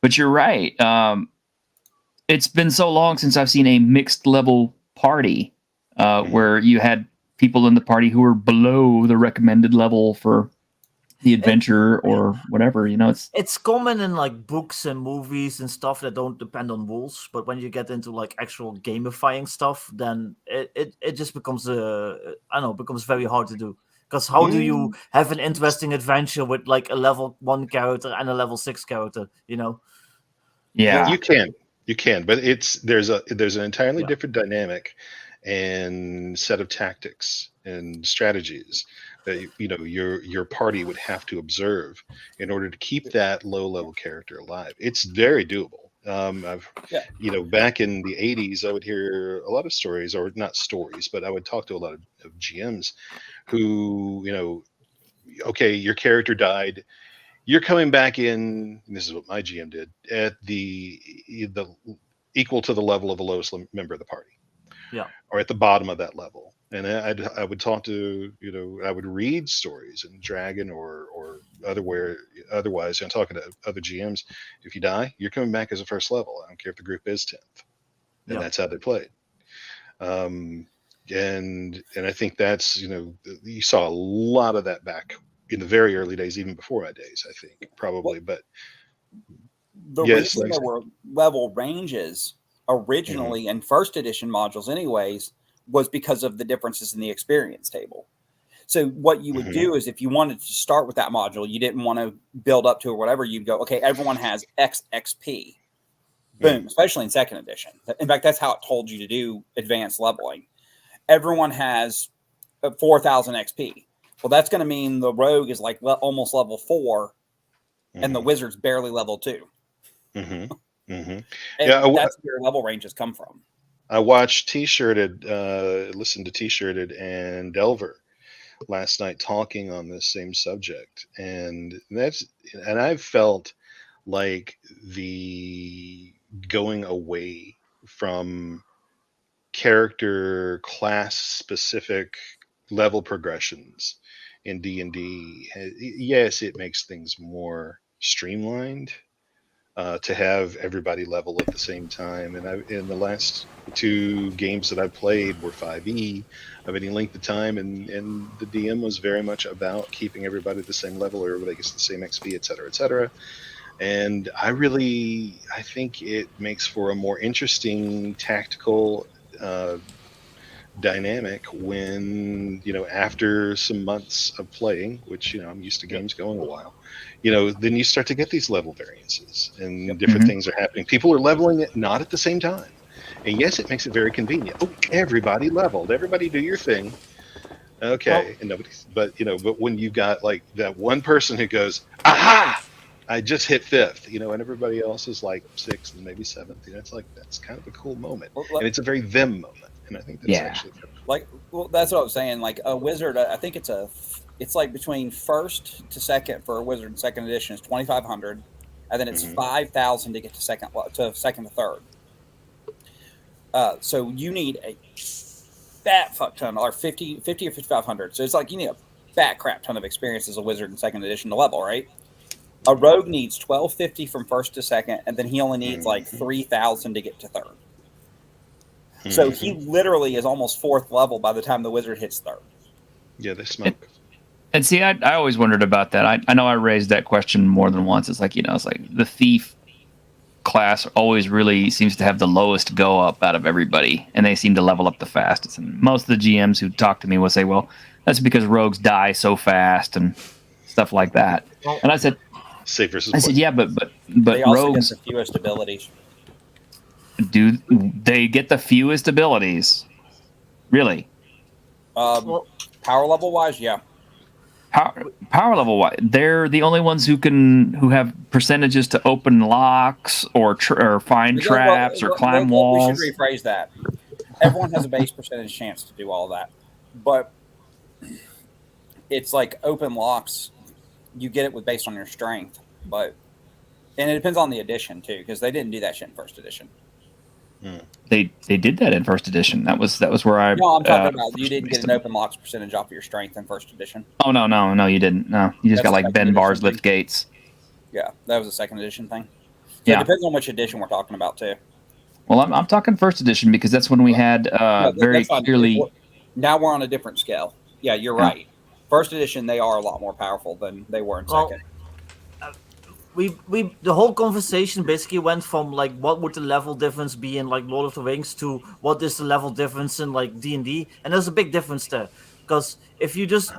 S1: But you're right. It's been so long since I've seen a mixed level party where you had people in the party who were below the recommended level for the adventure or whatever. It's
S3: common in like books and movies and stuff that don't depend on rules, but when you get into like actual gamifying stuff, then it just becomes becomes very hard to do. Because how do you have an interesting adventure with like a level 1 character and a level 6 character?
S1: Yeah,
S6: well, you can, but there's an entirely different dynamic and set of tactics and strategies that your party would have to observe in order to keep that low level character alive. It's very doable. Back in the 80s, I would hear a lot of stories, or not stories, but I would talk to a lot of GMs who, okay, your character died. You're coming back in, and this is what my GM did, at the equal to the level of the lowest member of the party.
S3: Yeah.
S6: Or at the bottom of that level. And I would talk to, I would read stories in Dragon or otherwise, I'm talking to other GMs. If you die, you're coming back as a first level. I don't care if the group is 10th. And that's how they played. And I think that's, you saw a lot of that back in the very early days, even before my days, I think, probably. But
S12: the reason there were level ranges originally in first edition modules anyways was because of the differences in the experience table. So what you would do is if you wanted to start with that module, you didn't want to build up to or whatever, you'd go, okay, everyone has X XP. Boom, especially in second edition. In fact, that's how it told you to do advanced leveling. Everyone has 4,000 XP. Well, that's going to mean the rogue is like almost level 4 and the wizard's barely level 2. And that's where your level ranges come from.
S6: I watched listened to T-Shirted and Delver last night talking on this same subject, and I've felt like the going away from character class specific level progressions in D&D, yes, it makes things more streamlined. To have everybody level at the same time, and in the last 2 games that I've played were 5e of any length of time, and the DM was very much about keeping everybody at the same level, or everybody gets the same XP, etc., etc. And I think it makes for a more interesting tactical dynamic when, after some months of playing, which, I'm used to games going a while, then you start to get these level variances and different things are happening. People are leveling it not at the same time. And yes, it makes it very convenient. Oh, everybody leveled. Everybody do your thing. Okay. And nobody's, but when you've got like that one person who goes, aha, I just hit 5th, and everybody else is like 6th and maybe 7th. It's like, that's kind of a cool moment. And it's a very them moment. And I think that's actually
S12: that's what I was saying. Like a wizard, I think it's like between first to second for a wizard in second edition is 2,500, and then it's 5,000 to get to second to third. So you need a fat fuck ton, or 50 or 5,500. So it's like you need a fat crap ton of experience as a wizard in second edition to level, right? A rogue needs 1,250 from first to second, and then he only needs like 3,000 to get to third. So he literally is almost 4th level by the time the wizard hits third.
S6: Yeah, they smoke.
S1: And see, I always wondered about that. I know I raised that question more than once. It's like, it's like the thief class always really seems to have the lowest go up out of everybody, and they seem to level up the fastest. And most of the GMs who talk to me will say, well, that's because rogues die so fast and stuff like that. And I said,
S6: safe versus
S1: I said, yeah, but
S12: they also
S1: rogues
S12: get the fewest abilities.
S1: Do they get the fewest abilities? Really?
S12: Power level wise, yeah.
S1: Power level wise, they're the only ones who have percentages to open locks or find traps or climb walls.
S12: We should rephrase that. Everyone has a base percentage chance to do all that, but it's like open locks. You get it based on your strength, and it depends on the edition too, because they didn't do that shit in first edition.
S1: They did that in first edition. That was where I.
S12: No, I'm talking about you didn't get an open locks percentage off of your strength in first edition.
S1: Oh no, you didn't. No, you just got like bend bars, lift gates.
S12: Yeah, that was a second edition thing. So it depends on which edition we're talking about too.
S1: Well, I'm talking first edition because that's when we had very clearly.
S12: Now we're on a different scale. Yeah, you're right. First edition, they are a lot more powerful than they were in second.
S3: The whole conversation basically went from like what would the level difference be in like Lord of the Rings to what is the level difference in like D&D, and there's a big difference there, because if you just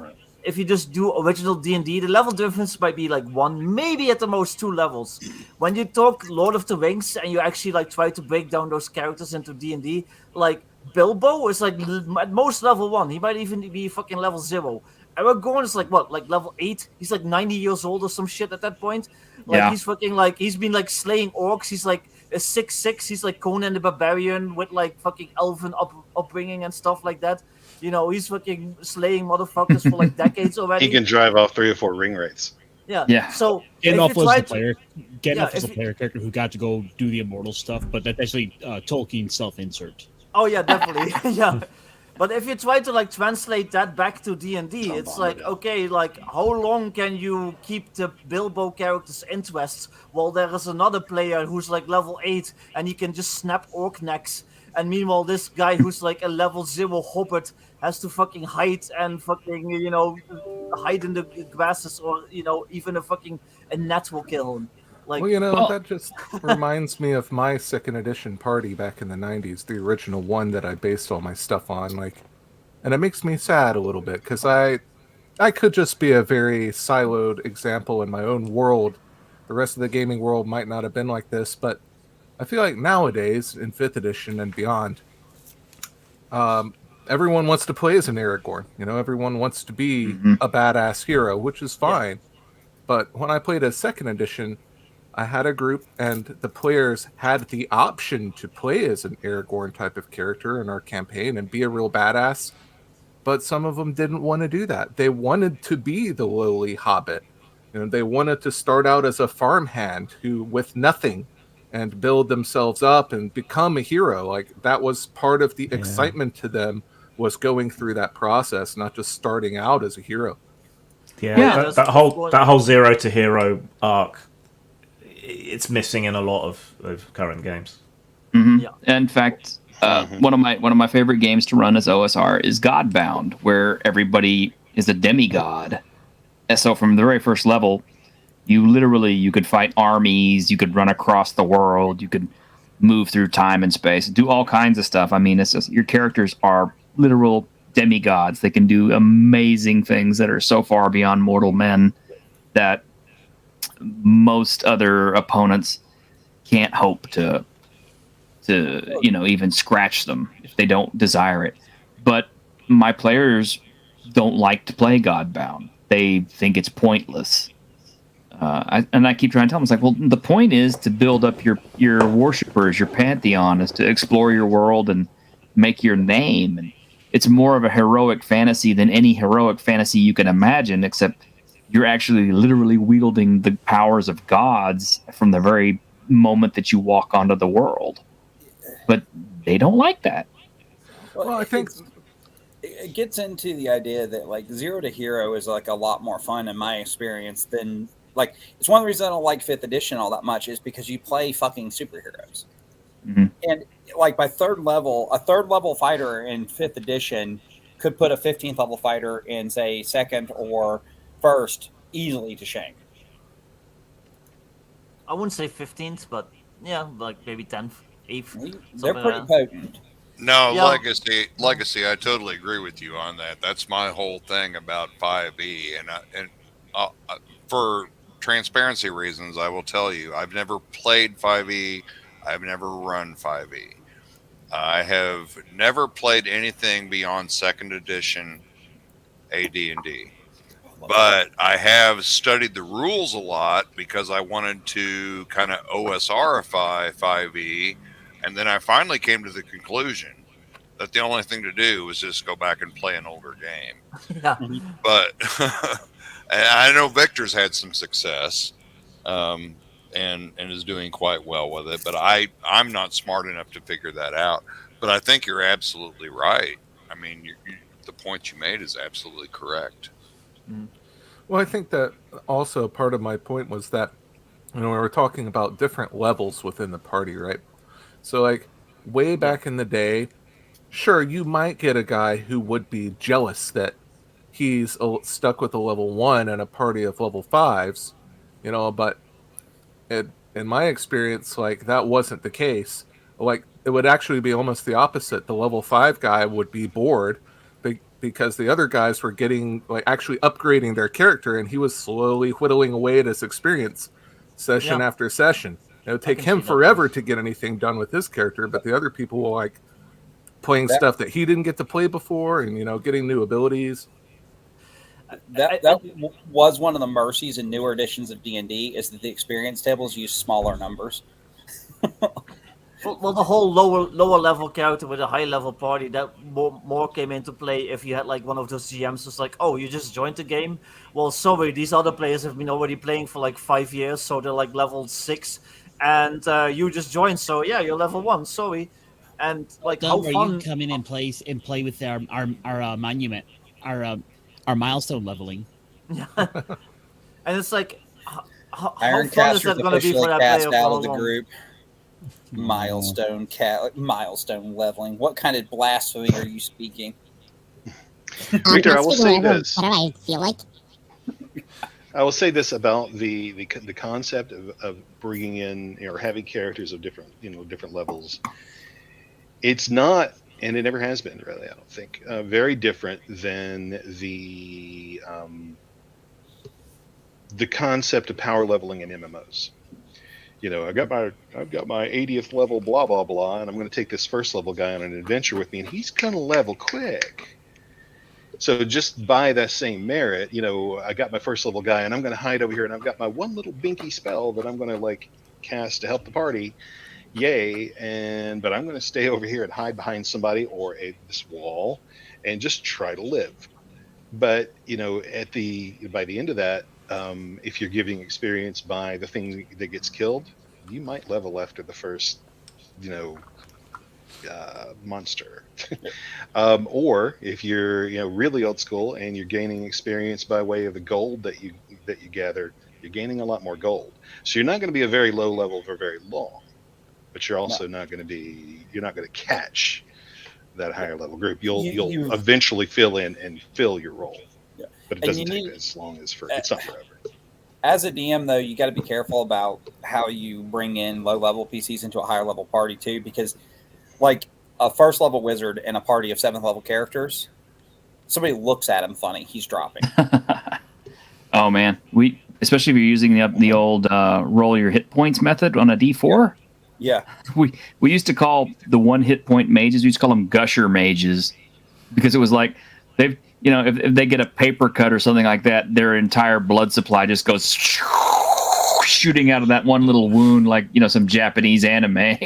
S3: do original D&D, the level difference might be like 1, maybe at the most 2 levels. When you talk Lord of the Rings and you actually like try to break down those characters into D&D, like Bilbo is like at most level 1. He might even be fucking level 0. Aragorn is like what, like level 8? He's like 90 years old or some shit at that point. Like he's fucking like he's been like slaying orcs. He's like a 6'6". He's like Conan the Barbarian with like fucking elven upbringing and stuff like that. He's fucking slaying motherfuckers for like decades already.
S6: He can drive off 3 or 4 ring rates.
S3: Yeah. So
S13: Gandalf was the player character who got to go do the immortal stuff, but that's actually Tolkien self-insert.
S3: Oh yeah, definitely. Yeah. But if you try to like translate that back to D&D, it's like, okay, like how long can you keep the Bilbo character's interests while there is another player who's like level 8 and he can just snap orc necks, and meanwhile this guy who's like a level 0 hobbit has to fucking hide and fucking hide in the grasses, or even a net will kill him. Like,
S11: that just reminds me of my second edition party back in the 90s, the original one that I based all my stuff on. And it makes me sad a little bit, because I could just be a very siloed example in my own world. The rest of the gaming world might not have been like this, but I feel like nowadays, in 5th edition and beyond, everyone wants to play as an Aragorn. Everyone wants to be a badass hero, which is fine. But when I played as second edition, I had a group, and the players had the option to play as an Aragorn type of character in our campaign and be a real badass. But some of them didn't want to do that. They wanted to be the lowly hobbit. They wanted to start out as a farmhand who with nothing and build themselves up and become a hero. Like, that was part of the excitement to them, was going through that process, not just starting out as a hero.
S5: That whole zero to hero arc, it's missing in a lot of current games.
S1: In fact, one of my favorite games to run as OSR is Godbound, where everybody is a demigod. And so from the very first level, you could fight armies, you could run across the world, you could move through time and space, do all kinds of stuff. I mean, it's just, your characters are literal demigods. They can do amazing things that are so far beyond mortal men that most other opponents can't hope to even scratch them if they don't desire it. But my players don't like to play Godbound. They think it's pointless. I keep trying to tell them, it's like, well, the point is to build up your worshippers, your pantheon, is to explore your world and make your name. And it's more of a heroic fantasy than any heroic fantasy you can imagine, except you're actually literally wielding the powers of gods from the very moment that you walk onto the world. But they don't like that.
S12: Well, I think it gets into the idea that like Zero to Hero is like a lot more fun in my experience than like, it's one of the reasons I don't like 5th edition all that much is because you play fucking superheroes.
S1: Mm-hmm.
S12: And like by third level, a third level fighter in 5th edition could put a 15th level fighter in, say, 2nd or 1st easily to shame.
S3: I wouldn't say 15th, but yeah, like maybe 10th, 8th.
S12: They're pretty potent.
S9: No,
S3: Yeah.
S9: Legacy. I totally agree with you on that. That's my whole thing about 5e, and for transparency reasons, I will tell you, I've never played 5e. I've never run 5e. I have never played anything beyond 2nd edition AD&D. But I have studied the rules a lot because I wanted to kind of OSRify 5e, and then I finally came to the conclusion that the only thing to do was just go back and play an older game.
S3: Yeah.
S9: But I know Victor's had some success, and is doing quite well with it. But I'm not smart enough to figure that out. But I think you're absolutely right. I mean, the point you made is absolutely correct.
S11: Well, I think that also part of my point was that, we were talking about different levels within the party, right? So, like, way back in the day, sure, you might get a guy who would be jealous that he's stuck with a level 1 and a party of level 5s, but in my experience, like, that wasn't the case. Like, it would actually be almost the opposite. The level 5 guy would be bored because the other guys were getting, like, actually upgrading their character, and he was slowly whittling away at his experience session after session. It would take him forever to get anything done with his character, but the other people were, like, playing stuff that he didn't get to play before and, getting new abilities.
S12: That was one of the mercies in newer editions of D&D is that the experience tables use smaller numbers.
S3: Well, the whole lower level character with a high level party, that more came into play if you had like one of those GMs who's like, oh, you just joined the game? Well, sorry, these other players have been already playing for like 5 years, so they're like level 6, and you just joined, so yeah, you're level 1, sorry. And like, how
S13: where
S3: fun...
S13: you come in and play with our monument, our milestone leveling.
S3: And it's like, how
S12: Iron
S3: fun is that going to be for that
S12: cast
S3: player?
S12: out of the group. Milestone leveling. What kind of blasphemy are you speaking?
S6: Victor, I will say this.
S14: What do I feel like?
S6: I will say this about the concept of bringing in or having characters of different levels. It's not, and it never has been really, I don't think, very different than the concept of power leveling in MMOs. I've got my 80th level blah blah blah, and I'm going to take this first level guy on an adventure with me, and he's going to level quick. So just by that same merit, I got my first level guy, and I'm going to hide over here, and I've got my one little binky spell that I'm going to like cast to help the party. Yay! But I'm going to stay over here and hide behind somebody or this wall, and just try to live. But by the end of that, if you're giving experience by the thing that gets killed, you might level after the first, monster. Or if you're, really old school and you're gaining experience by way of the gold that you gather, you're gaining a lot more gold. So you're not going to be a very low level for very long, but you're also not going to catch that higher level group. You'll eventually fill in and fill your role. But it doesn't take as long as it's not forever.
S12: As a DM, though, you got to be careful about how you bring in low-level PCs into a higher-level party, too, because, like, a first level wizard and a party of 7th level characters, somebody looks at him funny. He's dropping.
S1: Oh man, especially if you're using the old roll your hit points method on a D4.
S12: Yeah.
S1: We used to call the 1 hit point mages. We used to call them gusher mages because it was like they've if they get a paper cut or something like that, their entire blood supply just goes shooting out of that one little wound, like some Japanese anime.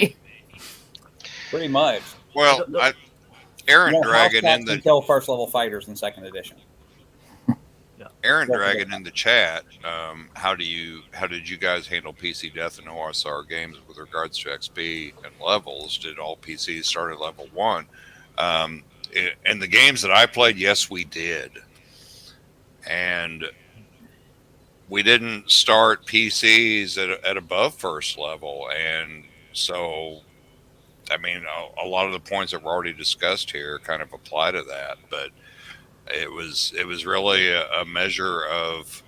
S12: Pretty much.
S9: Well, Aaron Dragon
S12: in the kill first level fighters in 2nd edition.
S9: Aaron Dragon in the chat. How did you guys handle PC death in OSR games with regards to XP and levels? Did all PCs start at level 1? In the games that I played, yes, we did, and we didn't start PCs at above 1st level, and so. I mean, a lot of the points that were already discussed here kind of apply to that, but it was really a measure of,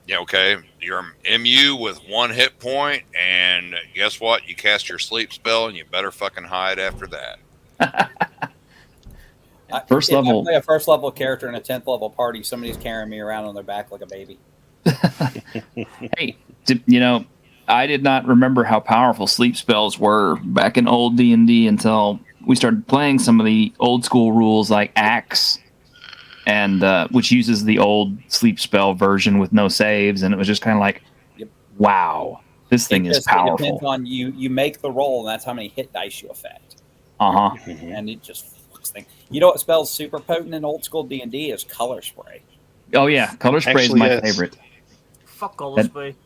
S9: okay, you're MU with 1 hit point, and guess what? You cast your sleep spell, and you better fucking hide after that.
S1: First level.
S12: I play a 1st level character in a 10th level party. Somebody's carrying me around on their back like a baby.
S1: Hey, I did not remember how powerful sleep spells were back in old D&D until we started playing some of the old school rules like Axe, and which uses the old sleep spell version with no saves, and it was just kind of like, wow, this thing is powerful.
S12: It depends on you make the roll, and that's how many hit dice you affect. And it just fucks things. You know what spells super potent in old school D&D is color spray.
S1: Oh yeah, color spray is my favorite.
S3: Fuck color spray.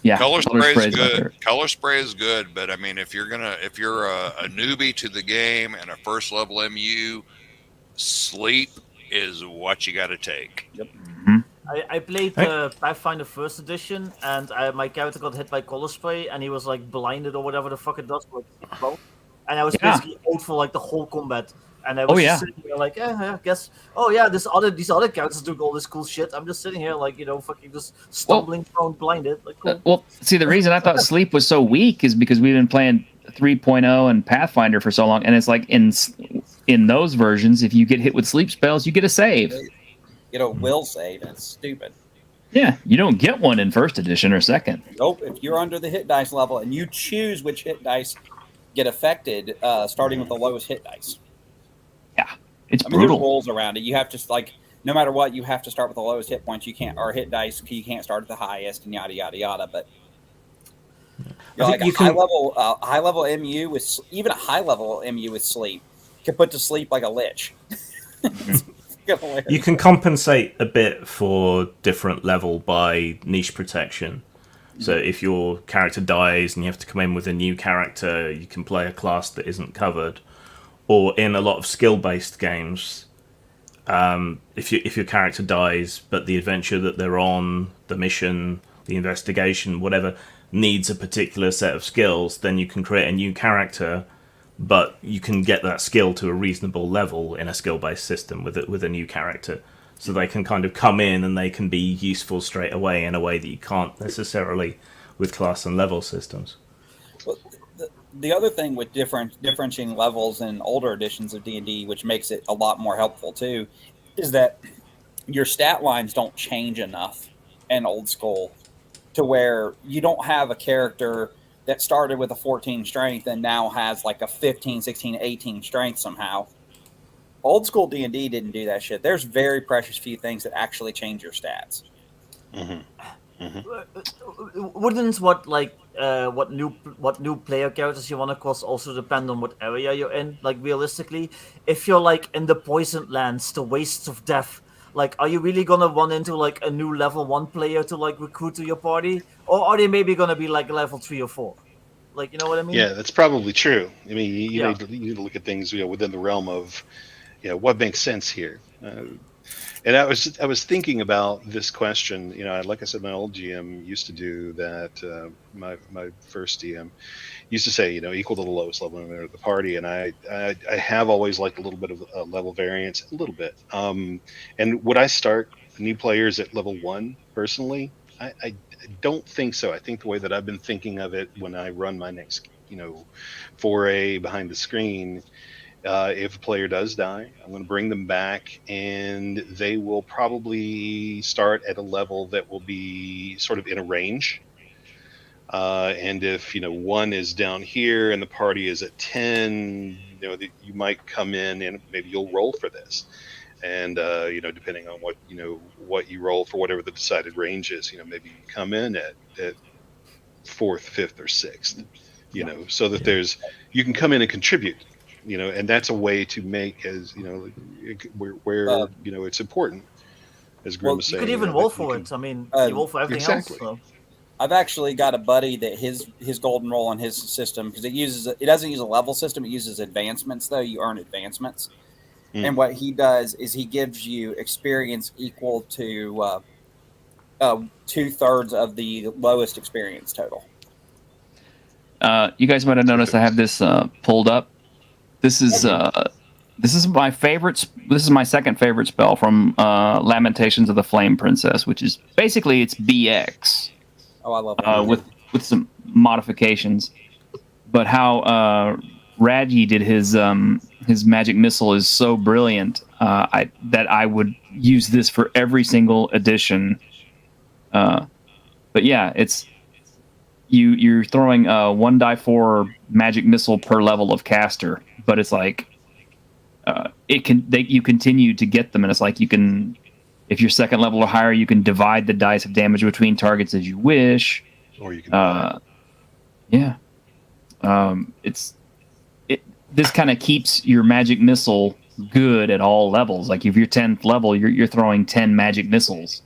S1: Yeah,
S9: color spray is good. Color spray is good, but I mean, if you're a newbie to the game and a 1st level MU, sleep is what you got to take.
S3: Yep. I played Pathfinder 1st edition, and my character got hit by color spray, and he was like blinded or whatever the fuck it does. And I was basically out for like the whole combat. And I was just sitting here like, I guess. Oh yeah, these other characters do all this cool shit. I'm just sitting here like fucking just stumbling around blinded. Like, cool.
S1: Well, see, the reason I thought sleep was so weak is because we've been playing 3.0 and Pathfinder for so long, and it's like in those versions, if you get hit with sleep spells, you get a save.
S12: Will save. That's stupid.
S1: Yeah, you don't get one in 1st edition or 2nd.
S12: Nope. If you're under the hit dice level and you choose which hit dice get affected, starting with the lowest hit dice.
S1: It's brutal.
S12: There's rules around it. You have to no matter what, you have to start with the lowest hit points. You can't, or hit dice. You can't start at the highest, and yada yada yada. But high level MU with even a high level MU with sleep can put to sleep like a lich.
S5: You can compensate a bit for different level by niche protection. So if your character dies and you have to come in with a new character, you can play a class that isn't covered. Or in a lot of skill-based games, if your character dies, but the adventure that they're on, the mission, the investigation, whatever, needs a particular set of skills, then you can create a new character, but you can get that skill to a reasonable level in a skill-based system with a new character. So they can kind of come in and they can be useful straight away in a way that you can't necessarily with class and level systems.
S12: Well, the other thing with differentiating levels in older editions of D&D, which makes it a lot more helpful too, is that your stat lines don't change enough in old school to where you don't have a character that started with a 14 strength and now has like a 15, 16, 18 strength somehow. Old school D&D didn't do that shit. There's very precious few things that actually change your stats.
S3: Wouldn't what new player characters you want to cross also depend on what area you're in? Like realistically, if you're like in the Poisoned Lands, the Wastes of Death, like are you really gonna run into like a new level 1 player to like recruit to your party, or are they maybe gonna be like level 3 or 4? Like, you know what I mean?
S6: Yeah, that's probably true. I mean, you need to look at things within the realm of what makes sense here. And I was thinking about this question. Like I said, my old GM used to do that. My first DM used to say, equal to the lowest level member of the party. And I have always liked a little bit of level variance, a little bit. And would I start new players at level 1 personally? I don't think so. I think the way that I've been thinking of it when I run my next foray behind the screen. If a player does die, I'm going to bring them back, and they will probably start at a level that will be sort of in a range. And if one is down here and the party is at 10, you might come in and maybe you'll roll for this, and depending on what you roll for whatever the decided range is, maybe you come in at 4th, 5th, or 6th, so that you can come in and contribute. And that's a way to make where it's important, as Grim was
S3: you
S6: saying.
S3: could even roll for it. I mean, you roll for everything else. So.
S12: I've actually got a buddy that his golden roll in his system, because it doesn't use a level system, it uses advancements though. You earn advancements, and what he does is he gives you experience equal to 2/3 of the lowest experience total.
S1: You guys might have noticed I have this pulled up. This is my favorite. This is my second favorite spell from Lamentations of the Flame Princess, which is basically it's BX.
S12: Oh, I love it.
S1: With some modifications, but how Radji did his magic missile is so brilliant that I would use this for every single edition. But yeah, it's you're throwing 1d4 magic missile per level of caster, but it's like you continue to get them, and it's like you can. If you're second level or higher, you can divide the dice of damage between targets as you wish.
S6: Or you can.
S1: This kind of keeps your magic missile good at all levels. Like if you're 10th level, you're throwing 10 magic missiles,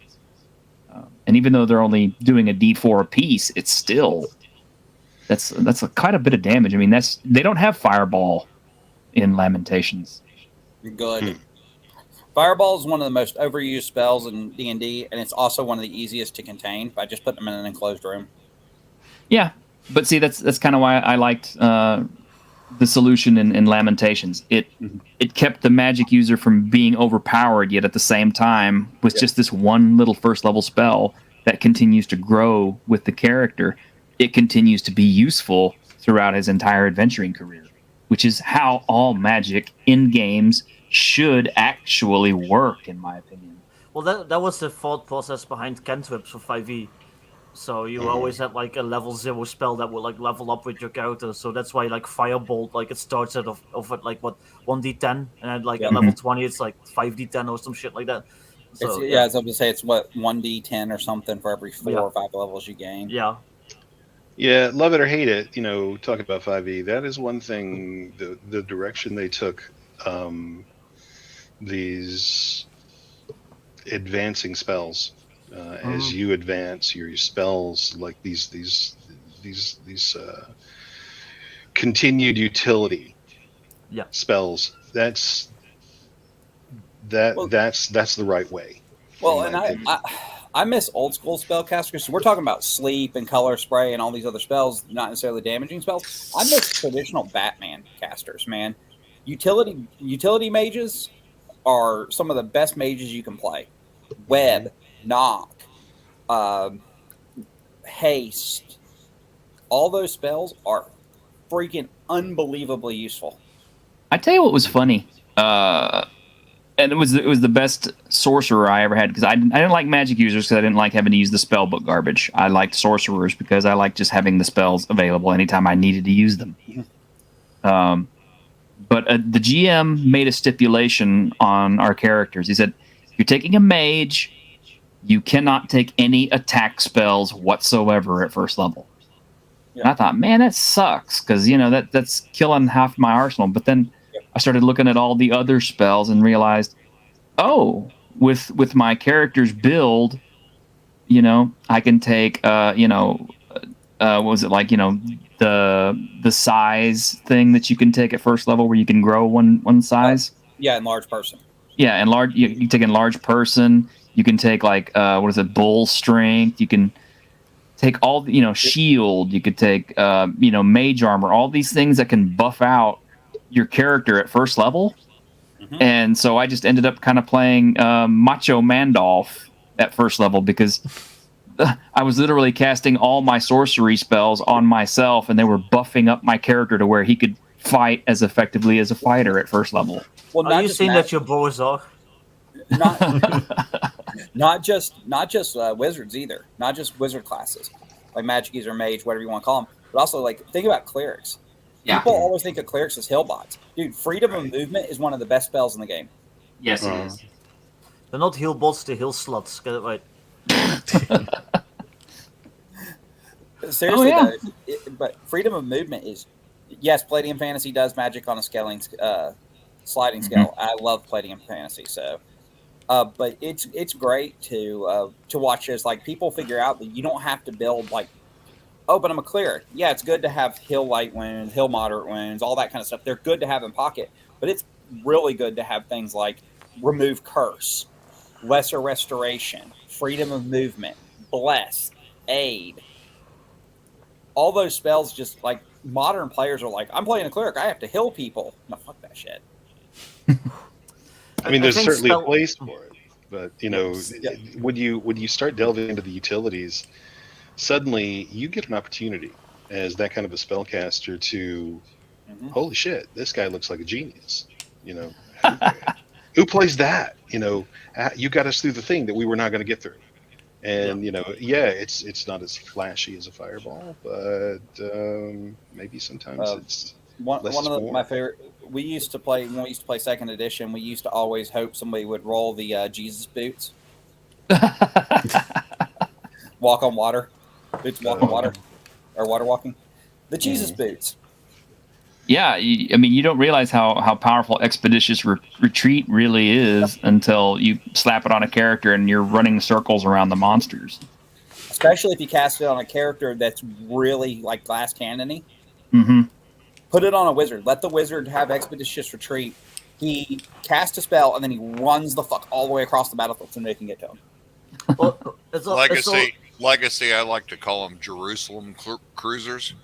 S1: and even though they're only doing a D4 a piece, it's still that's quite a bit of damage. I mean, they don't have Fireball in Lamentations.
S12: Good. Fireball is one of the most overused spells in D&D, and it's also one of the easiest to contain by just putting them in an enclosed room.
S1: Yeah, but see, that's kind of why I liked the solution in Lamentations. It kept the magic user from being overpowered, yet at the same time, with just this one little first level spell that continues to grow with the character, it continues to be useful throughout his entire adventuring career, which is how all magic in games should actually work, in my opinion.
S3: Well, that was the thought process behind cantrips for 5e. So you always had like a level 0 spell that would like level up with your character. So that's why like Firebolt, like it starts at at like what 1d10, and then like at level 20 it's like 5d10 or some shit like that. So
S12: I was going to say it's what 1d10 or something for every 4 or 5 levels you gain.
S3: Yeah.
S6: Yeah, love it or hate it, talking about 5e, that is one thing, the direction they took these advancing spells. As you advance your spells, like these continued utility spells, that's the right way.
S12: Well, and I miss old school spellcasters. So we're talking about sleep and color spray and all these other spells, not necessarily damaging spells. I miss traditional Batman casters, man. Utility mages are some of the best mages you can play. Web, knock, haste. All those spells are freaking unbelievably useful.
S1: I tell you what was funny, and it was the best sorcerer I ever had, because I didn't like magic users because I didn't like having to use the spell book garbage. I liked sorcerers because I liked just having the spells available anytime I needed to use them. But the GM made a stipulation on our characters. He said, if you're taking a mage, you cannot take any attack spells whatsoever at first level. Yeah. And I thought, man, that sucks, because that's killing half my arsenal. But then I started looking at all the other spells and realized, with my character's build, I can take what was it like, the size thing that you can take at first level where you can grow one size.
S12: Enlarge person.
S1: Yeah, enlarge. You take enlarge person. You can take like bull strength. You can take all shield. You could take mage armor. All these things that can buff out your character at first level. Mm-hmm. And so I just ended up kind of playing Macho Mandolf at first level, because I was literally casting all my sorcery spells on myself, and they were buffing up my character to where he could fight as effectively as a fighter at first level.
S12: Well,
S3: Are you saying that your Boazar?
S12: Not just wizards either. Not just wizard classes, like magic user, mage, whatever you want to call them. But also, like, think about clerics.
S14: Yeah.
S12: People always think of clerics as hill bots. Dude, freedom of movement is one of the best spells in the game.
S14: Yes, it is.
S3: They're not hill bots, they're hill sluts. Get it right.
S12: Seriously,
S1: yeah.
S12: though, but freedom of movement is, yes, Palladium Fantasy does magic on a sliding scale. I love Palladium Fantasy, so. But it's great to watch as like people figure out that you don't have to build like, oh, but I'm a cleric. Yeah, it's good to have hill light wounds, hill moderate wounds, all that kind of stuff. They're good to have in pocket, but it's really good to have things like remove curse, lesser restoration, freedom of movement, bless, aid. All those spells, just like modern players are like, I'm playing a cleric, I have to heal people. No, fuck that shit.
S6: I mean, there's
S3: think
S6: certainly
S3: spell-
S6: a place for it, but you know, when you start delving into the utilities, suddenly you get an opportunity as that kind of a spellcaster to, holy shit, this guy looks like a genius. You know, who plays that? You know, you got us through the thing that we were not going to get through. And you know, yeah, it's not as flashy as a fireball, but maybe sometimes it's
S12: one of my favorite. We used to play when we used to play second edition. We used to always hope somebody would roll the Jesus boots, walk on water, boots walk on water, or water walking. The Jesus boots.
S1: Yeah, I mean, you don't realize how powerful Expeditious Retreat really is until you slap it on a character and you're running circles around the monsters.
S12: Especially if you cast it on a character that's really like glass cannon-y.
S1: Mm-hmm.
S12: Put it on a wizard. Let the wizard have Expeditious Retreat. He casts a spell and then he runs the fuck all the way across the battlefield so they can get to him.
S9: Legacy, I like to call them Jerusalem cruisers.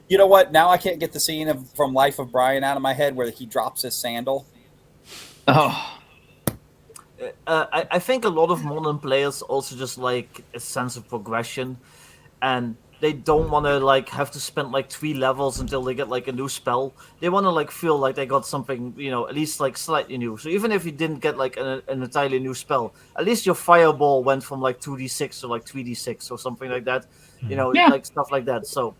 S12: You know what? Now I can't get the scene from Life of Brian out of my head where he drops his sandal.
S1: Oh.
S3: I think a lot of modern players also just like a sense of progression, and they don't want to like have to spend like 3 levels until they get like a new spell. They want to like feel like they got something, you know, at least like slightly new. So even if you didn't get like an entirely new spell, at least your fireball went from like 2d6 to like 3d6 or something like that. You know, like stuff like that. So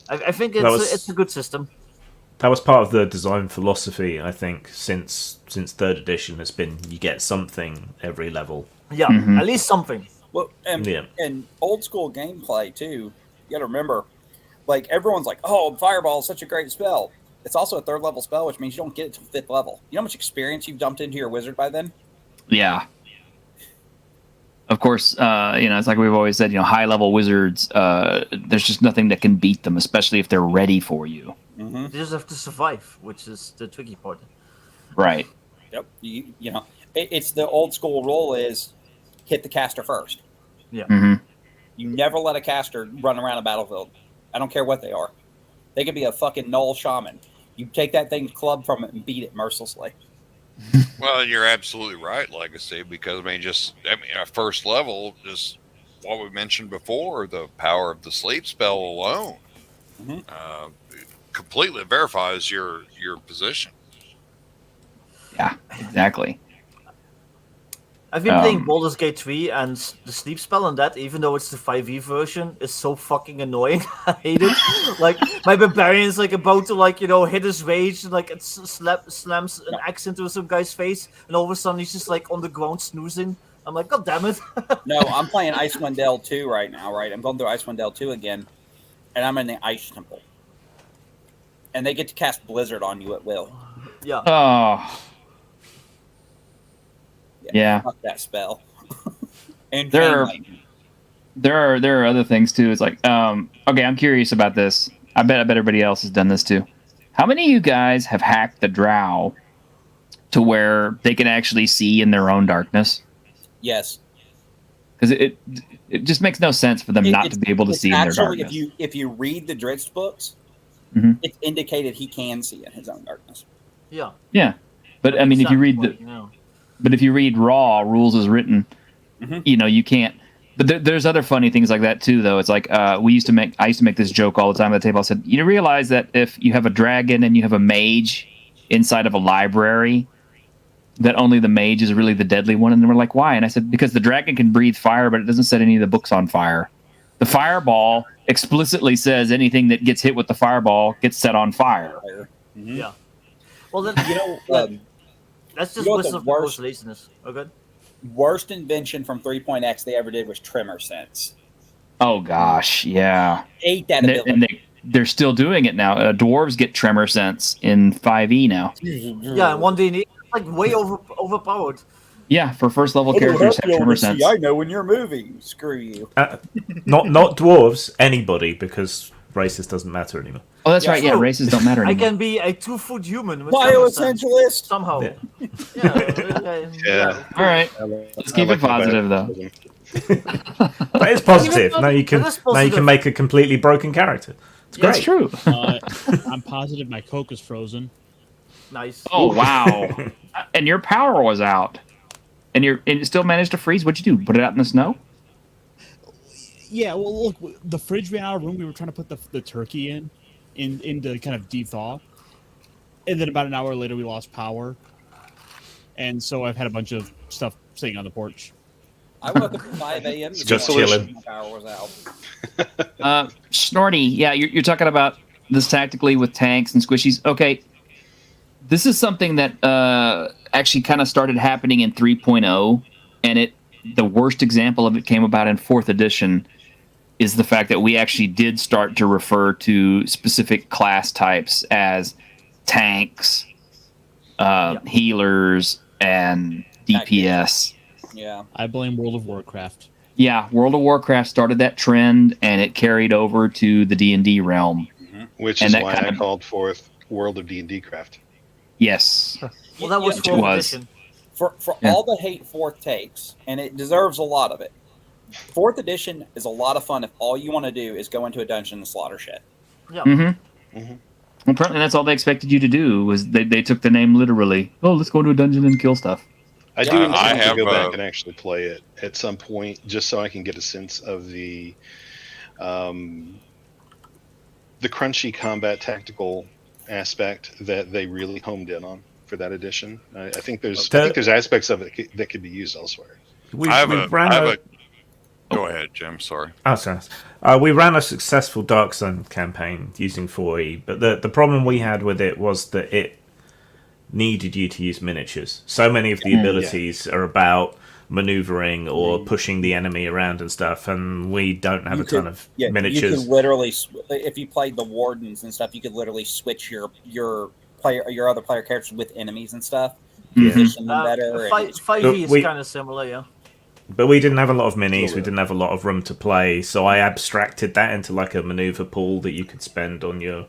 S3: I think it's a good system.
S5: That was part of the design philosophy, I think, since 3rd edition has been you get something every level.
S3: Yeah, at least something.
S12: Well, and old school gameplay too. You got to remember, like everyone's like, "Oh, Fireball is such a great spell." It's also a 3rd level spell, which means you don't get it till 5th level. You know how much experience you've dumped into your wizard by then?
S1: Yeah. Of course, you know, it's like we've always said, you know, high level wizards, there's just nothing that can beat them, especially if they're ready for you.
S3: You just have to survive, which is the tricky part.
S1: Right.
S12: Yep. You know, it's the old school rule is hit the caster first.
S3: Yeah.
S1: Mm-hmm.
S12: You never let a caster run around a battlefield. I don't care what they are. They could be a fucking Null shaman. You take that thing's club from it and beat it mercilessly.
S9: Well, you're absolutely right, Legacy, because at first level, just what we mentioned before, the power of the sleep spell alone completely verifies your position.
S1: Yeah, exactly.
S3: I've been playing Baldur's Gate 3, and the sleep spell on that, even though it's the 5e version, is so fucking annoying. I hate it. Like, my barbarian's like about to, like, you know, hit his rage, and like it slams an axe into some guy's face, and all of a sudden he's just like on the ground snoozing. I'm like, God damn it.
S12: No, I'm playing Icewind Dale 2 right now, right? I'm going through Icewind Dale 2 again, and I'm in the Ice Temple. And they get to cast Blizzard on you at will.
S3: Yeah.
S1: Oh. Yeah.
S12: Fuck that spell. And
S1: there are other things too. It's like, okay, I'm curious about this. I bet everybody else has done this too. How many of you guys have hacked the Drow to where they can actually see in their own darkness?
S12: Yes.
S1: Because it just makes no sense for them not to be able to see in their darkness.
S12: If you read the Drizzt books, it's indicated he can see in his own darkness.
S3: Yeah.
S1: Yeah, but I mean, if you read Raw Rules as Written, You can't. But there's other funny things like that too, though. It's like I used to make this joke all the time at the table. I said, you realize that if you have a dragon and you have a mage inside of a library, that only the mage is really the deadly one. And they were like, why? And I said, because the dragon can breathe fire, but it doesn't set any of the books on fire. The fireball explicitly says anything that gets hit with the fireball gets set on fire.
S3: Yeah. Well, then that's just
S12: you know what
S3: list
S12: the
S3: of
S12: worst-
S3: laziness. Oh, good.
S12: Worst invention from 3.x they ever did was Tremor Sense.
S1: Oh gosh, yeah.
S12: Hate that
S1: And
S12: ability.
S1: they're still doing it now. Dwarves get tremor sense in 5e now.
S3: Yeah, and 1D, like way overpowered.
S1: Yeah, for first level characters have tremor sense.
S12: I know when you're moving. Screw you.
S5: Not dwarves, anybody, because races doesn't matter anymore.
S1: Oh, that's right. Yeah, races don't matter
S3: I
S1: anymore.
S3: can be a 2-foot human with
S12: Bioessentialist
S3: somehow.
S5: Yeah.
S6: Yeah.
S1: All right. Let's keep it positive, though.
S5: That is positive. Now you can
S3: That is positive.
S5: make a completely broken character. It's great.
S1: That's true.
S13: I'm positive my Coke is frozen.
S3: Nice.
S1: Oh wow! And your power was out, and you still managed to freeze. What'd you do? Put it out in the snow?
S13: Yeah, well, look, the fridge ran out of room. We were trying to put the turkey in to kind of de-thaw, and then about an hour later we lost power, and so I've had a bunch of stuff sitting on the porch.
S12: I woke up at 5 a.m.
S5: Just chilling.
S12: My power was out.
S1: Snorty, yeah, you're talking about this tactically with tanks and squishies. Okay, this is something that actually kind of started happening in 3.0, and the worst example of it came about in 4th edition. Is the fact that we actually did start to refer to specific class types as tanks, healers, and DPS.
S12: Yeah.
S13: I blame World of Warcraft.
S1: Yeah, World of Warcraft started that trend, and it carried over to the D&D realm.
S6: Which
S1: And
S6: is
S1: that
S6: why
S1: kind
S6: I
S1: of-
S6: called forth World of D&D Craft.
S1: Yes.
S3: Well, that was
S1: It
S3: 4th
S1: was.
S3: edition.
S12: For
S1: Yeah.
S12: all the hate 4th takes, and it deserves a lot of it. 4th edition is a lot of fun if all you want to do is go into a dungeon and slaughter shit.
S3: Yeah.
S1: Mm-hmm.
S6: Mhm.
S1: Apparently, that's all they expected you to do. Was they took the name literally? Oh, let's go into a dungeon and kill stuff.
S6: I do
S9: Yeah,
S6: intend
S9: I
S6: to
S9: have,
S6: go back and actually play it at some point, just so I can get a sense of the crunchy combat tactical aspect that they really homed in on for that edition. I think there's aspects of it that could be used elsewhere.
S9: Go ahead, Jim. Sorry.
S5: Oh, sorry. We ran a successful Dark Sun campaign using 4E, but the problem we had with it was that it needed you to use miniatures. So many of the abilities are about maneuvering or pushing the enemy around and stuff, and we don't have a ton of miniatures.
S12: You could literally, if you played the wardens and stuff, you could literally switch your other player characters with enemies and stuff. Position them better.
S3: 5e is kind of similar, yeah.
S5: But we didn't have a lot of minis. We didn't have a lot of room to play, so I abstracted that into like a maneuver pool that you could spend on your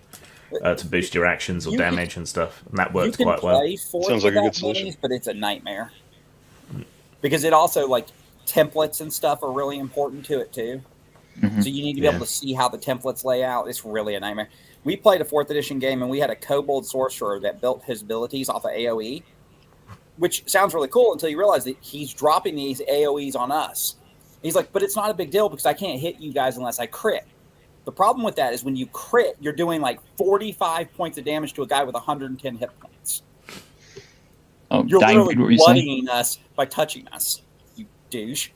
S5: to boost your actions or damage and stuff, and that worked quite well.
S6: Sounds like a good solution.
S12: But it's a nightmare because it also like templates and stuff are really important to it too. So you need to be able to see how the templates lay out. It's really a nightmare. We played a 4th edition game and we had a kobold sorcerer that built his abilities off of AoE, which sounds really cool until you realize that he's dropping these AoEs on us. He's like, but it's not a big deal because I can't hit you guys unless I crit. The problem with that is when you crit, you're doing like 45 points of damage to a guy with 110 hit points.
S1: Oh,
S12: You're
S1: Dying
S12: literally
S1: Breed, what were you saying?
S12: bloodying us by touching us, you douche.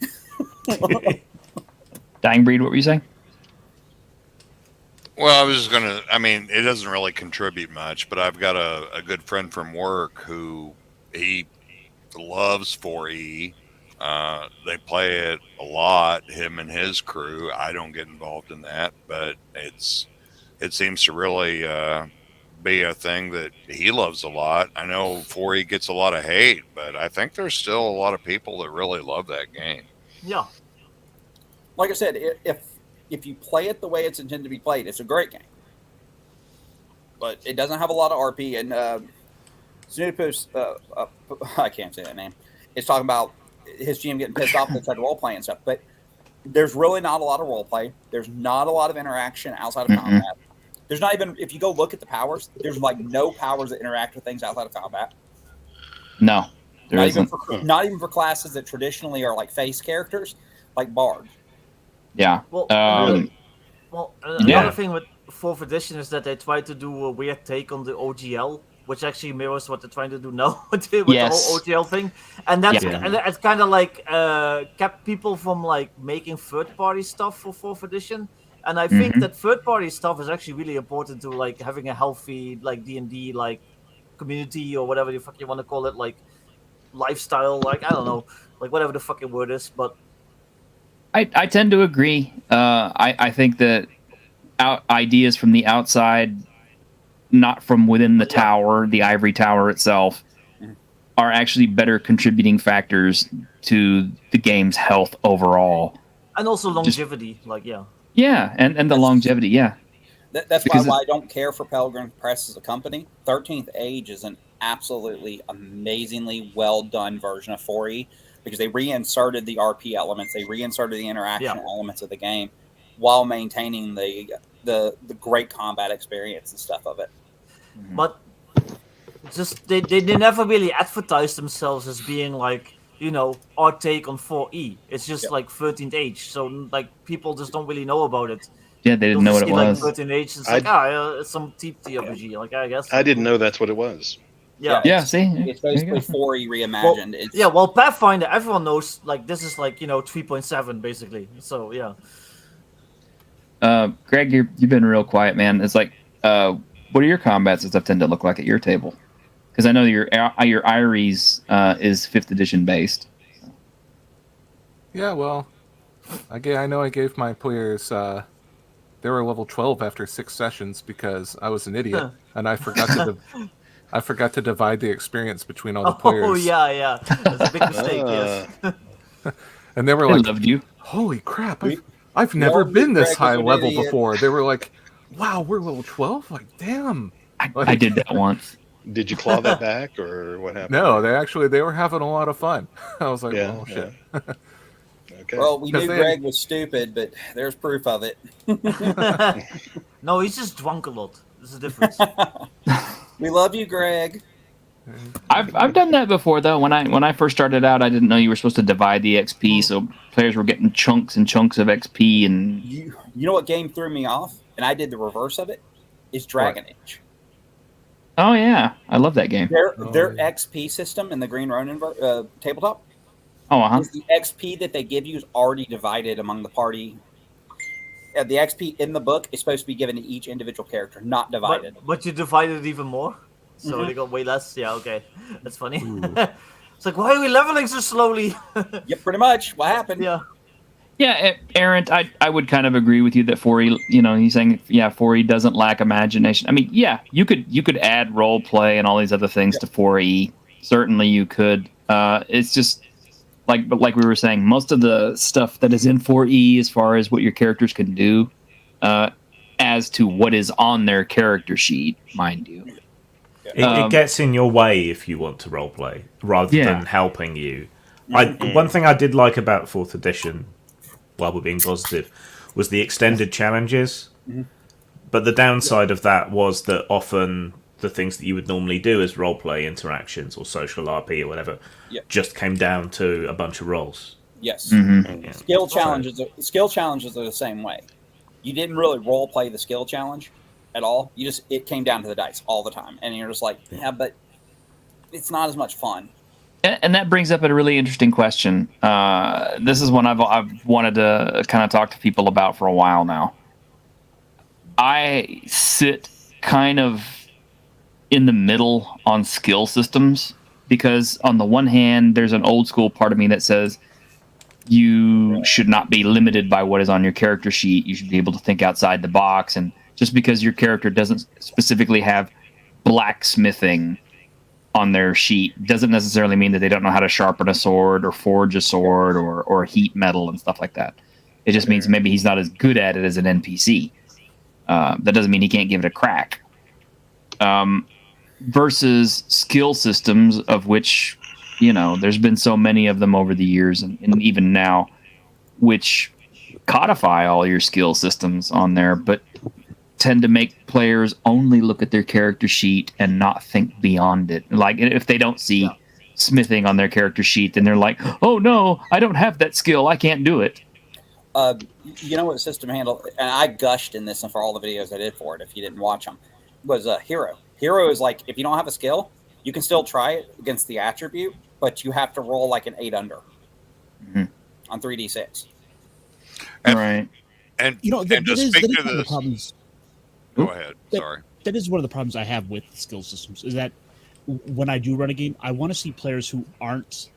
S1: Dying Breed, what were you saying?
S9: Well, I was just going to, I mean, it doesn't really contribute much, but I've got a good friend from work who he loves 4E. They play it a lot, him and his crew. I don't get involved in that, but it seems to really be a thing that he loves a lot. I know 4E gets a lot of hate, but I think there's still a lot of people that really love that game.
S3: Yeah.
S12: Like I said, if you play it the way it's intended to be played, it's a great game. But it doesn't have a lot of RP. And Snoopus, I can't say that name, is talking about his GM getting pissed off that tried role play and stuff. But there's really not a lot of role play. There's not a lot of interaction outside of combat. There's not even, if you go look at the powers, there's like no powers that interact with things outside of combat.
S1: No. There
S12: not even for classes that traditionally are like face characters, like Bard.
S1: Yeah.
S3: Well,
S1: Yeah.
S3: another thing with 4th edition is that they try to do a weird take on the OGL, which actually mirrors what they're trying to do now with the whole OGL thing. And that's and it's kind of like kept people from like making third-party stuff for 4th edition. And I think that third-party stuff is actually really important to like having a healthy like D&D like community or whatever the fuck you want to call it, like lifestyle, like I don't know, like whatever the fucking word is, but
S1: I tend to agree. I think that ideas from the outside, not from within the tower, the ivory tower itself, are actually better contributing factors to the game's health overall.
S3: And also longevity,
S1: Yeah, and the longevity, yeah.
S12: That's why I don't care for Pelgrane Press as a company. 13th Age is an absolutely amazingly well done version of 4E because they reinserted the RP elements, they reinserted the interaction elements of the game while maintaining the great combat experience and stuff of it.
S3: But just they never really advertised themselves as being like, you know, our take on 4E. It's just like 13th Age, so like people just don't really know about it.
S1: Yeah, they didn't know what it was.
S3: Like 13th Age, it's it's some cheap TRPG, like I guess.
S6: I didn't know that's what it was.
S1: Yeah, see?
S12: It's basically 4E reimagined.
S3: Well, Pathfinder, everyone knows, like, this is like, 3.7, basically. So, yeah.
S1: Greg, you've been real quiet, man. It's like, what do your combats and stuff tend to look like at your table? Because I know your Iries is 5th edition based.
S11: Yeah, well, I know I gave my players, they were level 12 after 6 sessions because I was an idiot, and I forgot to divide the experience between all the players.
S3: Oh, yeah. That's a big mistake, yes.
S11: And they were like,
S1: loved you.
S11: Holy crap, I've never been this high level before. They were like, wow, we're level 12? Like, damn.
S1: I did that once.
S6: Did you claw that back, or what happened?
S11: No, they were having a lot of fun. I was like, oh, shit.
S6: Okay.
S12: Well, we knew Greg was stupid, but there's proof of it.
S3: No, he's just drunk a lot. There's a difference.
S12: We love you, Greg.
S1: I've done that before though. When I first started out, I didn't know you were supposed to divide the XP, so players were getting chunks and chunks of XP. And
S12: you know what game threw me off, and I did the reverse of it, is Dragon Age.
S1: Oh yeah, I love that game.
S12: Their XP system in the Green Ronin tabletop.
S1: Oh,
S12: is the XP that they give you is already divided among the party. The XP in the book is supposed to be given to each individual character, not divided.
S3: But you divided it even more, so they got way less. Yeah, okay, that's funny. It's like, why are we leveling so slowly?
S12: Yeah, pretty much. What happened?
S1: Yeah, Aaron, I would kind of agree with you that 4E, he's saying 4E doesn't lack imagination. I mean, yeah, you could add role play and all these other things to 4E. Certainly, you could. It's just like we were saying, most of the stuff that is in 4E, as far as what your characters can do, as to what is on their character sheet, mind you.
S5: It gets in your way if you want to roleplay rather than helping you. One thing I did like about 4th edition, while we're being positive, was the extended challenges. But the downside of that was that often the things that you would normally do as roleplay interactions or social RP or whatever just came down to a bunch of rolls.
S12: Yes.
S1: Mm-hmm.
S12: Skill challenges are the same way. You didn't really role play the skill challenge at all. It came down to the dice all the time, and you're just like, but it's not as much fun.
S1: And that brings up a really interesting question. This is one I've wanted to kind of talk to people about for a while now. I sit kind of in the middle on skill systems because on the one hand, there's an old school part of me that says you should not be limited by what is on your character sheet. You should be able to think outside the box. And just because your character doesn't specifically have blacksmithing on their sheet doesn't necessarily mean that they don't know how to sharpen a sword or forge a sword or heat metal and stuff like that. It just means maybe he's not as good at it as an NPC. That doesn't mean he can't give it a crack. Versus skill systems, of which, there's been so many of them over the years and even now, which codify all your skill systems on there, but tend to make players only look at their character sheet and not think beyond it. Like if they don't see smithing on their character sheet, and they're like, "Oh no, I don't have that skill. I can't do it."
S12: You know what system handle, and I gushed in this and for all the videos I did for it, if you didn't watch them, was Hero. Hero is like, if you don't have a skill, you can still try it against the attribute, but you have to roll like an 8 under on 3d6.
S1: Right.
S9: And
S13: You know,
S9: and
S13: that
S9: to
S13: is
S9: speak
S13: one
S9: to
S13: of the
S9: this,
S13: problems.
S9: go ahead. Sorry.
S13: That is one of the problems I have with skill systems. Is that when I do run a game, I want to see players who aren't.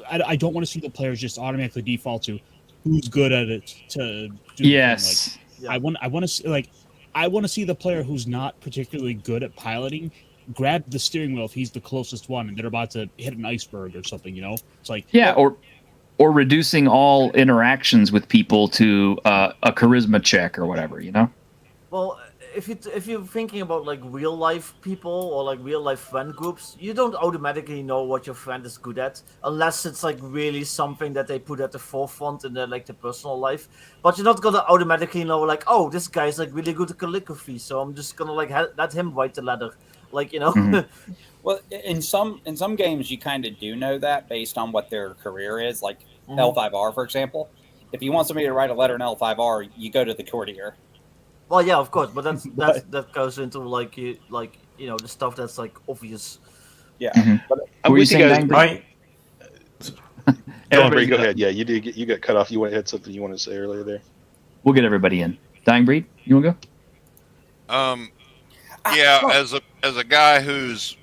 S13: I don't want to see the players just automatically default to who's good at it to do the thing.
S1: Yes.
S13: Like, I want to see I want to see the player who's not particularly good at piloting grab the steering wheel if he's the closest one and they're about to hit an iceberg or something. You know, it's like
S1: Yeah, or reducing all interactions with people to a charisma check or whatever. You know.
S3: Well, if you're thinking about like real life people or like real life friend groups, you don't automatically know what your friend is good at unless it's like really something that they put at the forefront in their like their personal life. But you're not gonna automatically know like, oh, this guy's like really good at calligraphy, so I'm just gonna like let him write the letter, like, you know.
S1: Mm-hmm.
S12: Well, in some games, you kind of do know that based on what their career is. Like
S3: Mhm.
S12: L5R, for example. If you want somebody to write a letter in L5R, you go to the courtier.
S3: Well, yeah, of course, but that goes into like you know the stuff that's like obvious.
S12: Yeah.
S3: But
S1: What were you saying, Dang?
S5: Right.
S6: Go
S1: Everybody's
S6: ahead. Yeah, you got cut off. You had something you wanted to say earlier there.
S1: We'll get everybody in. Dying Breed, you want to go?
S9: Yeah, as a guy who's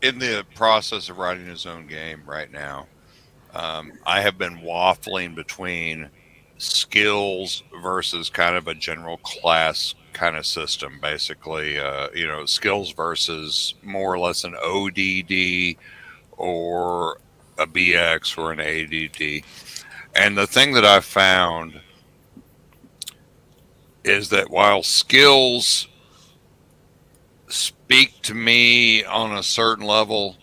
S9: in the process of writing his own game right now, I have been waffling between skills versus kind of a general class kind of system. Basically, skills versus more or less an ODD or a BX or an ADD. And the thing that I found is that while skills speak to me on a certain level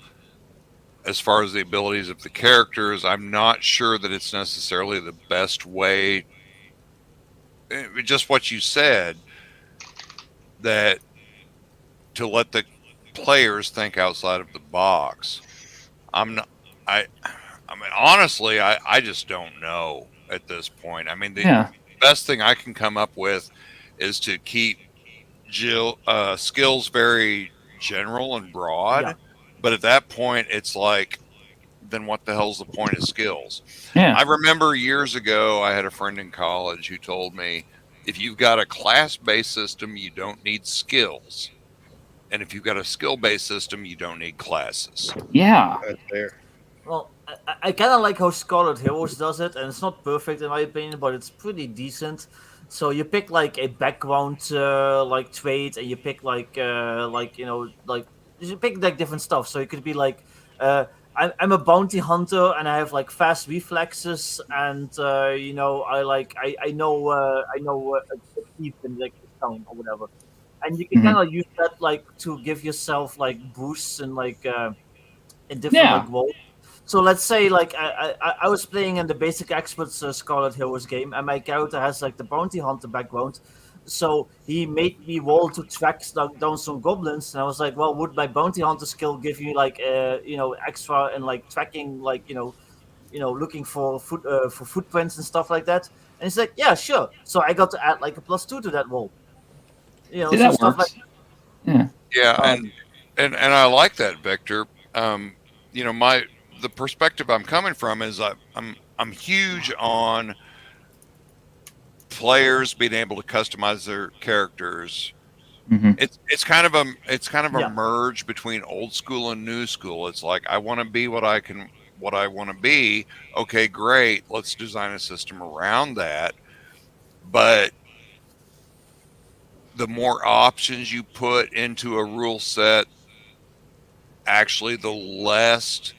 S9: as far as the abilities of the characters, I'm not sure that it's necessarily the best way. Just what you said, that to let the players think outside of the box. I mean, honestly, I just don't know at this point. I mean, the best thing I can come up with is to keep skills very general and broad.
S3: Yeah.
S9: But at that point, it's like, then what the hell's the point of skills?
S1: Yeah.
S9: I remember years ago, I had a friend in college who told me, if you've got a class-based system, you don't need skills. And if you've got a skill-based system, you don't need classes.
S1: Yeah.
S6: That's fair.
S3: Well, I kind of like how Scarlet Heroes does it, and it's not perfect in my opinion, but it's pretty decent. So you pick like a background like trait, and you pick like you pick like different stuff. So it could be like I'm a bounty hunter and I have like fast reflexes, and I know a thief in like the town or whatever, and you can kind of use that like to give yourself like boosts and like in different like roles. So let's say like I was playing in the Basic Experts Scarlet Heroes game, and my character has like the bounty hunter background. So he made me roll to track down some goblins, and I was like, well, would my bounty hunter skill give you like extra and like tracking, like looking for footprints and stuff like that? And he's like, yeah, sure. So I got to add like a +2 to that roll.
S1: See, that
S3: stuff
S1: works.
S3: like
S9: Yeah, and I like that, Victor. The perspective I'm coming from is I'm huge on players being able to customize their characters.
S1: Mm-hmm.
S9: It's kind of a merge between old school and new school. It's like, I want to be what I want to be. Okay, great. Let's design a system around that. But the more options you put into a rule set, actually, the less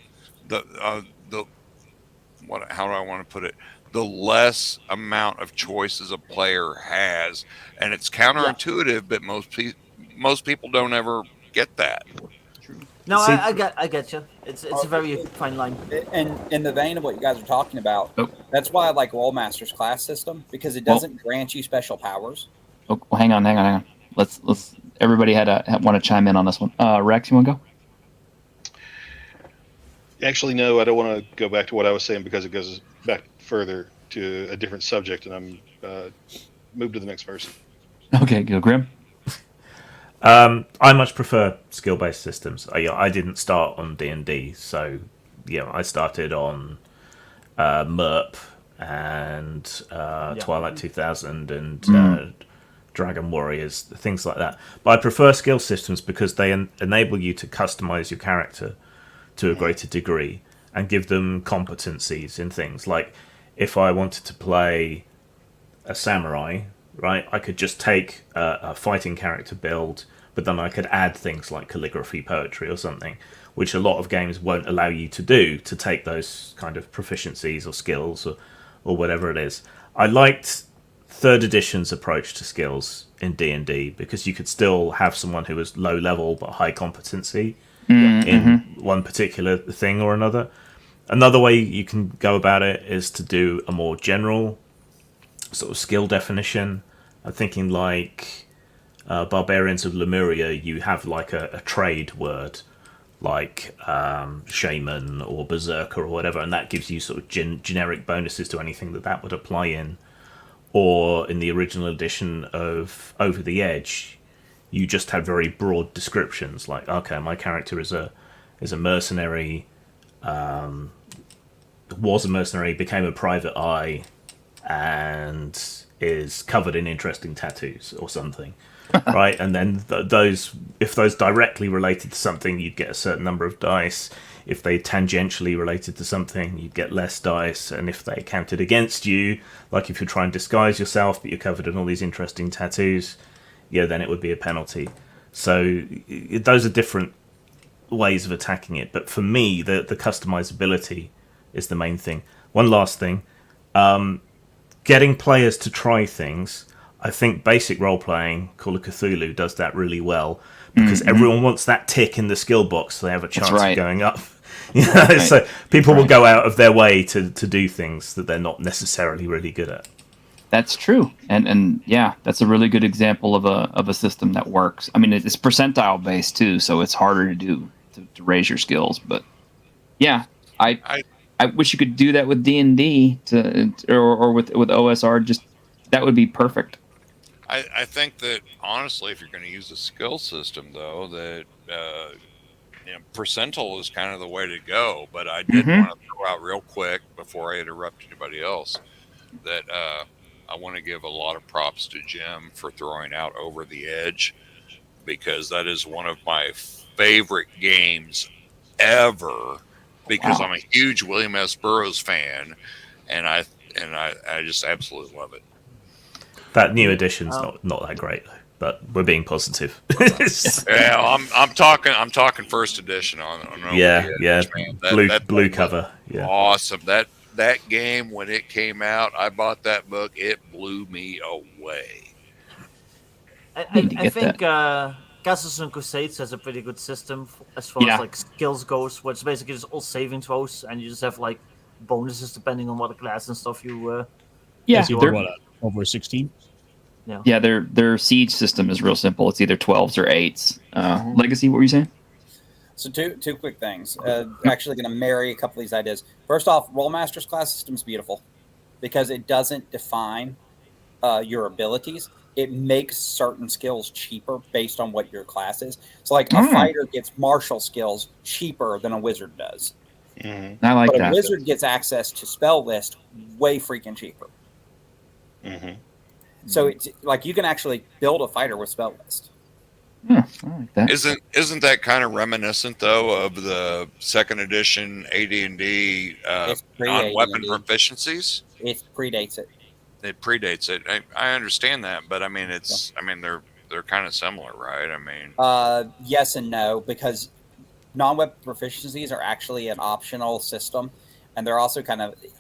S9: how do I want to put it? The less amount of choices a player has, and it's counterintuitive, but most people don't ever get that.
S3: No, I get you. It's a very fine line.
S12: And in the vein of what you guys are talking about, that's why I like Rollmaster's class system, because it doesn't grant you special powers.
S1: Oh, hang on. Let's. Everybody want to chime in on this one. Rex, you want to go?
S6: Actually, no, I don't want to go back to what I was saying because it goes back further to a different subject, and I'm move to the next person.
S1: Okay, go Grim.
S5: I much prefer skill-based systems. I didn't start on D&D, so I started on MERP and Twilight 2000 and Dragon Warriors, things like that. But I prefer skill systems because they enable you to customize your character to a greater degree and give them competencies in things. Like if I wanted to play a samurai, right, I could just take a fighting character build, but then I could add things like calligraphy, poetry or something, which a lot of games won't allow you to do, to take those kind of proficiencies or skills or whatever it is. I liked 3rd edition's approach to skills in D&D because you could still have someone who was low level but high competency in one particular thing or another. Another way you can go about it is to do a more general sort of skill definition. I'm thinking like Barbarians of Lemuria, you have like a trade word like shaman or berserker or whatever, and that gives you sort of generic bonuses to anything that would apply in. Or in the original edition of Over the Edge, you just had very broad descriptions like, okay, my character is a mercenary, was a mercenary, became a private eye, and is covered in interesting tattoos or something. Right, and then if those directly related to something, you'd get a certain number of dice. If they tangentially related to something, you'd get less dice. And if they counted against you, like if you try and disguise yourself but you're covered in all these interesting tattoos, then it would be a penalty. So those are different ways of attacking it. But for me, the customizability is the main thing. One last thing, getting players to try things. I think basic role-playing, Call of Cthulhu, does that really well because everyone wants that tick in the skill box so they have a chance of going up. So people will go out of their way to do things that they're not necessarily really good at.
S1: That's true, and yeah, that's a really good example of a system that works. I mean, it's percentile based too, so it's harder to do to raise your skills. But yeah, I wish you could do that with D&D or with OSR. Just that would be perfect.
S9: I think that honestly, if you're going to use a skill system, though, that percentile is kind of the way to go. But I did want to throw out real quick before I interrupt anybody else that I want to give a lot of props to Jim for throwing out Over the Edge because that is one of my favorite games ever. Because I'm a huge William S. Burroughs fan, and I just absolutely love it.
S5: That new edition's not that great, but we're being positive.
S9: Yeah, I'm talking first edition on
S5: blue cover. Yeah,
S9: awesome. That game when it came out, I bought that book. It blew me away.
S3: I think Castles and Crusades has a pretty good system as far as like skills goes, where it's basically just all saving throws, and you just have like bonuses depending on what class and stuff you.
S13: Over 16.
S1: Yeah, their siege system is real simple. It's either 12s or 8s. Legacy, what were you saying?
S12: So two quick things. Actually going to marry a couple of these ideas. First off, Rollmaster's class system is beautiful because it doesn't define your abilities. It makes certain skills cheaper based on what your class is. So like a fighter gets martial skills cheaper than a wizard does.
S1: I like
S12: but
S1: that.
S12: A wizard gets access to spell list way freaking cheaper. So it's like you can actually build a fighter with spell list.
S1: I like that.
S9: Isn't that kind of reminiscent though of the 2nd edition AD&D non-weapon proficiencies?
S12: It predates it.
S9: It predates it. I understand that, but I mean they're kind of similar, right? I mean,
S12: yes and no, because non-weapon proficiencies are actually an optional system, and they're also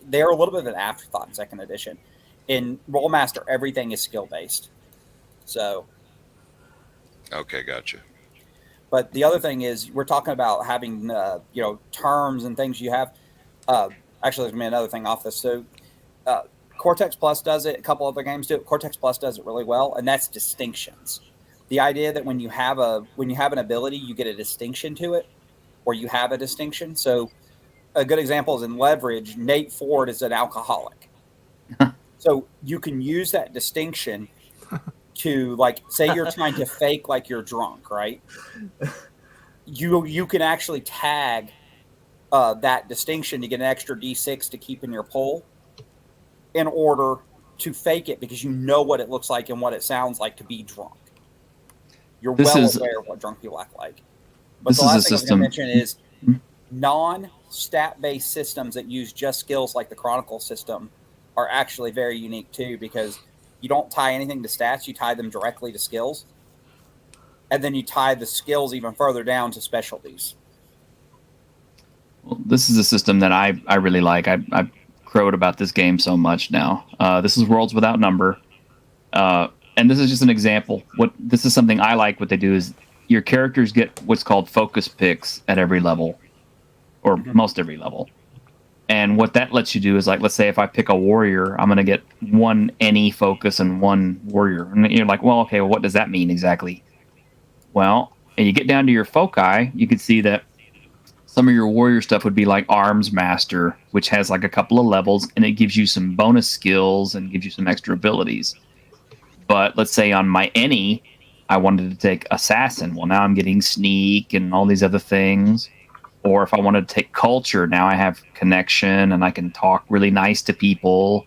S12: they're a little bit of an afterthought in 2nd edition. In Rollmaster, everything is skill based. So.
S9: Okay, gotcha.
S12: But the other thing is, we're talking about having terms and things you have. Actually, there's gonna be another thing off this. So, Cortex Plus does it. A couple other games do it. Cortex Plus does it really well, and that's distinctions. The idea that when you have an ability, you get a distinction to it, or you have a distinction. So, a good example is in Leverage. Nate Ford is an alcoholic, so you can use that distinction to, like, say you're trying to fake like you're drunk, right? You can actually tag that distinction to get an extra D6 to keep in your pool in order to fake it, because you know what it looks like and what it sounds like to be drunk. You're aware of what drunk people act like. But the last thing I was going to mention is non-stat-based systems that use just skills like the Chronicle system are actually very unique too, because you don't tie anything to stats, you tie them directly to skills. And then you tie the skills even further down to specialties.
S1: Well, this is a system that I really like. I've crowed about this game so much now. This is Worlds Without Number. And this is just an example. This is something I like. What they do is your characters get what's called focus picks at every level, or most every level. And what that lets you do is, like, let's say if I pick a warrior, I'm going to get one any focus and one warrior. And you're like, well, okay, well, what does that mean exactly? Well, and you get down to your foci, you can see that some of your warrior stuff would be like Arms Master, which has like a couple of levels, and it gives you some bonus skills and gives you some extra abilities. But let's say on my any, I wanted to take Assassin. Well, now I'm getting Sneak and all these other things. Or if I wanted to take Culture, now I have Connection and I can talk really nice to people.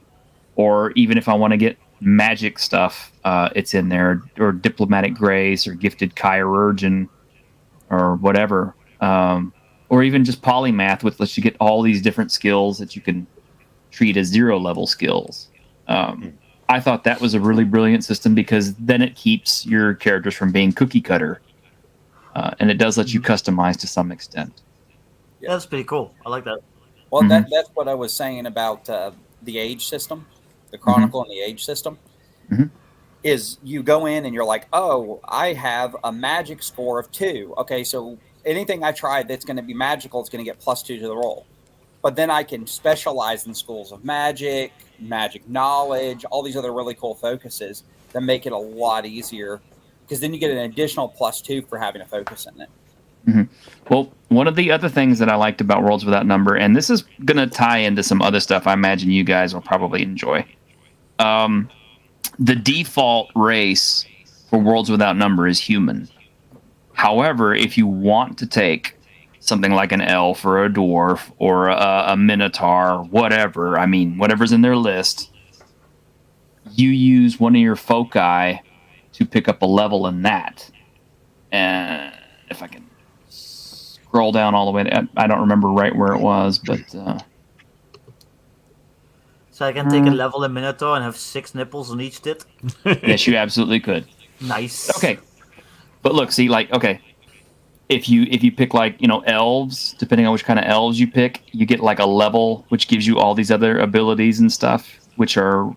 S1: Or even if I want to get magic stuff, it's in there. Or Diplomatic Grace or Gifted Chirurgeon or whatever. Or even just Polymath, which lets you get all these different skills that you can treat as 0-level skills. I thought that was a really brilliant system, because then it keeps your characters from being cookie cutter. And it does let you customize to some extent.
S3: Yeah, that's pretty cool. I like that.
S12: Well, that's what I was saying about the age system, the Chronicle and the age system. Is you go in and you're like, oh, I have a magic score of 2. Okay, so anything I try that's going to be magical is going to get +2 to the roll. But then I can specialize in schools of magic, magic knowledge, all these other really cool focuses that make it a lot easier, because then you get an additional +2 for having a focus in it.
S1: Well, one of the other things that I liked about Worlds Without Number, and this is going to tie into some other stuff I imagine you guys will probably enjoy. The default race for Worlds Without Number is human. However, if you want to take something like an elf or a dwarf or a minotaur, whatever, I mean, whatever's in their list, you use one of your foci to pick up a level in that. And if I can scroll down all the way, I don't remember right where it was, but...
S3: So I can take a level in Minotaur and have 6 nipples on each tit?
S1: Yes, you absolutely could.
S3: Nice.
S1: Okay. But look, see, like, okay, if you pick, like, you know, elves, depending on which kind of elves you pick, you get like a level which gives you all these other abilities and stuff, which are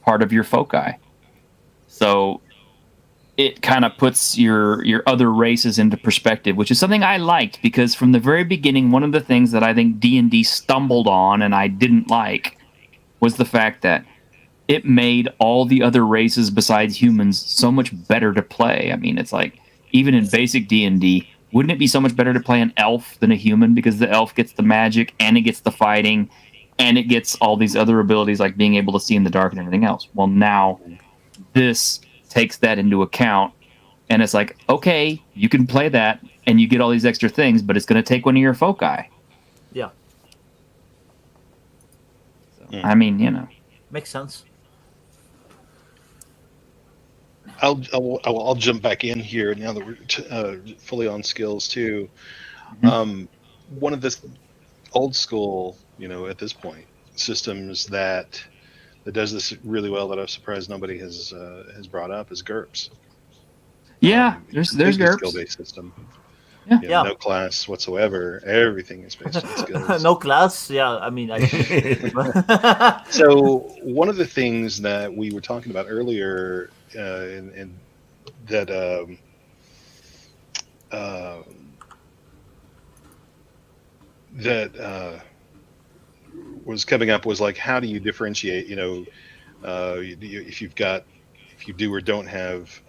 S1: part of your foci. So it kind of puts your other races into perspective, which is something I liked, because from the very beginning, one of the things that I think D&D stumbled on and I didn't like was the fact that it made all the other races besides humans so much better to play. I mean, it's like, even in basic D&D, wouldn't it be so much better to play an elf than a human? Because the elf gets the magic, and it gets the fighting, and it gets all these other abilities like being able to see in the dark and everything else. Well, now this takes that into account, and it's like, okay, you can play that, and you get all these extra things, but it's going to take one of your foci.
S3: Yeah.
S1: So, I mean, you know.
S3: Makes sense.
S6: I'll jump back in here now that we're fully on skills too. One of the old school, you know, at this point, systems that does this really well that I'm surprised nobody has brought up is GURPS.
S1: Yeah, there's GURPS.
S6: Skill-based system.
S1: Yeah.
S6: You know, no class whatsoever. Everything is based on skills.
S3: No class? Yeah, I mean...
S6: So one of the things that we were talking about earlier, and that was coming up was like, how do you differentiate? You know, if you do or don't have,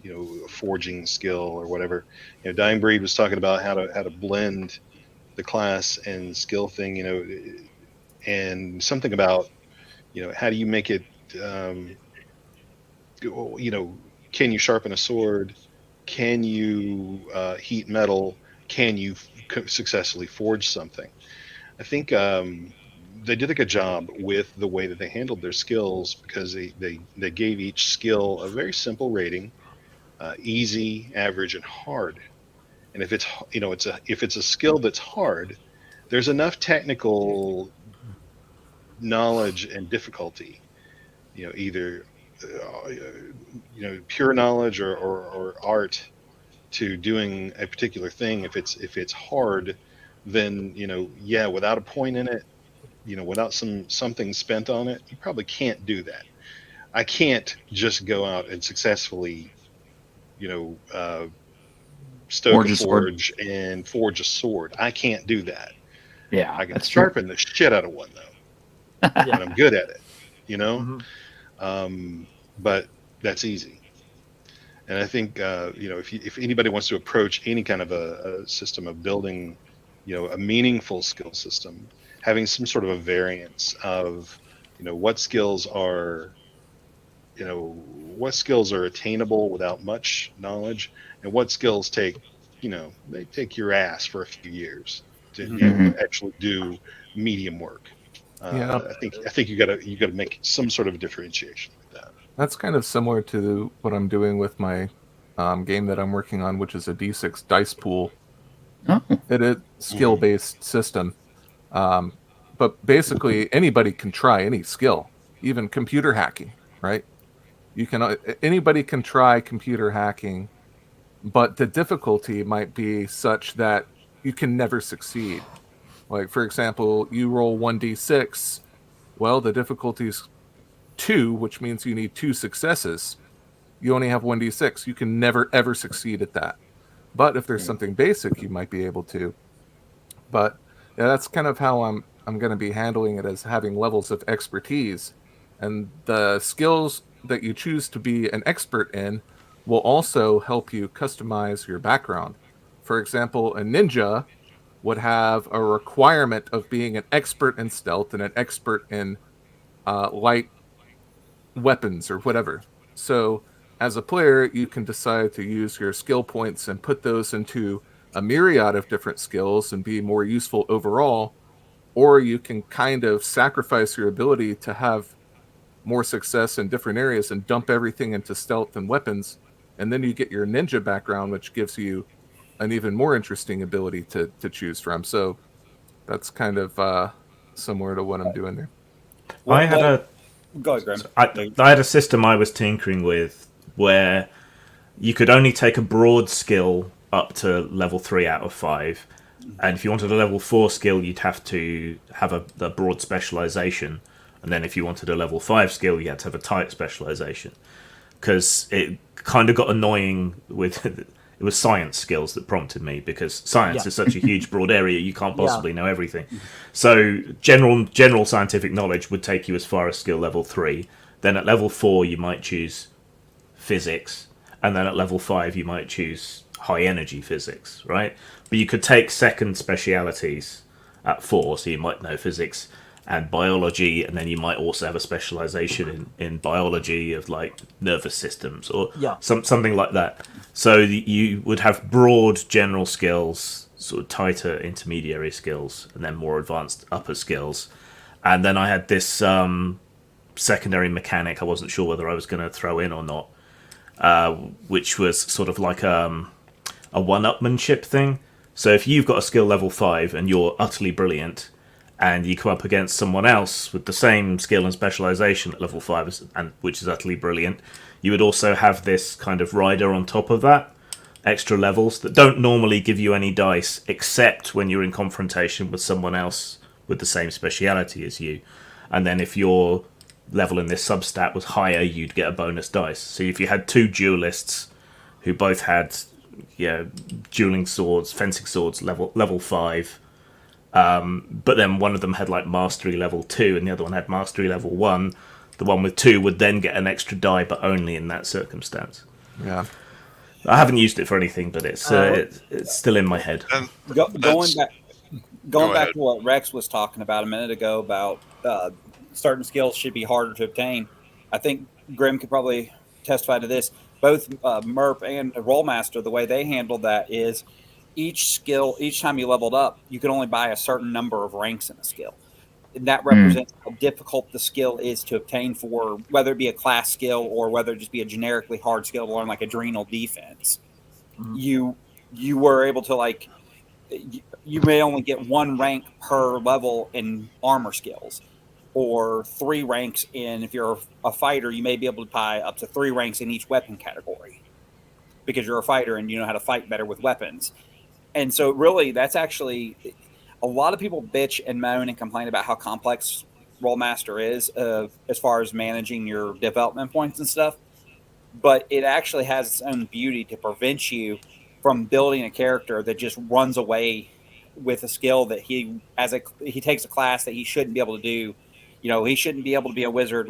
S6: you know, a forging skill or whatever. You know, Dying Breed was talking about how to blend the class and skill thing, and something about, how do you make it, can you sharpen a sword? Can you heat metal? Can you successfully forge something? I think they did a good job with the way that they handled their skills, because they gave each skill a very simple rating, easy, average, and hard. And if it's if it's a skill that's hard, there's enough technical knowledge and difficulty, either pure knowledge or art to doing a particular thing. If it's hard, then without a point in it, without something spent on it, you probably can't do that. I can't just go out and successfully stoke a forge and forge a sword. I can't do that.
S1: Yeah,
S6: I can sharpen the shit out of one though, and I'm good at it. But that's easy. And I think if anybody wants to approach any kind of a system of building, a meaningful skill system, having some sort of a variance of, what skills are attainable without much knowledge, and what skills take your ass for a few years to actually do medium work.
S11: Yeah.
S6: I think you gotta make some sort of differentiation with that.
S11: That's kind of similar to what I'm doing with my game that I'm working on, which is a D6 dice pool.
S1: Oh.
S11: It is skill-based system. But basically, anybody can try any skill, even computer hacking, right? Anybody can try computer hacking, but the difficulty might be such that you can never succeed. Like, for example, you roll 1d6. Well, the difficulty is 2, which means you need 2 successes. You only have 1d6. You can never, ever succeed at that. But if there's something basic, you might be able to. But yeah, that's kind of how I'm going to be handling it, as having levels of expertise. And the skills that you choose to be an expert in will also help you customize your background. For example, a ninja would have a requirement of being an expert in stealth and an expert in light weapons or whatever. So as a player, you can decide to use your skill points and put those into a myriad of different skills and be more useful overall, or you can kind of sacrifice your ability to have more success in different areas and dump everything into stealth and weapons, and then you get your ninja background, which gives you an even more interesting ability to choose from. So that's kind of similar to what I'm doing there.
S7: Go ahead, Graham.
S5: I had a system I was tinkering with where you could only take a broad skill up to level 3 out of 5, and if you wanted a level 4 skill, you'd have to have a broad specialization, and then if you wanted a level 5 skill, you had to have a tight specialization, because it kind of got annoying with it was science skills that prompted me, because science is such a huge broad area, you can't possibly know everything. So general scientific knowledge would take you as far as skill level 3. Then at level 4 you might choose physics, and then at level 5 you might choose high energy physics, right? But you could take second specialities at 4, so you might know physics and biology, and then you might also have a specialization in biology of like nervous systems or something like that. So you would have broad general skills, sort of tighter intermediary skills, and then more advanced upper skills. And then I had this secondary mechanic I wasn't sure whether I was going to throw in or not, which was sort of like a one-upmanship thing. So if you've got a skill level 5 and you're utterly brilliant, and you come up against someone else with the same skill and specialization at level 5, and which is utterly brilliant, you would also have this kind of rider on top of that, extra levels that don't normally give you any dice, except when you're in confrontation with someone else with the same speciality as you. And then if your level in this substat was higher, you'd get a bonus dice. So if you had 2 duelists who both had dueling swords, fencing swords, level 5, but then one of them had like mastery level 2 and the other one had mastery level 1, the one with 2 would then get an extra die, but only in that circumstance.
S11: Yeah,
S5: I haven't used it for anything, but it's still in my head.
S7: Going back. Going
S9: Go
S7: back
S9: ahead.
S7: to what Rex was talking about a minute ago about certain skills should be harder to obtain, I think Grim could probably testify to this. Both Merp and Rollmaster, the way they handled that is each skill, each time you leveled up, you could only buy a certain number of ranks in a skill. And that represents how difficult the skill is to obtain for whether it be a class skill or whether it just be a generically hard skill to learn, like Adrenal Defense. You were able to like you may only get 1 rank per level in armor skills, or 3 ranks in, if you're a fighter, you may be able to buy up to 3 ranks in each weapon category because you're a fighter and you know how to fight better with weapons. And so really that's actually, a lot of people bitch and moan and complain about how complex Rollmaster is as far as managing your development points and stuff, but it actually has its own beauty to prevent you from building a character that just runs away with a skill that he takes a class that he shouldn't be able to do. You know, he shouldn't be able to be a wizard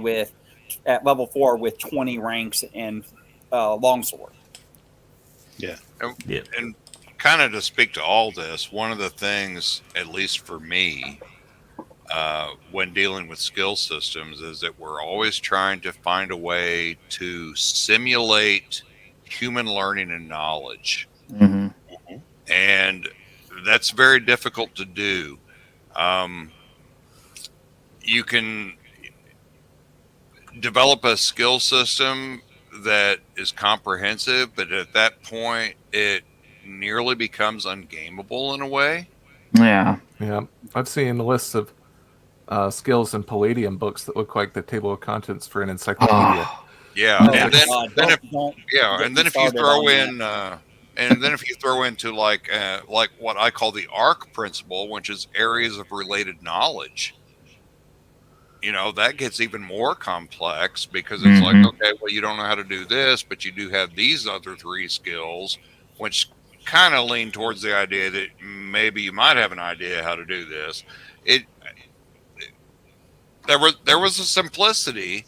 S7: at level 4 with 20 ranks in longsword.
S6: Yeah.
S9: And kind of to speak to all this, one of the things, at least for me, when dealing with skill systems, is that we're always trying to find a way to simulate human learning and knowledge.
S1: Mm-hmm.
S9: And that's very difficult to do. You can develop a skill system that is comprehensive, but at that point, it nearly becomes ungameable in a way.
S1: Yeah.
S11: Yeah. I've seen lists of skills in Palladium books that look like the table of contents for an encyclopedia.
S9: Yeah,
S11: Oh,
S9: and then if you throw in like what I call the ARC principle, which is areas of related knowledge, you know, that gets even more complex because it's like, okay, well, you don't know how to do this, but you do have these other 3 skills, which kind of lean towards the idea that maybe you might have an idea how to do this. There was a simplicity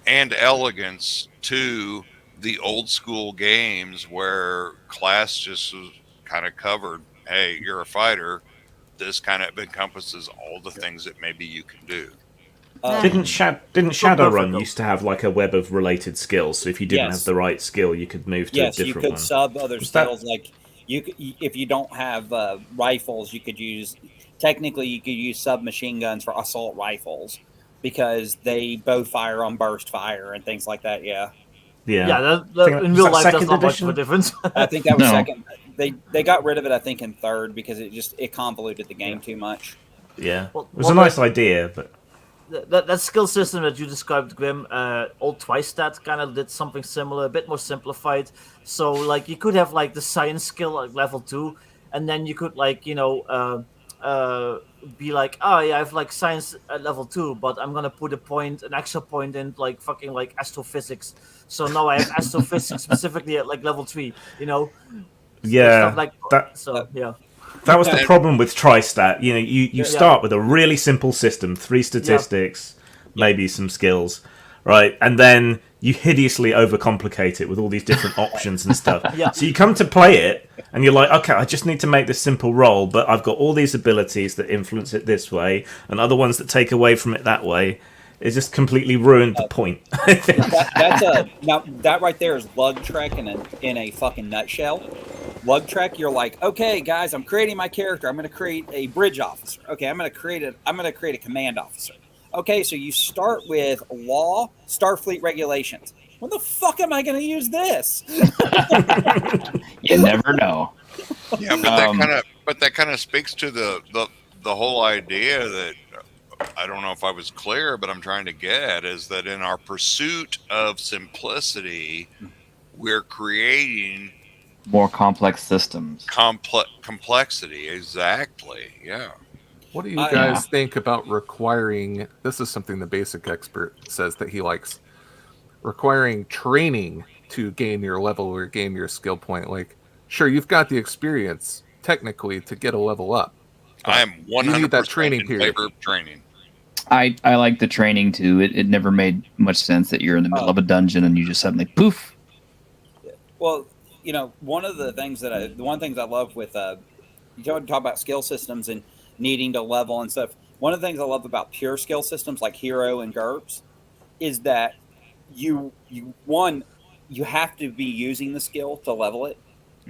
S9: and elegance to the old school games where class just was kind of covered. Hey, you're a fighter. This kind of encompasses all the things that maybe you can do.
S5: Didn't Shadowrun used to have like a web of related skills? So if you didn't have the right skill, you could move to a different one.
S7: Yes, you could sub other skills. Like if you don't have rifles, you could use submachine guns for assault rifles because they both fire on burst fire and things like that. Yeah.
S3: Yeah, in real life, that's not much of a difference.
S7: I think that was second. They got rid of it, I think, in third because it convoluted the game too much.
S5: Yeah, it was a nice idea, but
S3: that skill system that you described, Grim, Old Twistat kind of did something similar, a bit more simplified. So, like, you could have like the science skill at level 2, and then you could like be like, oh yeah, I have like science at level 2, but I'm gonna put an extra point in like fucking like astrophysics. So now I have astrophysics specifically at like level 3. You know.
S5: Yeah.
S3: Stuff like
S5: that.
S3: So yeah.
S5: That was the problem with Tristat. You know, you start with a really simple system, 3 statistics, maybe some skills, right? And then you hideously overcomplicate it with all these different options and stuff. So you come to play it, and you're like, okay, I just need to make this simple roll, but I've got all these abilities that influence it this way, and other ones that take away from it that way. It just completely ruined the point.
S7: Now that right there is Lug Trek in a fucking nutshell. Lug Trek, you're like, okay, guys, I'm creating my character. I'm going to create a bridge officer. Okay, I'm going to create a command officer. Okay, so you start with law, Starfleet regulations. When the fuck am I going to use this?
S1: You never know.
S9: Yeah, but that kind of speaks to the whole idea that I don't know if I was clear, but I'm trying to get at is that in our pursuit of simplicity, we're creating
S1: more complex systems.
S9: Complexity, exactly. Yeah.
S11: What do you guys think about requiring? This is something the basic expert says that he likes. Requiring training to gain your level or gain your skill point. Like, sure, you've got the experience technically to get a level up.
S9: I am 100%
S11: that training
S9: in
S11: period.
S9: favor of training.
S1: I like the training too. It never made much sense that you're in the middle of a dungeon and you just suddenly poof.
S7: Well, you know, one of the things I love with you talk about skill systems and needing to level and stuff. One of the things I love about pure skill systems like Hero and GURPS is that you have to be using the skill to level it.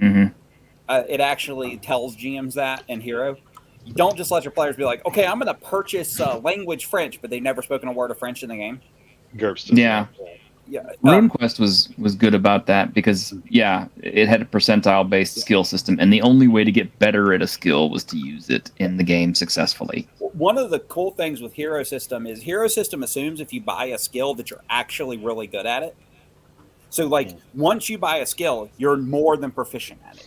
S1: Mm-hmm.
S7: It actually tells GMs that in Hero. You don't just let your players be like, okay, I'm going to purchase language French, but they've never spoken a word of French in the game.
S6: GURPS does
S1: Yeah.
S7: Yeah.
S1: RuneQuest was good about that because it had a percentile based skill system, and the only way to get better at a skill was to use it in the game successfully.
S7: One of the cool things with Hero System is Hero System assumes if you buy a skill that you're actually really good at it. So like once you buy a skill, you're more than proficient at it.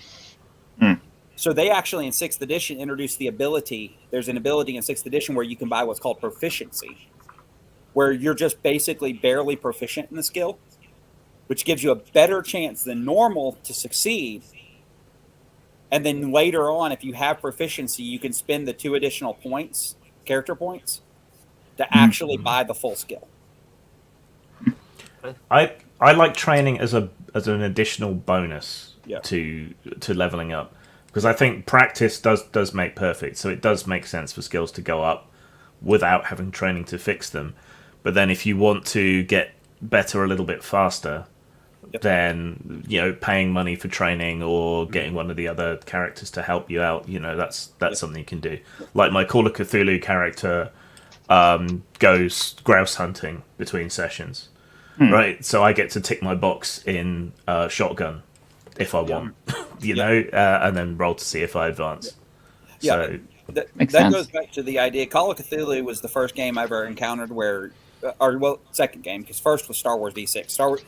S7: So they actually in 6th edition introduced the ability. There's an ability in 6th edition where you can buy what's called proficiency, where you're just basically barely proficient in the skill, which gives you a better chance than normal to succeed. And then later on, if you have proficiency, you can spend the 2 additional points, character points, to actually buy the full skill.
S5: I like training as an additional bonus
S7: Yeah.
S5: to leveling up, because I think practice does make perfect. So it does make sense for skills to go up without having training to fix them. But then if you want to get better a little bit faster, then paying money for training or getting one of the other characters to help you out, that's something you can do. Like my Call of Cthulhu character goes grouse hunting between sessions, right? So I get to tick my box in shotgun if I want, and then roll to see if I advance.
S7: Yeah,
S5: So
S7: that goes back to the idea. Call of Cthulhu was the first game I ever encountered where, second game, because first was Star Wars V6. Star Wars.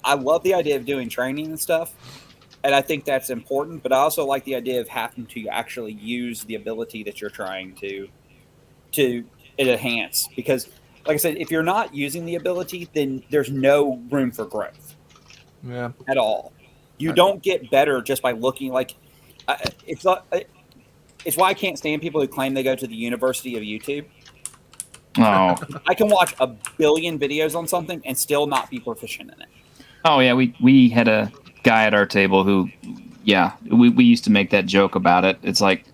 S7: I love the idea of doing training and stuff, and I think that's important. But I also like the idea of having to actually use the ability that you're trying to enhance. Because, like I said, if you're not using the ability, then there's no room for growth.
S11: Yeah.
S7: At all. You don't get better just by looking like it's not. It's why I can't stand people who claim they go to the University of YouTube.
S1: Oh.
S7: I can watch a billion videos on something and still not be proficient in it.
S1: Oh yeah, we had a guy at our table who, we used to make that joke about it. It's like,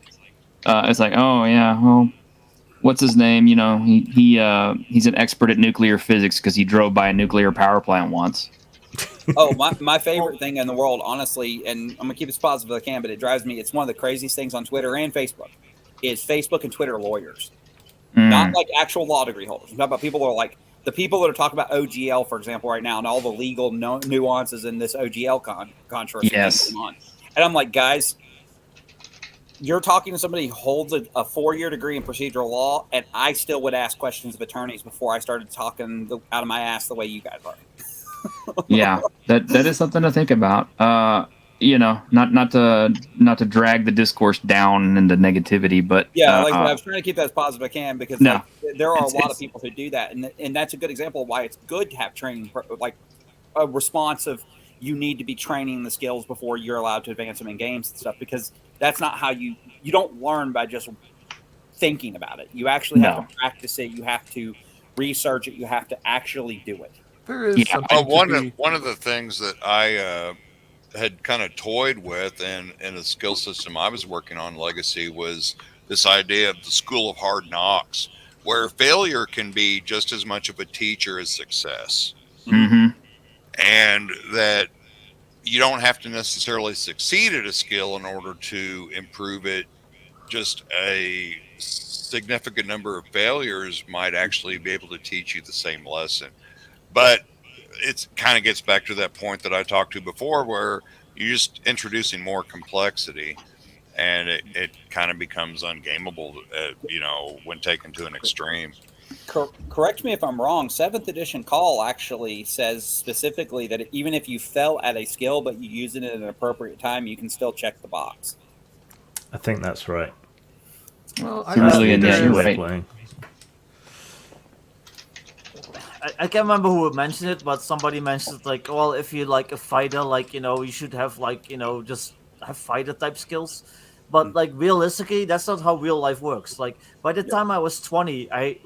S1: oh yeah, well, what's his name? He's an expert at nuclear physics because he drove by a nuclear power plant once.
S7: Oh, my favorite thing in the world, honestly, and I'm gonna keep it as positive as I can, but it drives me. It's one of the craziest things on Twitter and Facebook. Is Facebook and Twitter lawyers, not like actual law degree holders. I'm talking about people who are like the people that are talking about OGL, for example, right now, and all the legal nuances in this OGL controversy.
S1: Yes.
S7: And I'm like, guys, you're talking to somebody who holds a 4-year degree in procedural law, and I still would ask questions of attorneys before I started talking out of my ass the way you guys are.
S1: Yeah, that is something to think about. Not to drag the discourse down into negativity, but
S7: I was trying to keep that as positive as I can because there are a lot of people who do that, and that's a good example of why it's good to have training, like a response of you need to be training the skills before you're allowed to advance them in games and stuff, because that's not how you don't learn by just thinking about it. You actually have to practice it. You have to research it. You have to actually do it.
S11: There is
S9: one of the things that I had kind of toyed with in a skill system I was working on Legacy was this idea of the school of hard knocks, where failure can be just as much of a teacher as success.
S1: Mm-hmm.
S9: And that you don't have to necessarily succeed at a skill in order to improve it. Just a significant number of failures might actually be able to teach you the same lesson. But it kind of gets back to that point that I talked to before, where you're just introducing more complexity, and it kind of becomes ungameable, when taken to an extreme.
S7: Correct me if I'm wrong. 7th edition Call actually says specifically that even if you fell at a skill but you use it at an appropriate time, you can still check the box.
S5: I think that's right.
S11: Well,
S3: I can't remember who mentioned it, but somebody mentioned like, well, if you like a fighter, like you should have like just have fighter type skills. But like realistically, that's not how real life works. Like by the time I was 20, I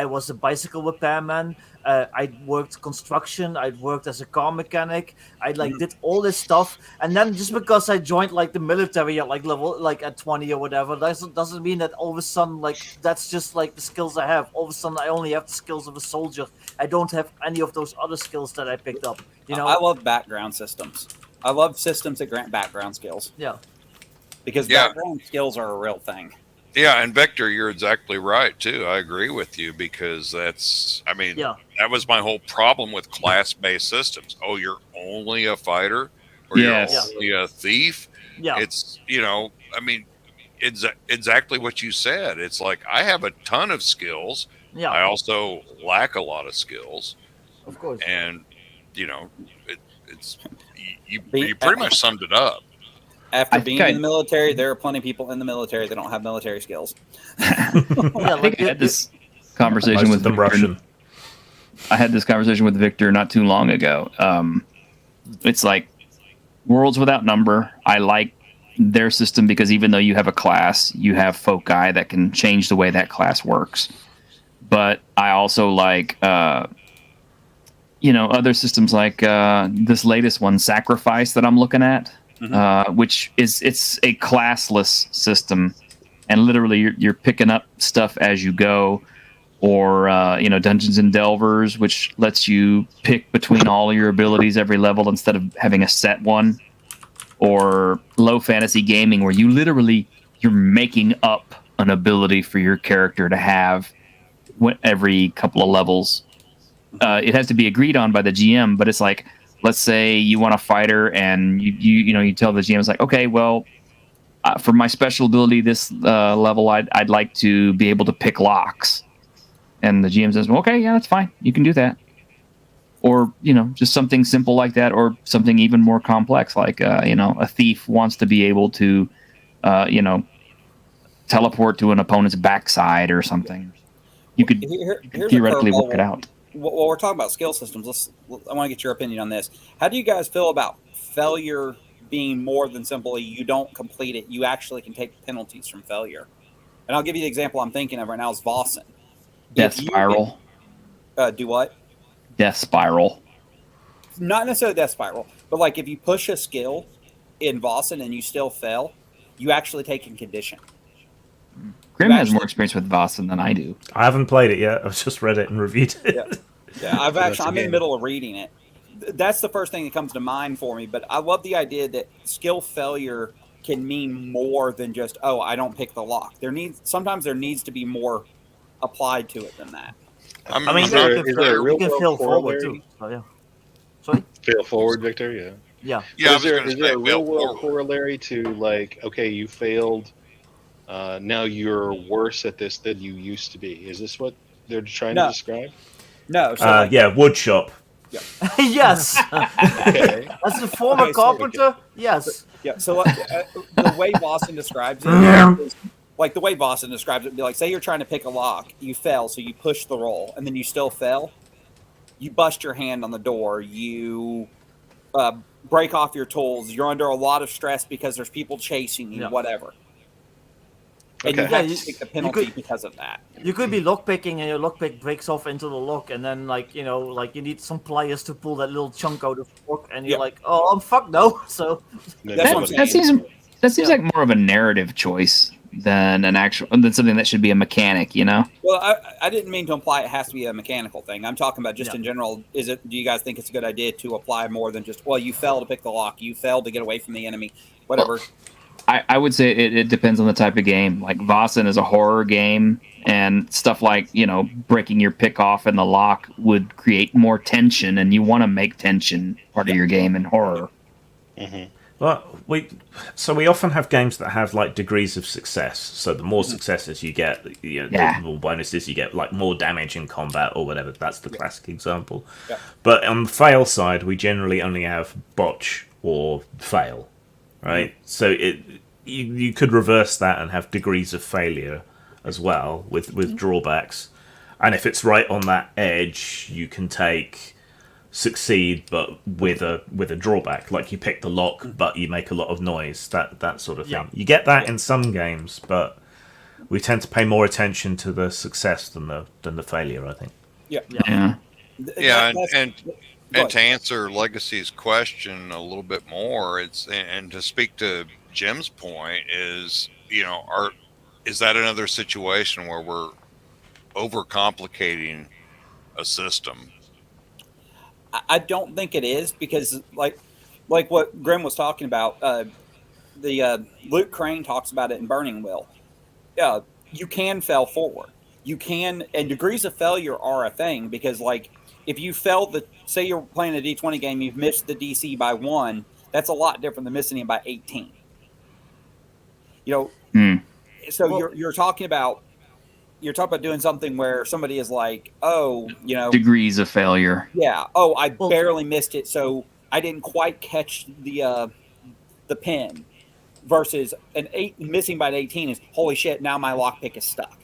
S3: was a bicycle repairman. I worked construction. I worked as a car mechanic. I did all this stuff, and then just because I joined like the military at at 20 or whatever, doesn't mean that all of a sudden that's just like the skills I have. All of a sudden, I only have the skills of a soldier. I don't have any of those other skills that I picked up. You know,
S12: I love background systems. I love systems that grant background skills.
S3: Yeah.
S12: Because background skills are a real thing.
S9: Yeah, and Victor, you're exactly right too. I agree with you because that was my whole problem with class-based systems. Oh, you're only a fighter, or you're only a thief.
S3: Yeah,
S9: it's it's exactly what you said. It's like I have a ton of skills.
S3: Yeah,
S9: I also lack a lot of skills.
S3: Of course,
S9: and it's you pretty much summed it up.
S12: After being in the military, there are plenty of people in the military that don't have military skills.
S1: I think I had this conversation with Victor. I had this conversation with Victor not too long ago. It's like Worlds Without Number. I like their system because even though you have a class, you have foci that can change the way that class works. But I also like other systems like this latest one, Sacrifice, that I'm looking at. Which it's a classless system, and literally you're picking up stuff as you go, or Dungeons and Delvers, which lets you pick between all your abilities every level instead of having a set one, or Low Fantasy Gaming, where you're making up an ability for your character to have every couple of levels. It has to be agreed on by the GM, but it's like, let's say you want a fighter, and you tell the GM, it's like, okay, well, for my special ability this level, I'd like to be able to pick locks, and the GM says, well, okay, yeah, that's fine, you can do that, or just something simple like that, or something even more complex, like a thief wants to be able to teleport to an opponent's backside or something. You could theoretically work it out.
S12: Well, we're talking about skill systems. I want to get your opinion on this. How do you guys feel about failure being more than simply you don't complete it? You actually can take penalties from failure. And I'll give you the example I'm thinking of right now is Vossen.
S1: Death Spiral.
S12: Do what?
S1: Death Spiral.
S12: Not necessarily Death Spiral, but like if you push a skill in Vossen and you still fail, you actually take in condition.
S1: Grim has more experience with Vossen than I do.
S5: I haven't played it yet. I've just read it and reviewed it.
S12: Yeah, I'm in the middle of reading it. That's the first thing that comes to mind for me. But I love the idea that skill failure can mean more than just, oh, I don't pick the lock. Sometimes there needs to be more applied to it than that.
S3: You can fail forward too. Oh, yeah. Sorry?
S6: Fail forward, Victor. Yeah.
S3: Yeah.
S6: Yeah. Is there a real world corollary to okay, you failed? Now you're worse at this than you used to be. Is this what they're trying to describe?
S12: No.
S5: Wood shop.
S12: Yeah.
S3: Yes.
S6: Okay.
S3: As a former carpenter, yes.
S12: Yeah. So the way Vossen describes it, is, like the way Vossen describes it, would be like, say you're trying to pick a lock, you fail, so you push the roll, and then you still fail. You bust your hand on the door. You break off your tools. You're under a lot of stress because there's people chasing you. Whatever. And you have to take the penalty because of that.
S3: You could be lockpicking and your lockpick breaks off into the lock, and then you need some pliers to pull that little chunk out of the lock, and you're like, oh, I'm fucked now. So
S1: that seems like more of a narrative choice than something that should be a mechanic,
S12: Well, I didn't mean to imply it has to be a mechanical thing. I'm talking about just in general. Do you guys think it's a good idea to apply more than just, well, you failed to pick the lock, you failed to get away from the enemy, whatever?
S1: Well, I would say it depends on the type of game. Like Vossen is a horror game, and stuff like breaking your pick off in the lock would create more tension, and you want to make tension part of your game in horror.
S6: Mm-hmm.
S5: Well, we often have games that have like degrees of success. So the more successes you get, the more bonuses you get, like more damage in combat or whatever. That's the classic example.
S12: Yeah.
S5: But on the fail side, we generally only have botch or fail. Right, so you could reverse that and have degrees of failure as well with drawbacks, and if it's right on that edge, you can take succeed, but with a drawback. Like you pick the lock, but you make a lot of noise. That sort of thing.
S3: Yeah.
S5: You get that in some games, but we tend to pay more attention to the success than the failure, I think.
S7: Yeah.
S1: Yeah.
S9: Yeah,
S7: That's-
S9: and
S7: Go
S9: to answer Legacy's question a little bit more, and to speak to Jim's point is, is that another situation where we're overcomplicating a system?
S12: I don't think it is, because like what Grim was talking about, the Luke Crane talks about it in Burning Wheel. Yeah, you can fail forward. You can, and degrees of failure are a thing, because like if you fail say you're playing a D20 game, you've missed the DC by 1. That's a lot different than missing it by 18. So you're talking about doing something where somebody is like,
S1: degrees of failure.
S12: Yeah. Oh, I barely missed it, so I didn't quite catch the pin. Versus missing by 18 is, holy shit, now my lockpick is stuck.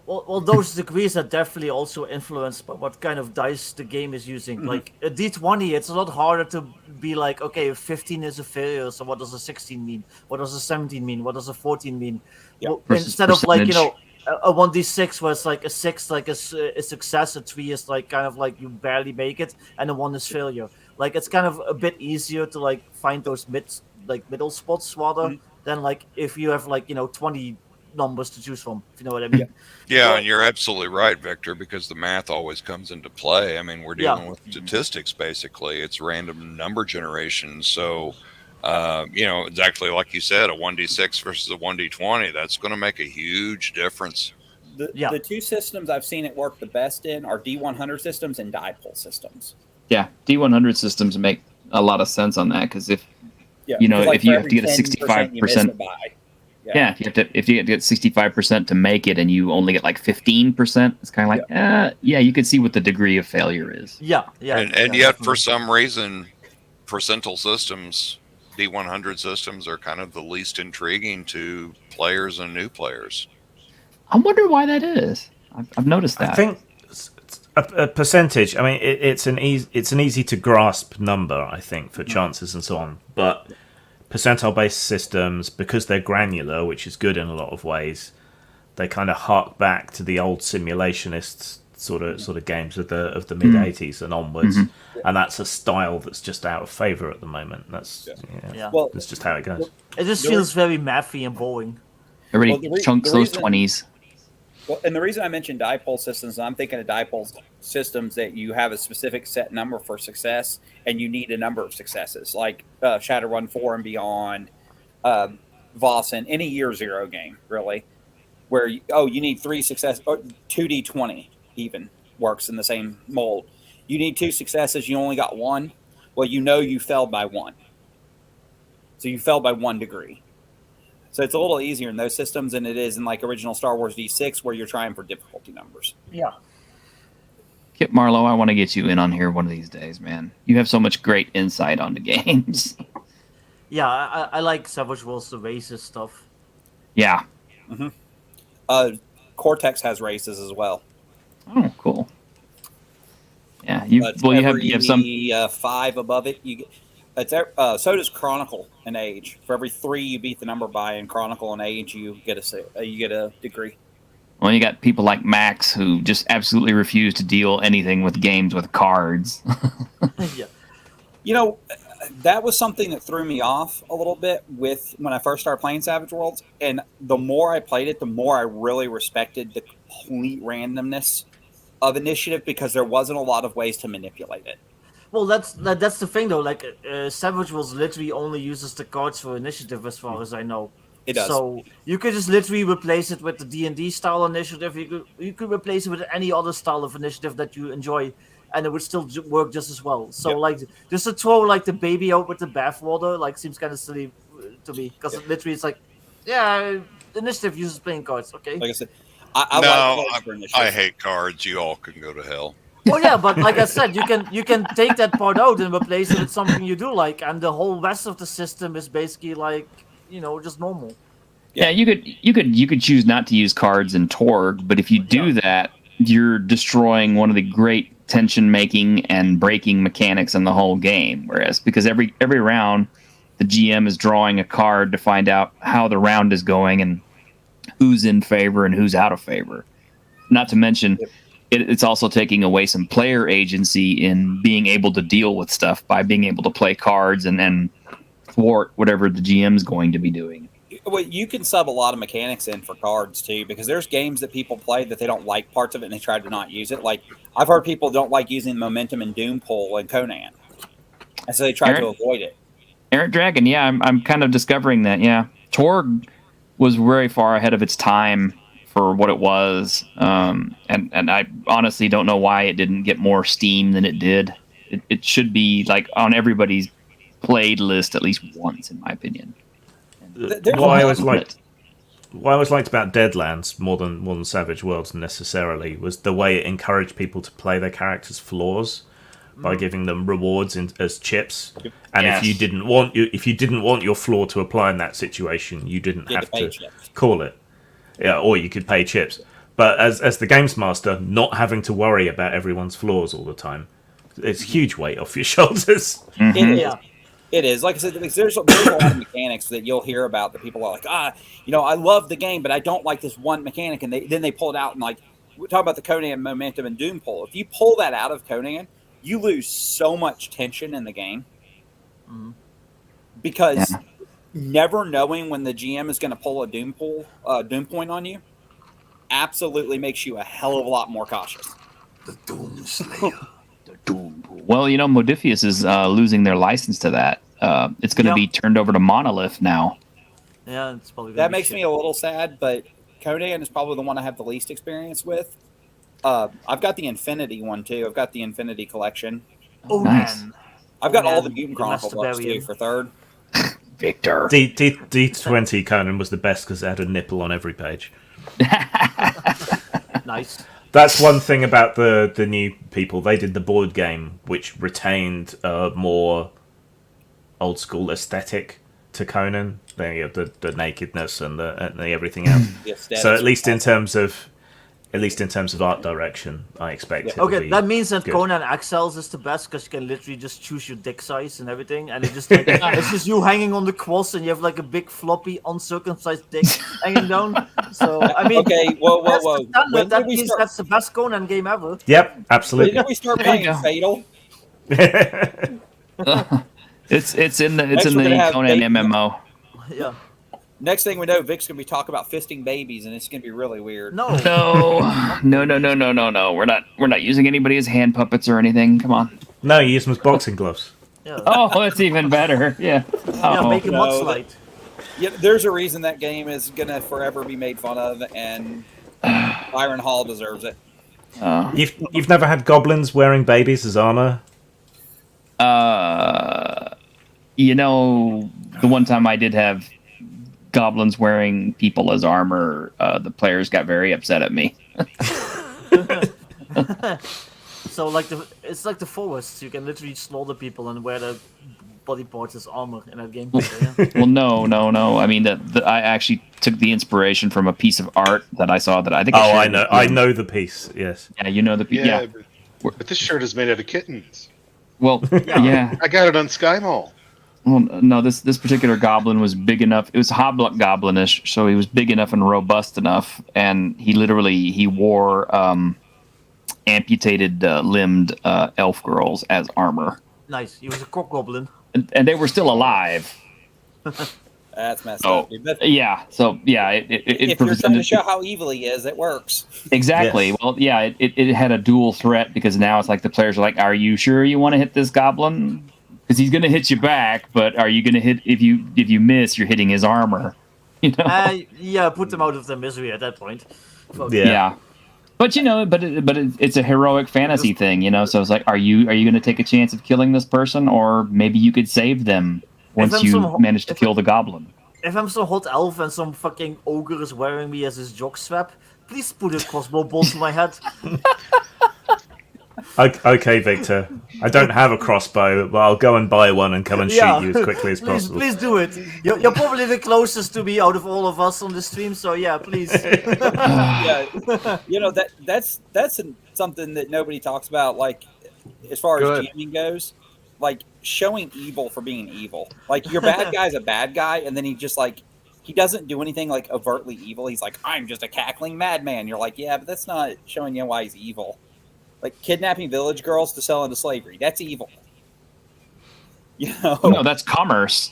S3: Well, those degrees are definitely also influenced by what kind of dice the game is using.
S12: Mm-hmm.
S3: Like a D20, it's a lot harder to be like, okay, 15 is a failure, so what does a 16 mean? What does a 17 mean? What does a 14 mean?
S12: Yeah.
S3: Well,
S1: Versus
S3: instead of like,
S1: percentage.
S3: a 1d6 where it's like a 6, like a success, a 3 is like kind of like you barely make it, and a 1 is failure. Like it's kind of a bit easier to like find those middle spots rather than like if you have like 20 numbers to choose from, if you know what I mean.
S9: Yeah, and you're absolutely right, Victor, because the math always comes into play. I mean, we're dealing with statistics, basically. It's random number generation. So, exactly like you said, a 1d6 versus a 1d20, that's going to make a huge difference.
S12: The two systems I've seen it work the best in are D100 systems and dipole systems.
S1: Yeah, D100 systems make a lot of sense on that, because if
S12: Yeah,
S1: if you have to get a 65%,
S12: yeah,
S1: if you get 65% to make it, and you only get like 15%, it's kind of like, you could see what the degree of failure is.
S9: And yet, for some reason, percentile systems, D100 systems, are kind of the least intriguing to players and new players.
S1: I wonder why that is. I've noticed that.
S5: I think a percentage. I mean, it's an easy to grasp number, I think, for chances and so on. But percentile-based systems, because they're granular, which is good in a lot of ways, they kind of hark back to the old simulationist sort of games of the mid '80s and onwards, and that's a style that's just out of favor at the moment. That's
S3: Well,
S5: that's just how it goes.
S3: It just feels very mathy and boring.
S1: Everybody chunks those 20s.
S12: Well, and the reason I mentioned dipole systems, I'm thinking of dipole systems that you have a specific set number for success, and you need a number of successes, like Shadowrun 4 and Beyond, Vossen, any Year Zero game, really, where you need 3 success, or 2d20 even works in the same mold. You need 2 successes, you only got 1. Well, you failed by 1. So you failed by 1 degree. So it's a little easier in those systems than it is in like original Star Wars D6, where you're trying for difficulty numbers.
S3: Yeah.
S1: Kip Marlowe, I want to get you in on here one of these days, man. You have so much great insight on the games.
S3: Yeah, I like Savage Worlds, the races stuff.
S1: Yeah.
S12: Cortex has races as well.
S1: Oh, cool. Yeah, you have some
S12: 5 above it. You get, so does Chronicle and Age. For every 3 you beat the number by in Chronicle and Age, you get a degree.
S1: Well, you got people like Max who just absolutely refuse to deal anything with games with cards.
S3: Yeah.
S12: That was something that threw me off a little bit with when I first started playing Savage Worlds. And the more I played it, the more I really respected the complete randomness of Initiative, because there wasn't a lot of ways to manipulate it.
S3: Well, that's the thing though. Like Savage Worlds literally only uses the cards for Initiative, as far as I know.
S12: It does.
S3: So you could just literally replace it with the D&D style Initiative. You could replace it with any other style of Initiative that you enjoy, and it would still work just as well. So like just to throw like the baby out with the bathwater like seems kind of silly to me, because literally it's like, Initiative uses playing cards. Okay.
S12: Like I said, I
S9: I hate cards. You all can go to hell.
S3: Well, yeah, but like I said, you can take that part out and replace it with something you do like, and the whole rest of the system is basically like, just normal.
S1: Yeah, you could choose not to use cards in Torg, but if you do that, you're destroying one of the great tension making and breaking mechanics in the whole game. Whereas because every round, the GM is drawing a card to find out how the round is going and who's in favor and who's out of favor. Not to mention, it's also taking away some player agency in being able to deal with stuff by being able to play cards and thwart whatever the GM's going to be doing.
S12: Well, you can sub a lot of mechanics in for cards too, because there's games that people play that they don't like parts of it and they try to not use it. Like I've heard people don't like using momentum and doom pull in Conan, and so they try to avoid it.
S1: Errant Dragon, yeah, I'm kind of discovering that. Yeah, Torg was very far ahead of its time for what it was, and I honestly don't know why it didn't get more steam than it did. It should be like on everybody's played list at least once, in my opinion.
S5: What I always liked about Deadlands more than Savage Worlds necessarily was the way it encouraged people to play their characters' flaws by giving them rewards as chips. And if you didn't want your flaw to apply in that situation, you didn't have to call it. Yeah, or you could pay chips. But as the games master, not having to worry about everyone's flaws all the time, it's a huge weight off your shoulders.
S12: Mm-hmm. It is. Like I said, there's a lot of mechanics that you'll hear about that people are like, I love the game, but I don't like this one mechanic. And then they pull it out and like, we talk about the Conan momentum and doom pull. If you pull that out of Conan, you lose so much tension in the game. Mm-hmm. Because never knowing when the GM is going to pull a doom point on you absolutely makes you a hell of a lot more cautious.
S1: The Doom Slayer. Well, Modifius is losing their license to that. It's going to be turned over to Monolith now.
S3: Yeah, it's probably
S12: that makes me a little sad, but Conan is probably the one I have the least experience with. I've got the Infinity one too. I've got the Infinity collection.
S3: Oh, nice. Man.
S12: I've got all the Mutant Chronicle books too for third.
S1: Victor.
S5: D20 Conan was the best because it had a nipple on every page.
S3: Nice.
S5: That's one thing about the new people. They did the board game, which retained a more old school aesthetic to Conan. Then you have the nakedness and the everything else. So at least in terms of art direction, I expect it.
S3: Okay, that means that good. Conan Exiles is the best because you can literally just choose your dick size and everything, and it's just you hanging on the cross, and you have like a big floppy uncircumcised dick hanging down. So I mean,
S12: okay, whoa.
S3: That means that's the best Conan game ever.
S5: Yep, absolutely.
S12: When did we start playing Fatal?
S1: It's in the Conan MMO.
S3: Yeah.
S12: Next thing we know, Vic's gonna be talking about fisting babies, and it's gonna be really weird.
S1: No. We're not using anybody as hand puppets or anything. Come on.
S5: No, you use them as boxing gloves.
S3: Yeah.
S1: Oh, that's even better. Yeah.
S3: Yeah, make a mudslide.
S12: Yeah, there's a reason that game is gonna forever be made fun of, and Byron Hall deserves it.
S5: You've never had goblins wearing babies as armor?
S1: The one time I did have goblins wearing people as armor, the players got very upset at me.
S3: So it's like the Forest. You can literally slaughter people and wear the body parts as armor in that game.
S1: Well, no. I mean, I actually took the inspiration from a piece of art that I saw that I think.
S5: I know the piece. Yes.
S1: Yeah, you know the piece. Yeah.
S6: But this shirt is made out of kittens.
S1: Well, yeah.
S6: I got it on Sky Mall.
S1: Well, no, this particular goblin was big enough. It was hobgoblinish, so he was big enough and robust enough, and he wore amputated limbed elf girls as armor.
S3: Nice. He was a cock goblin.
S1: And they were still alive.
S12: That's messed up.
S1: Yeah. So yeah,
S12: if you're trying to show how evil he is, it works.
S1: Exactly. Yes. Well, yeah, it had a dual threat because now it's like the players are like, "Are you sure you want to hit this goblin? Because he's going to hit you back, but are you going to hit if you miss, you're hitting his armor."
S3: Yeah, put them out of their misery at that point.
S1: Yeah. But it's a heroic fantasy thing, So it's like, are you going to take a chance of killing this person, or maybe you could save them once you manage to kill the goblin?
S3: If I'm some hot elf and some fucking ogre is wearing me as his jock strap, please put a crossbow bolt to my head.
S5: Okay, Victor. I don't have a crossbow, but I'll go and buy one and come and shoot you as quickly as
S3: please,
S5: possible.
S3: please do it. You're probably the closest to me out of all of us on the stream, so yeah, please.
S12: Yeah, that's something that nobody talks about. Like, as far as
S11: Good.
S12: GMing goes, like showing evil for being evil. Like, your bad guy's a bad guy, and then he just like he doesn't do anything like overtly evil. He's like, I'm just a cackling madman. You're like, yeah, but that's not showing you why he's evil. Like kidnapping village girls to sell into slavery. That's evil.
S1: No, that's commerce.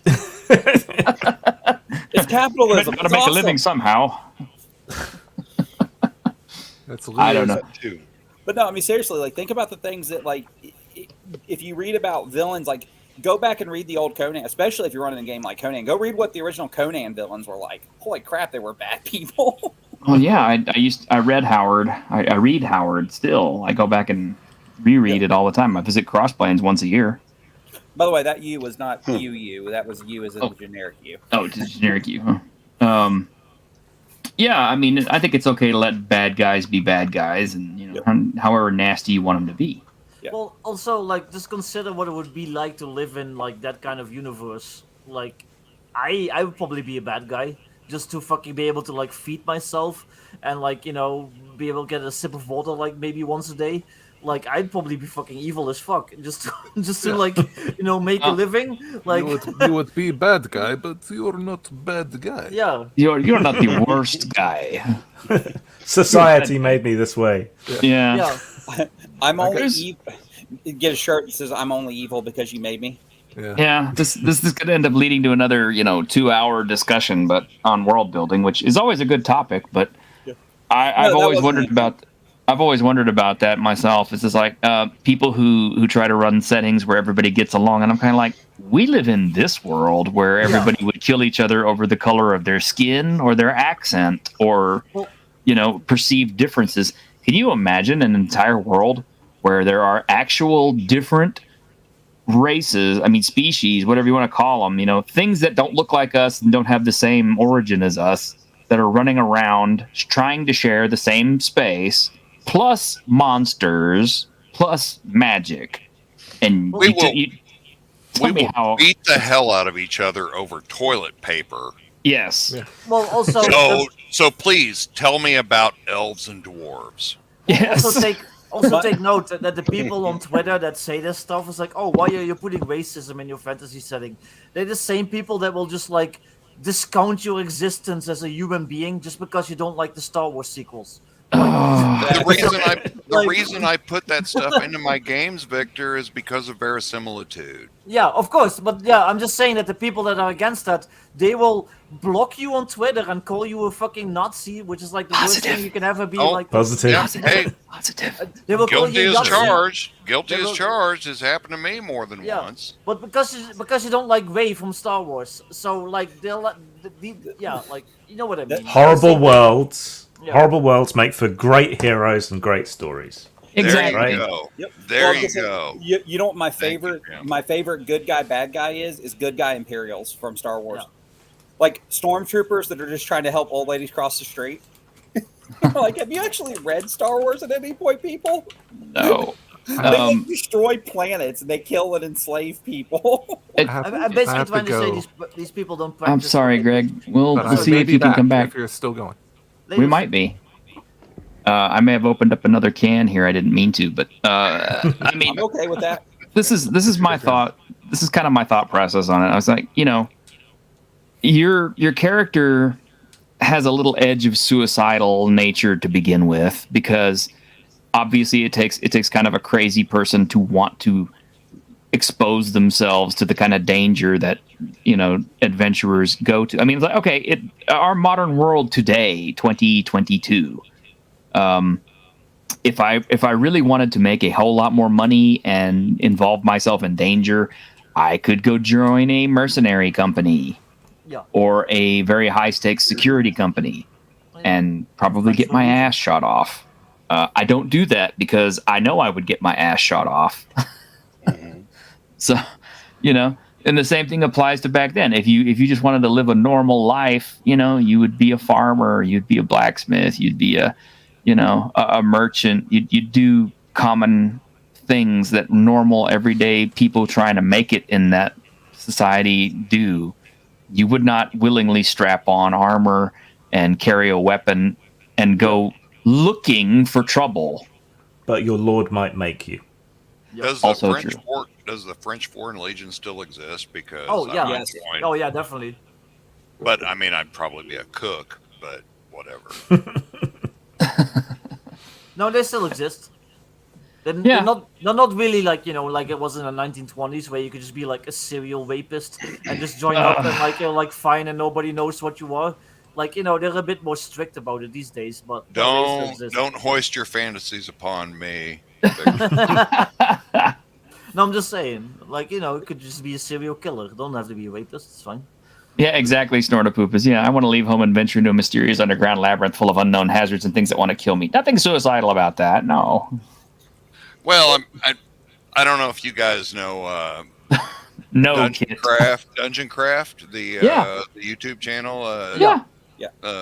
S12: It's capitalism.
S1: Gotta make a living somehow.
S11: That's
S1: I don't know.
S6: Too.
S12: But no, I mean, seriously, like, think about the things that, like, if you read about villains, like, go back and read the old Conan, especially if you're running a game like Conan. Go read what the original Conan villains were like. Holy crap, they were bad people.
S1: Oh yeah, I read Howard. I read Howard still. I go back and reread it all the time. I visit Crossplanes once a year.
S12: By the way, that U was not you. That was you as in the generic U.
S1: Oh, it's a generic U, huh? Yeah, I mean, I think it's okay to let bad guys be bad guys, and however nasty you want them to be.
S12: Yeah.
S3: Well, also, like, just consider what it would be like to live in, like, that kind of universe. Like, I would probably be a bad guy, just to fucking be able to, like, feed myself, and, like, be able to get a sip of water, like, maybe once a day. Like, I'd probably be fucking evil as fuck, just to like, make a living. Like,
S11: you would be bad guy, but you're not bad guy.
S3: yeah.
S1: You're not the worst guy.
S5: Society made me this way.
S1: Yeah.
S12: I'm only evil. Get a shirt that says "I'm only evil because you made me."
S1: Yeah. This is going to end up leading to another 2-hour discussion, but on world building, which is always a good topic. But I've always wondered about that myself. It's just like people who try to run settings where everybody gets along, and I'm kind of like, we live in this world where everybody would kill each other over the color of their skin or their accent or perceived differences. Can you imagine an entire world where there are actual different races, species, whatever you want to call them, things that don't look like us and don't have the same origin as us, that are running around trying to share the same space, plus monsters, plus magic, and
S9: We will
S1: how
S9: beat the hell out of each other over toilet paper.
S1: Yes.
S3: Well, also.
S9: So please tell me about elves and dwarves.
S1: Yes.
S3: Also take note that the people on Twitter that say this stuff is like, oh, why are you putting racism in your fantasy setting? They're the same people that will just like discount your existence as a human being just because you don't like the Star Wars sequels.
S9: The reason I put that stuff into my games, Victor, is because of verisimilitude.
S3: Yeah, of course, but yeah, I'm just saying that the people that are against that, they will block you on Twitter and call you a fucking Nazi, which is like the worst thing you can ever be.
S5: Positive.
S9: Yeah, hey,
S3: they will call
S9: guilty
S3: you
S9: as
S3: Nazi.
S9: charged. Guilty as charged has happened to me more than once.
S3: But because you don't like Rey from Star Wars, so like they'll like you know what I mean.
S5: Horrible worlds. Yeah. Horrible worlds make for great heroes and great stories.
S1: Exactly.
S9: There you go.
S12: Yep.
S9: There you go.
S12: You know what my favorite good guy bad guy is good guy Imperials from Star Wars. Yeah. Like stormtroopers that are just trying to help old ladies cross the street. Like, have you actually read Star Wars at any point, people?
S1: No.
S12: They destroy planets and they kill and enslave people.
S3: I'm basically trying to say these people don't practice.
S1: I'm sorry, Greg. We'll see if you can come back.
S11: If you're still going.
S1: We might be. I may have opened up another can here. I didn't mean to, but I'm
S12: okay with that.
S1: This is my thought. This is kind of my thought process on it. I was like, your character has a little edge of suicidal nature to begin with, because obviously it takes kind of a crazy person to want to expose themselves to the kind of danger that adventurers go to. I mean, it's like, okay, our modern world today, 2022. If I really wanted to make a whole lot more money and involve myself in danger, I could go join a mercenary company, or a very high stakes security company, and probably get my ass shot off. I don't do that because I know I would get my ass shot off. So, and the same thing applies to back then. If you just wanted to live a normal life, you would be a farmer, you'd be a blacksmith, you'd be a merchant, you'd do common things that normal, everyday people trying to make it in that society do, you would not willingly strap on armor and carry a weapon and go looking for trouble.
S5: But your lord might make you.
S9: Does the
S1: Also
S9: French
S1: true.
S9: does the French Foreign Legion still exist? Because
S3: Oh
S9: I
S3: yeah,
S9: might join.
S3: oh yeah, definitely.
S9: But I mean, I'd probably be a cook, but whatever.
S3: No, they still exist. They're,
S1: Yeah.
S3: they're not really like, you know, like it was in the 1920s where you could just be like a serial rapist and just join up and like you're like fine and nobody knows what you are. Like, you know, they're a bit more strict about it these days, but no, they still exist.
S9: Don't hoist your fantasies upon me.
S3: No, I'm just saying, like, you know, it could just be a serial killer. It don't have to be a rapist. It's fine.
S1: Yeah, exactly, Snortapoopus. Yeah, I want to leave home and venture into a mysterious underground labyrinth full of unknown hazards and things that want to kill me. Nothing suicidal about that, no.
S9: Well, I don't know if you guys know
S1: No,
S9: Dungeon
S1: kid.
S9: Craft, the
S1: Yeah.
S9: the YouTube channel.
S1: Yeah.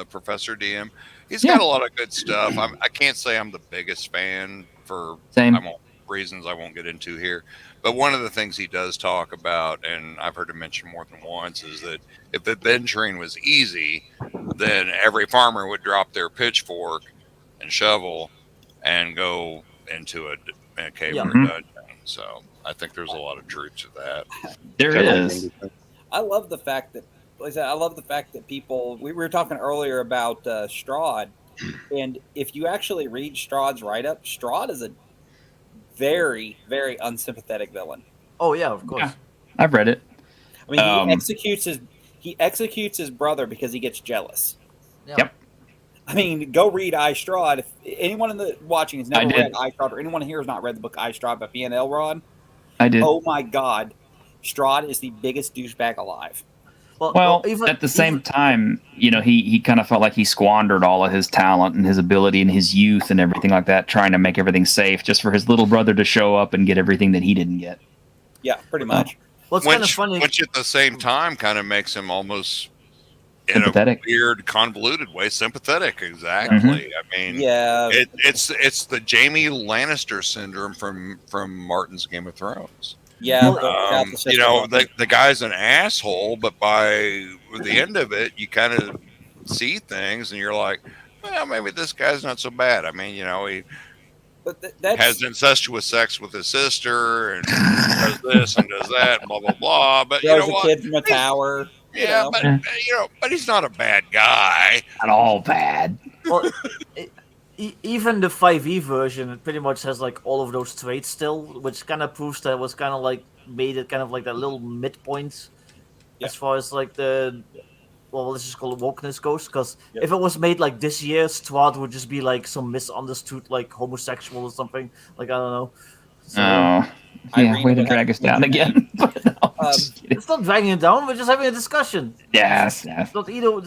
S9: Professor DM. He's
S1: Yeah.
S9: got a lot of good stuff. I can't say I'm the biggest fan for
S1: Same.
S9: reasons I won't get into here. But one of the things he does talk about, and I've heard him mention more than once, is that if adventuring was easy, then every farmer would drop their pitchfork and shovel and go into a cave or a dungeon. So I think there's a lot of truth to that.
S1: There is.
S12: I love the fact that, like I said, I love the fact that people. We were talking earlier about Strahd, and if you actually read Strahd's write-up, Strahd is a very, very unsympathetic villain.
S3: Oh yeah, of course.
S1: Yeah. I've read it.
S12: I mean, he executes his brother because he gets jealous.
S3: Yeah.
S1: Yep.
S12: I mean, go read I Strahd. If anyone in the watching has never
S1: I did.
S12: read I Strahd, or anyone here has not read the book I Strahd by B.N. Elrod,
S1: I did.
S12: oh my God, Strahd is the biggest douchebag alive.
S1: Well, at the same time, you know, he kind of felt like he squandered all of his talent and his ability and his youth and everything like that, trying to make everything safe just for his little brother to show up and get everything that he didn't get.
S12: Yeah, pretty much.
S3: Well, it's kind of funny.
S9: Which at the same time kind of makes him almost
S1: Sympathetic.
S9: in a weird, convoluted way sympathetic. Exactly. I mean,
S12: Yeah.
S9: it's the Jaime Lannister syndrome from Martin's Game of Thrones.
S12: Yeah,
S9: you know, the guy's an asshole, but by the end of it, you kind of see things, and you're like, well, maybe this guy's not so bad. I mean, you know, he has incestuous sex with his sister, and does this and does that, and blah blah blah. But you know
S12: throws a
S9: what?
S12: kid from a tower.
S9: Yeah, but but he's not a bad guy.
S1: Not all bad.
S3: Well, even the 5e version, it pretty much has like all of those traits still, which kind of proves that it was kind of like made it kind of like that little midpoint as far as like the, well, let's just call it wokeness goes. Because if it was made like this year, Strahd would just be like some misunderstood like homosexual or something. Like, I don't know. So,
S1: yeah, way to drag us down again.
S3: it's not dragging it down. We're just having a discussion.
S1: Yes.
S3: It's not either.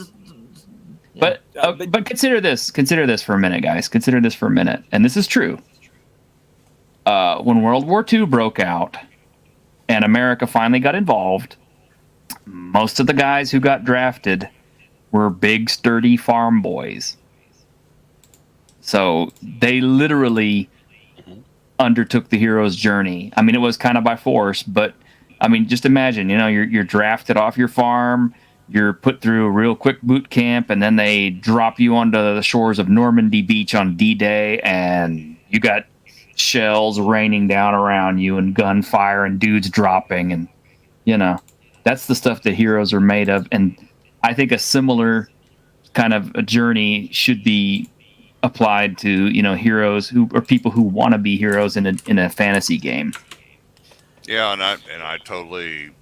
S1: But consider this. Consider this for a minute, guys. Consider this for a minute. And this is true. When World War II broke out and America finally got involved, most of the guys who got drafted were big, sturdy farm boys. So they literally undertook the hero's journey. I mean, it was kind of by force, but I mean, just imagine, you know, you're drafted off your farm. You're put through a real quick boot camp, and then they drop you onto the shores of Normandy Beach on D-Day, and you got shells raining down around you and gunfire and dudes dropping, and, you know, that's the stuff that heroes are made of. And I think a similar kind of a journey should be applied to, you know, heroes who or people who want to be heroes in a fantasy game.
S9: Yeah, and I totally.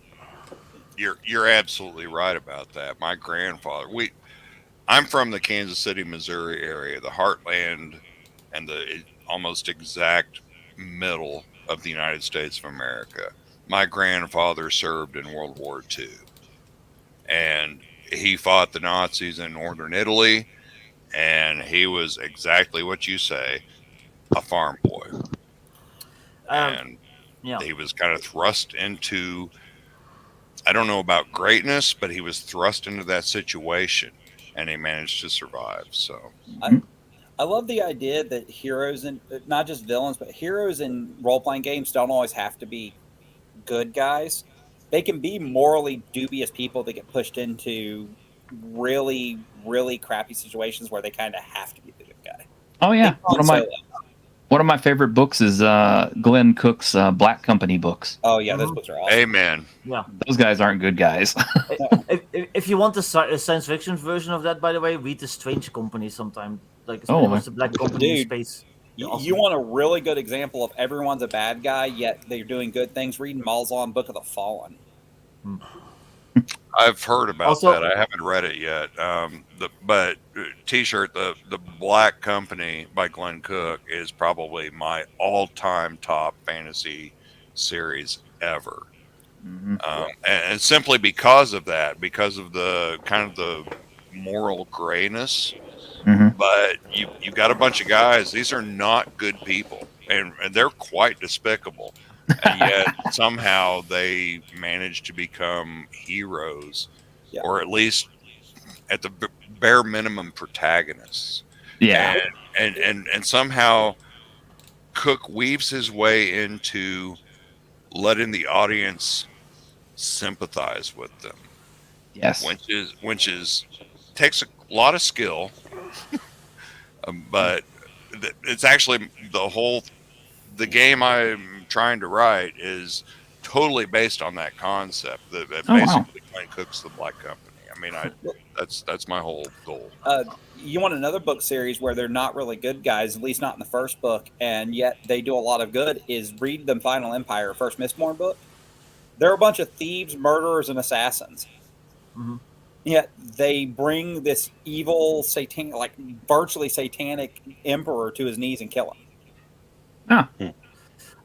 S9: You're absolutely right about that. My grandfather, I'm from the Kansas City, Missouri area, the heartland and the almost exact middle of the United States of America. My grandfather served in World War II, and he fought the Nazis in northern Italy, and he was exactly what you say, a farm boy. And he was kind of thrust into, I don't know about greatness, but he was thrust into that situation, and he managed to survive. So
S12: I love the idea that heroes and not just villains, but heroes in role playing games don't always have to be good guys. They can be morally dubious people that get pushed into really, really crappy situations where they kind of have to be the good guy.
S1: Oh yeah,
S12: Think Han Solo.
S1: one of my favorite books is Glenn Cook's Black Company books.
S12: Oh yeah, those books are awesome.
S9: Amen.
S3: Yeah.
S1: Those guys aren't good guys.
S3: If you want the science fiction version of that, by the way, read The Strange Company sometime. Like it's
S1: Oh,
S3: the Black Company in
S12: Dude,
S3: space.
S12: You want a really good example of everyone's a bad guy, yet they're doing good things? Read Malzahn Book of the Fallen.
S9: I've heard about
S3: Also-
S9: that. I haven't read it yet. But T-shirt, the Black Company by Glenn Cook is probably my all-time top fantasy series ever. And simply because of that, because of the kind of the moral grayness. But you got a bunch of guys. These are not good people, and they're quite despicable. And yet somehow they manage to become heroes, or at least at the bare minimum protagonists.
S1: Yeah.
S9: And somehow Cook weaves his way into letting the audience sympathize with them.
S1: Yes.
S9: Which is takes a lot of skill, but it's actually the game I'm trying to write is totally based on that concept. That basically Glenn Cook's the Black Company. I mean, that's my whole goal.
S12: You want another book series where they're not really good guys, at least not in the first book, and yet they do a lot of good, is read the Final Empire, first Mistborn book. They're a bunch of thieves, murderers, and assassins. Yet they bring this evil, virtually satanic emperor to his knees and kill him.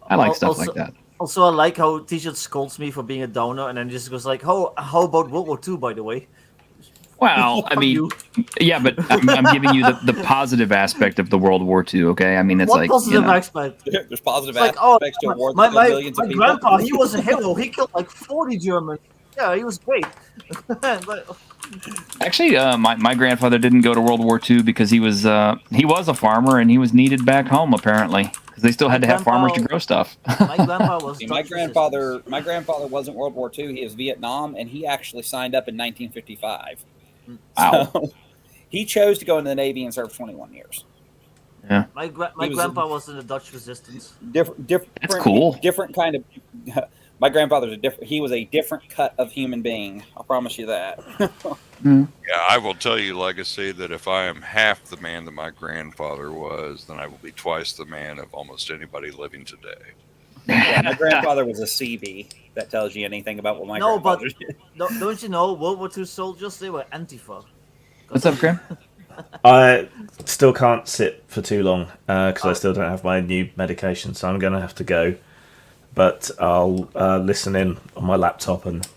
S1: I like stuff like that.
S3: Also, I like how T-shirt scolds me for being a downer, and then just goes like, "How about World War II, by the way?"
S1: Well, I mean, yeah, but I'm giving you the positive aspect of the World War II. Okay, I mean, it's
S3: What
S1: like
S3: positive aspect?
S12: There's positive
S3: It's like,
S12: aspects to a war that killed millions of
S3: my
S12: people.
S3: grandpa, he was a hero. He killed like 40 Germans. Yeah, he was great. But-
S1: Actually, my grandfather didn't go to World War II because he was a farmer and he was needed back home apparently because they still had to have farmers to grow stuff.
S3: My grandpa was.
S12: See, my grandfather wasn't World War II. He was Vietnam, and he actually signed up in 1955.
S1: Wow.
S12: So, he chose to go into the Navy and serve 21 years.
S1: Yeah.
S3: My grandpa was in the Dutch Resistance.
S12: Different.
S1: That's cool.
S12: Different kind of. My grandfather's he was a different cut of human being. I promise you that.
S9: Yeah, I will tell you, Legacy, that if I am half the man that my grandfather was, then I will be twice the man of almost anybody living today.
S12: Yeah, my grandfather was a CB. That tells you anything about what my grandfather did.
S3: Don't you know World War II soldiers? They were Antifa.
S1: What's up, Graham?
S5: I still can't sit for too long because I still don't have my new medication, so I'm going to have to go. But I'll listen in on my laptop and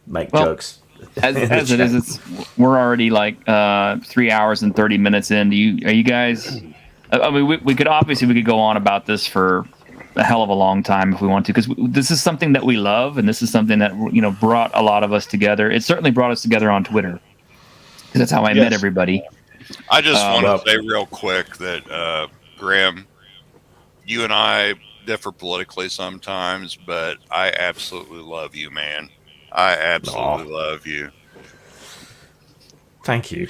S5: make jokes.
S1: As it is, we're already like 3 hours and 30 minutes in. Are you guys? I mean, we could go on about this for a hell of a long time if we want to, because this is something that we love, and this is something that brought a lot of us together. It certainly brought us together on Twitter, because that's how I met everybody.
S9: I just want to say real quick that Graham, you and I differ politically sometimes, but I absolutely love you, man. I absolutely love you.
S5: Thank you.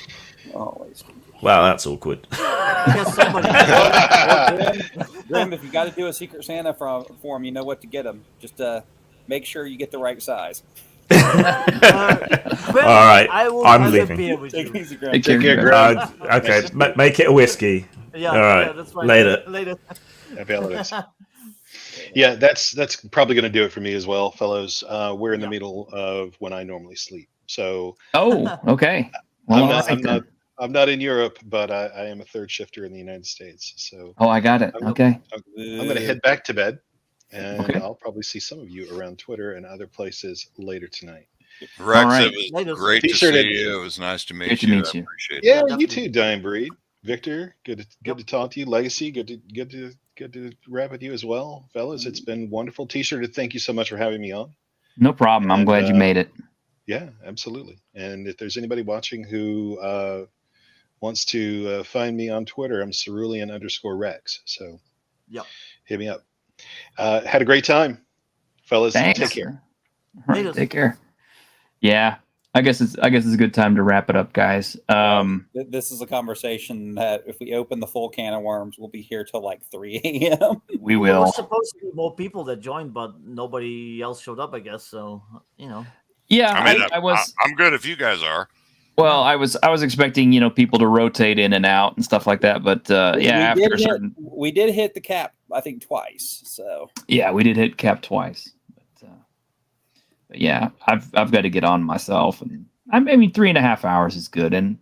S12: Always.
S5: Wow, that's awkward.
S12: Graham, if you got to do a Secret Santa for him, you know what to get him. Just make sure you get the right size.
S5: All right, I'm leaving.
S12: Take it easy, Graham.
S1: Take care, Graham.
S5: Okay, make it a whiskey.
S3: Yeah,
S5: all right.
S3: Yeah, that's fine.
S5: Later.
S6: Happy holidays. Yeah, that's probably going to do it for me as well, fellows. We're in the middle of when I normally sleep, so.
S1: Oh, okay. Well,
S6: I'm not in Europe, but I am a third shifter in the United States. So.
S1: Oh, I got it. Okay.
S6: I'm going to head back to bed, and I'll probably see some of you around Twitter and other places later tonight.
S9: Rex,
S1: right.
S9: it was great to see you. It was nice to meet you. I appreciate it.
S6: Yeah, you too, Dying Breed. Victor, good to talk to you. Legacy, good to rap with you as well, fellas. It's been wonderful. T-shirt, thank you so much for having me on.
S1: No problem. I'm glad you made it.
S6: Yeah, absolutely. And if there's anybody watching who wants to find me on Twitter, I'm Cerulean_Rex. So
S3: Yep.
S6: hit me up. Had a great time, fellas.
S1: Thanks.
S6: Take care.
S1: All right, take care. Yeah, I guess it's a good time to wrap it up, guys.
S12: This is a conversation that if we open the full can of worms, we'll be here till like 3 a.m.
S1: We
S3: There
S1: will.
S3: was supposed to be more people that joined, but nobody else showed up, I guess. So,
S1: Yeah,
S9: I mean,
S1: I was.
S9: I'm good if you guys are.
S1: Well, I was expecting people to rotate in and out and stuff like that, but after a certain,
S12: we did hit the cap, I think, twice. So
S1: we did hit cap twice. But yeah, I've got to get on myself, and I mean 3.5 hours is good, and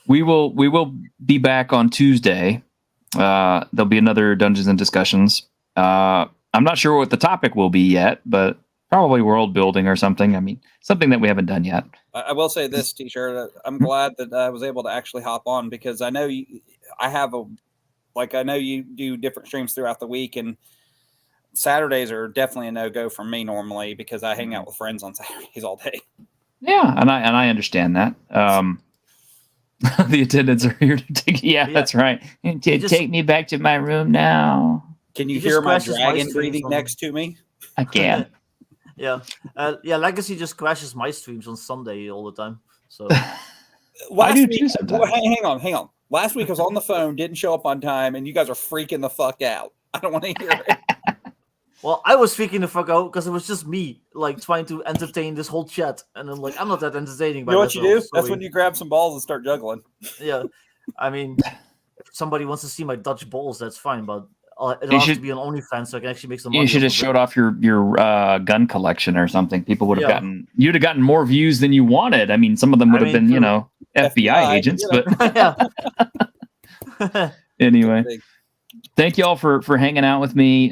S1: we will be back on Tuesday. There'll be another Dungeons and Discussions. I'm not sure what the topic will be yet, but probably world building or something. I mean, something that we haven't done yet.
S12: I will say this, T-shirt. I'm glad that I was able to actually hop on because I know I know you do different streams throughout the week, and Saturdays are definitely a no-go for me normally because I hang out with friends on Saturdays all day.
S1: Yeah, and I understand that. The attendants are here to take. Yeah, that's right. Take me back to my room now.
S12: Can you hear my dragon breathing next to me?
S1: I can.
S3: Yeah. Legacy just crashes my streams on Sunday all the time. So
S12: I do too sometimes. Hang on. Last week I was on the phone, didn't show up on time, and you guys are freaking the fuck out. I don't want to hear it.
S3: Well, I was freaking the fuck out because it was just me, trying to entertain this whole chat, and I'm like, I'm not that entertaining.
S12: You know what you do? That's when you grab some balls and start juggling.
S3: Yeah, I mean, if somebody wants to see my Dutch balls, that's fine, but it has to be on OnlyFans so I can actually make some money.
S1: You should have showed off your gun collection or something. People would have you'd have gotten more views than you wanted. I mean, some of them would have been, FBI agents, but anyway. Thank you all for hanging out with me.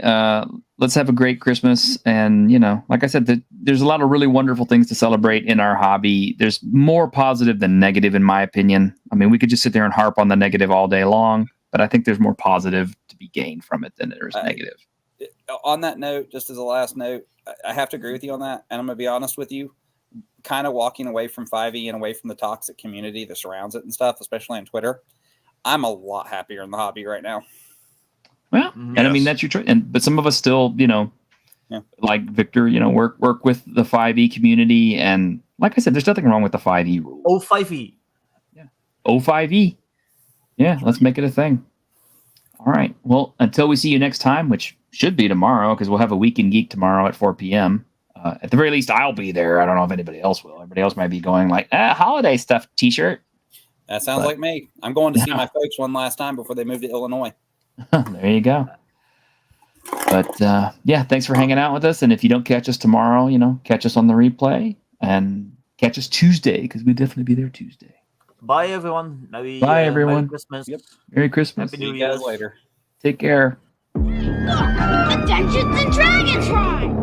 S1: Let's have a great Christmas. And, like I said, there's a lot of really wonderful things to celebrate in our hobby. There's more positive than negative, in my opinion. I mean, we could just sit there and harp on the negative all day long, but I think there's more positive to be gained from it than there is negative.
S12: On that note, just as a last note, I have to agree with you on that. And I'm going to be honest with you, kind of walking away from 5e and away from the toxic community that surrounds it and stuff, especially on Twitter. I'm a lot happier in the hobby right now.
S1: Well, and I mean, that's your choice. But some of us still, like Victor, work with the 5e community. And like I said, there's nothing wrong with the 5e rule.
S3: Oh, 5e.
S1: Yeah. Oh, 5e. Yeah, let's make it a thing. All right. Well, until we see you next time, which should be tomorrow, because we'll have a Weekend Geek tomorrow at 4 p.m. At the very least, I'll be there. I don't know if anybody else will. Everybody else might be going like, holiday stuff T-shirt.
S12: That sounds like me. I'm going to see my folks one last time before they move to Illinois.
S1: There you go. But thanks for hanging out with us. And if you don't catch us tomorrow, catch us on the replay and catch us Tuesday because we'll definitely be there Tuesday.
S3: Bye, everyone.
S1: Bye, everyone.
S3: Merry Christmas.
S12: Yep.
S1: Merry Christmas.
S12: Happy New Year later.
S1: Take care.
S14: Look, the Dungeons and Dragons ride!